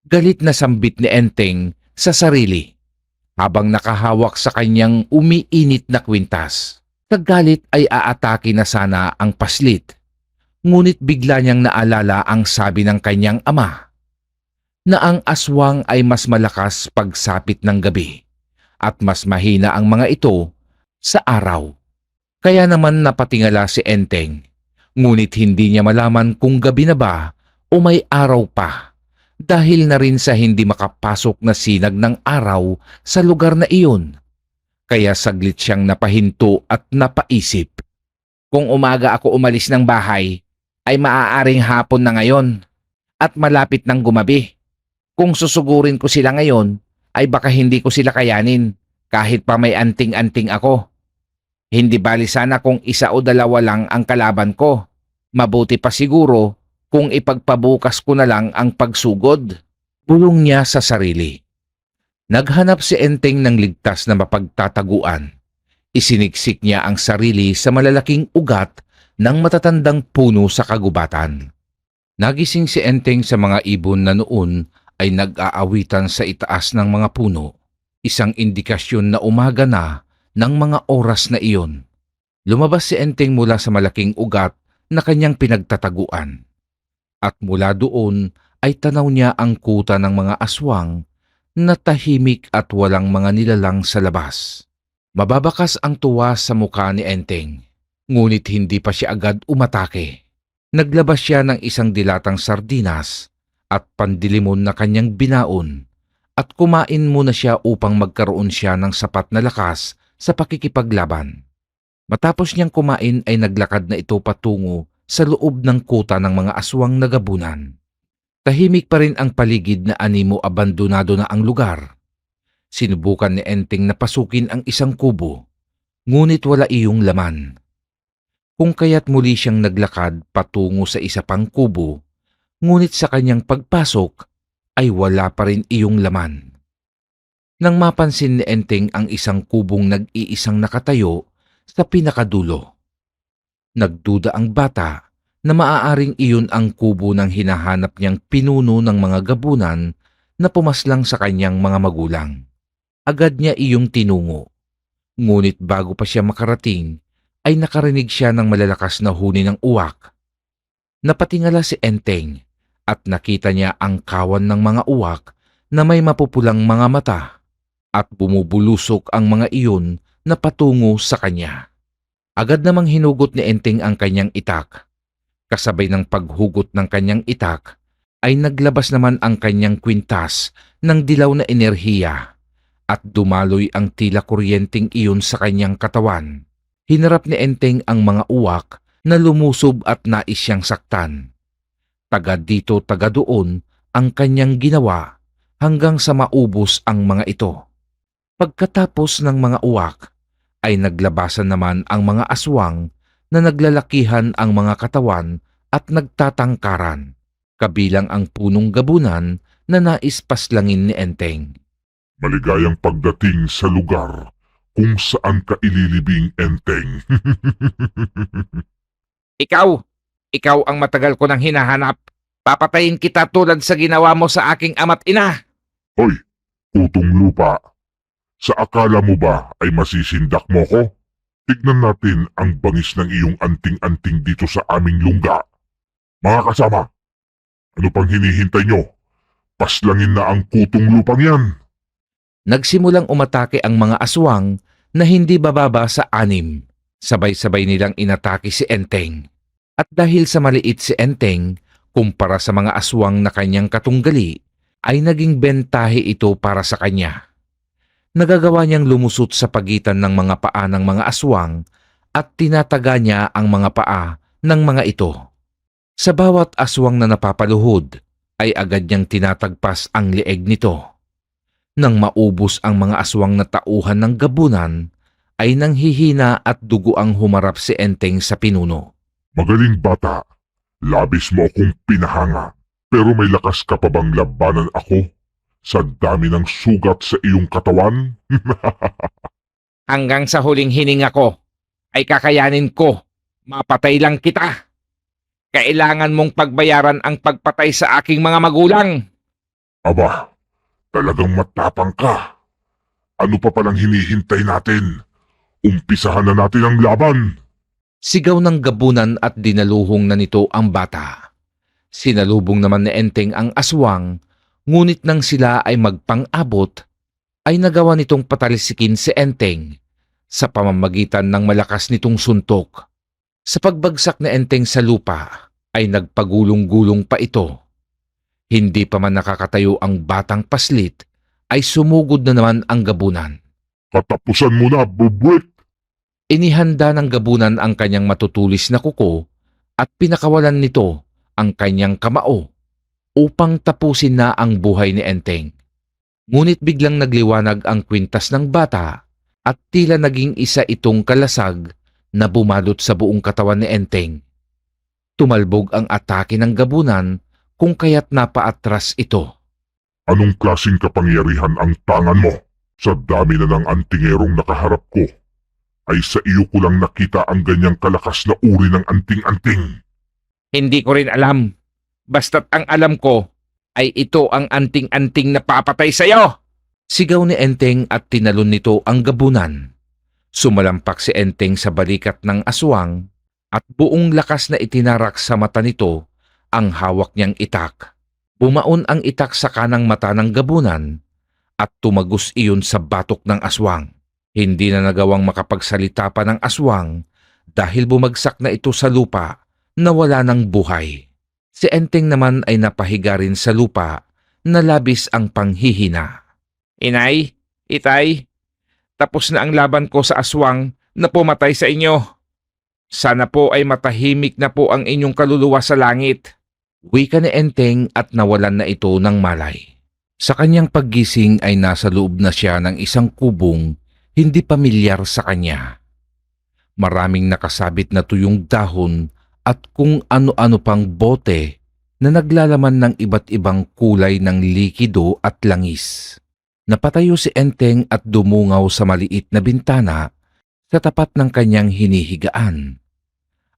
S2: Galit na sambit ni Enteng sa sarili habang nakahawak sa kanyang umiinit na kwintas. Sa galit ay aatake na sana ang paslit, ngunit bigla niyang naalala ang sabi ng kanyang ama na ang aswang ay mas malakas pagsapit ng gabi at mas mahina ang mga ito sa araw. Kaya naman napatingala si Enteng, ngunit hindi niya malaman kung gabi na ba o may araw pa dahil na rin sa hindi makapasok na sinag ng araw sa lugar na iyon. Kaya saglit siyang napahinto at napaisip. Kung umaga ako umalis ng bahay, ay maaaring hapon na ngayon at malapit ng gumabi. Kung susugurin ko sila ngayon, ay baka hindi ko sila kayanin kahit pa may anting-anting ako. Hindi bali sana kung isa o dalawa lang ang kalaban ko. Mabuti pa siguro kung ipagpabukas ko na lang ang pagsugod. Bulong niya sa sarili. Naghanap si Enteng ng ligtas na mapagtataguan. Isiniksik niya ang sarili sa malalaking ugat ng matatandang puno sa kagubatan. Nagising si Enteng sa mga ibon na noon ay nag-aawitan sa itaas ng mga puno. Isang indikasyon na umaga na ng mga oras na iyon. Lumabas si Enteng mula sa malaking ugat na kanyang pinagtataguan. At mula doon ay tanaw niya ang kuta ng mga aswang na tahimik at walang mga nilalang sa labas. Mababakas ang tuwa sa mukha ni Enteng, ngunit hindi pa siya agad umatake. Naglabas siya ng isang dilatang sardinas at pandilimon na kanyang binaon at kumain muna siya upang magkaroon siya ng sapat na lakas sa pakikipaglaban. Matapos niyang kumain ay naglakad na ito patungo sa loob ng kuta ng mga aswang na gabunan. Tahimik pa rin ang paligid na animo abandonado na ang lugar. Sinubukan ni Enteng na pasukin ang isang kubo, ngunit wala iyong laman. Kung kaya't muli siyang naglakad patungo sa isa pang kubo, ngunit sa kanyang pagpasok ay wala pa rin iyong laman. Nang mapansin ni Enteng ang isang kubong nag-iisang nakatayo sa pinakadulo, nagduda ang bata na maaaring iyon ang kubo ng hinahanap niyang pinuno ng mga gabunan na pumaslang sa kanyang mga magulang. Agad niya iyong tinungo. Ngunit bago pa siya makarating, ay nakarinig siya ng malalakas na huni ng uwak. Napatingala si Enteng at nakita niya ang kawan ng mga uwak na may mapupulang mga mata at bumubulusok ang mga iyon na patungo sa kanya. Agad namang hinugot ni Enteng ang kanyang itak. Kasabay ng paghugot ng kanyang itak, ay naglabas naman ang kanyang kwintas ng dilaw na enerhiya at dumaloy ang tila kuryenteng iyon sa kanyang katawan. Hinarap ni Enteng ang mga uwak na lumusob at nais siyang saktan. Taga dito taga doon ang kanyang ginawa hanggang sa maubos ang mga ito. Pagkatapos ng mga uwak, ay naglabasan naman ang mga aswang na naglalakihan ang mga katawan at nagtatangkaran, kabilang ang punong gabunan na nais paslangin ni Enteng.
S3: Maligayang pagdating sa lugar kung saan ka ililibing, Enteng.
S2: Ikaw ang matagal ko nang hinahanap. Papatayin kita tulad sa ginawa mo sa aking ama't ina.
S3: Hoy, kutong lupa. Sa akala mo ba ay masisindak mo ko? Tignan natin ang bangis ng iyong anting-anting dito sa aming lungga. Mga kasama, ano pang hinihintay nyo? Paslangin na ang kutong lupang yan.
S2: Nagsimulang umatake ang mga aswang na hindi bababa sa 6. Sabay-sabay nilang inatake si Enteng. At dahil sa maliit si Enteng, kumpara sa mga aswang na kanyang katunggali, ay naging bentahe ito para sa kanya. Nagagawa niyang lumusot sa pagitan ng mga paa ng mga aswang at tinataga niya ang mga paa ng mga ito. Sa bawat aswang na napapaluhod, ay agad niyang tinatagpas ang leeg nito. Nang maubos ang mga aswang na tauhan ng gabunan, ay nanghihina at dugo ang humarap si Enteng sa pinuno.
S3: Magaling bata, labis mo akong pinahanga, pero may lakas ka pa bang labanan ako sa dami ng sugat sa iyong katawan?
S2: Hanggang sa huling hininga ko, ay kakayanin ko. Mapatay lang kita. Kailangan mong pagbayaran ang pagpatay sa aking mga magulang.
S3: Aba, talagang matapang ka. Ano pa palang hinihintay natin? Umpisahan na natin ang laban.
S2: Sigaw ng gabunan at dinaluhong na nito ang bata. Sinalubong naman ni Enteng ang aswang, ngunit nang sila ay magpang-abot, ay nagawa nitong patalisikin si Enteng sa pamamagitan ng malakas nitong suntok. Sa pagbagsak ni Enteng sa lupa, ay nagpagulong-gulong pa ito. Hindi pa man nakakatayo ang batang paslit, ay sumugod na naman ang gabunan.
S3: Katapusan mo na, bubwit!
S2: Inihanda ng gabunan ang kanyang matutulis na kuko at pinakawalan nito ang kanyang kamao upang tapusin na ang buhay ni Enteng. Ngunit biglang nagliwanag ang kwintas ng bata at tila naging isa itong kalasag na bumalot sa buong katawan ni Enteng. Tumalbog ang atake ng gabunan kung kaya't napaatras ito.
S3: Anong klaseng kapangyarihan ang tangan mo? Sa dami na ng antingerong nakaharap ko, ay sa iyo ko lang nakita ang ganyang kalakas na uri ng anting-anting.
S2: Hindi ko rin alam. Basta't ang alam ko ay ito ang anting-anting na papatay sa'yo. Sigaw ni Enteng at tinalon nito ang gabunan. Sumalampak si Enteng sa balikat ng aswang at buong lakas na itinarak sa mata nito ang hawak niyang itak. Bumaon ang itak sa kanang mata ng gabunan at tumagos iyon sa batok ng aswang. Hindi na nagawang makapagsalita pa ng aswang dahil bumagsak na ito sa lupa na wala ng buhay. Si Enteng naman ay napahiga rin sa lupa na labis ang panghihina. Inay, itay, tapos na ang laban ko sa aswang na pumatay sa inyo. Sana po ay matahimik na po ang inyong kaluluwa sa langit. Wika ni Enteng at nawalan na ito ng malay. Sa kanyang paggising ay nasa loob na siya ng isang kubong hindi pamilyar sa kanya. Maraming nakasabit na tuyong dahon at kung ano-ano pang bote na naglalaman ng iba't ibang kulay ng likido at langis. Napatayo si Enteng at dumungaw sa maliit na bintana sa tapat ng kanyang hinihigaan.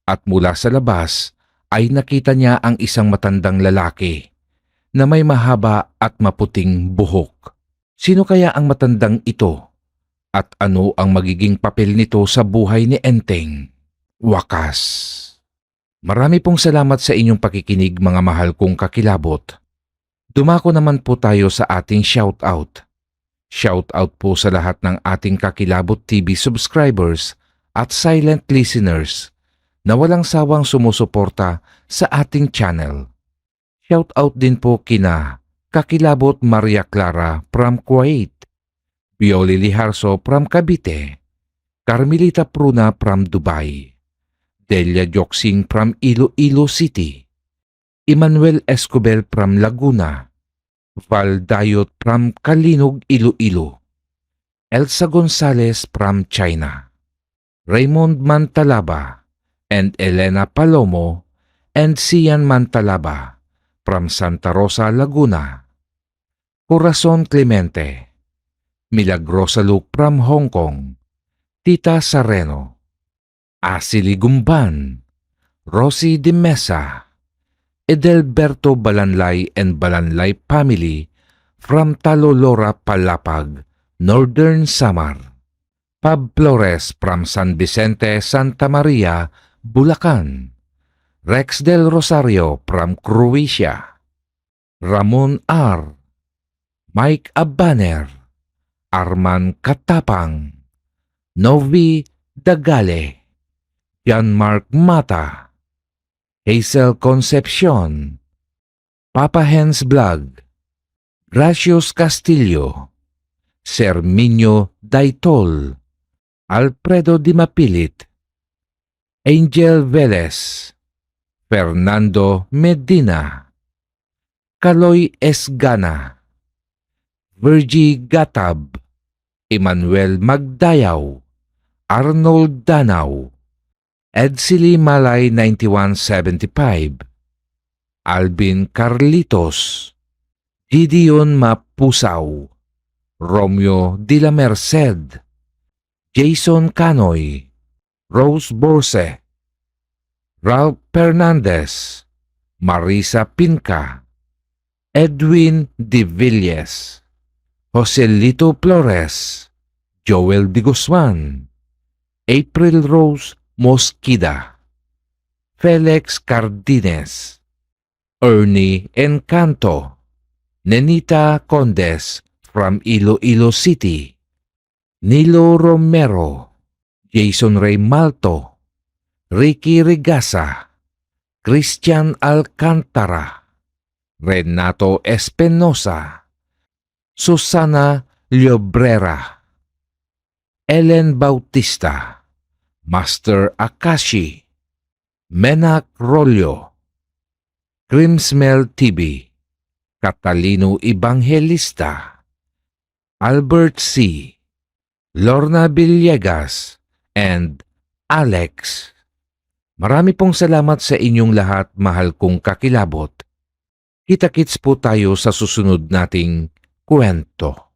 S2: At mula sa labas ay nakita niya ang isang matandang lalaki na may mahaba at maputing buhok. Sino kaya ang matandang ito? At ano ang magiging papel nito sa buhay ni Enteng? Wakas. Marami pong salamat sa inyong pakikinig mga mahal kong kakilabot. Dumako naman po tayo sa ating shoutout. Shoutout po sa lahat ng ating Kakilabot TV subscribers at silent listeners na walang sawang sumusuporta sa ating channel. Shoutout din po kina Kakilabot Maria Clara from Kuwait, Bioli Liharso from Cavite, Carmelita Pruna from Dubai, Delia Joksing from Iloilo City, Emmanuel Escobel from Laguna, Val Dayot from Kalinog, Iloilo, Elsa Gonzalez from China, Raymond Mantalaba, and Elena Palomo, and Sian Mantalaba from Santa Rosa, Laguna, Corazon Clemente, Milagrosa Luke from Hong Kong, Tita Sareno, Asili Gumban, Rosie de Mesa, Edelberto Balanlay and Balanlay family from Talolora, Palapag, Northern Samar. Pab Flores from San Vicente, Santa Maria, Bulacan. Rex del Rosario from Croatia. Ramon R. Mike Abaner. Arman Katapang. Novi Dagale. Jean-Marc Mata. Hazel Concepcion. Papa Hens Vlog. Gracious Castillo. Serminio Daitol. Alfredo Di Mapilit. Angel Velez. Fernando Medina. Kaloy Esgana. Virgie Gatab. Emmanuel Magdayaw. Arnold Danaw. Edsily Malay 9175. Alvin Carlitos. Gideon Mapusaw. Romeo de la Merced. Jason Canoy. Rose Borse. Ralph Fernandez. Marisa Pinca. Edwin De Villes. Joselito Flores. Joel De Guzman. April Rose Mosquida. Felix Cardines. Ernie Encanto. Nenita Condes from Iloilo City. Nilo Romero. Jason Ray Malto. Ricky Regasa. Christian Alcantara. Renato Espinosa. Susana Llobrera. Ellen Bautista. Master Akashi. Menak Rollo. Crimsmel TV. Catalino Evangelista. Albert C. Lorna Villegas and Alex. Marami pong salamat sa inyong lahat, mahal kong kakilabot. Kita-kits po tayo sa susunod nating kwento.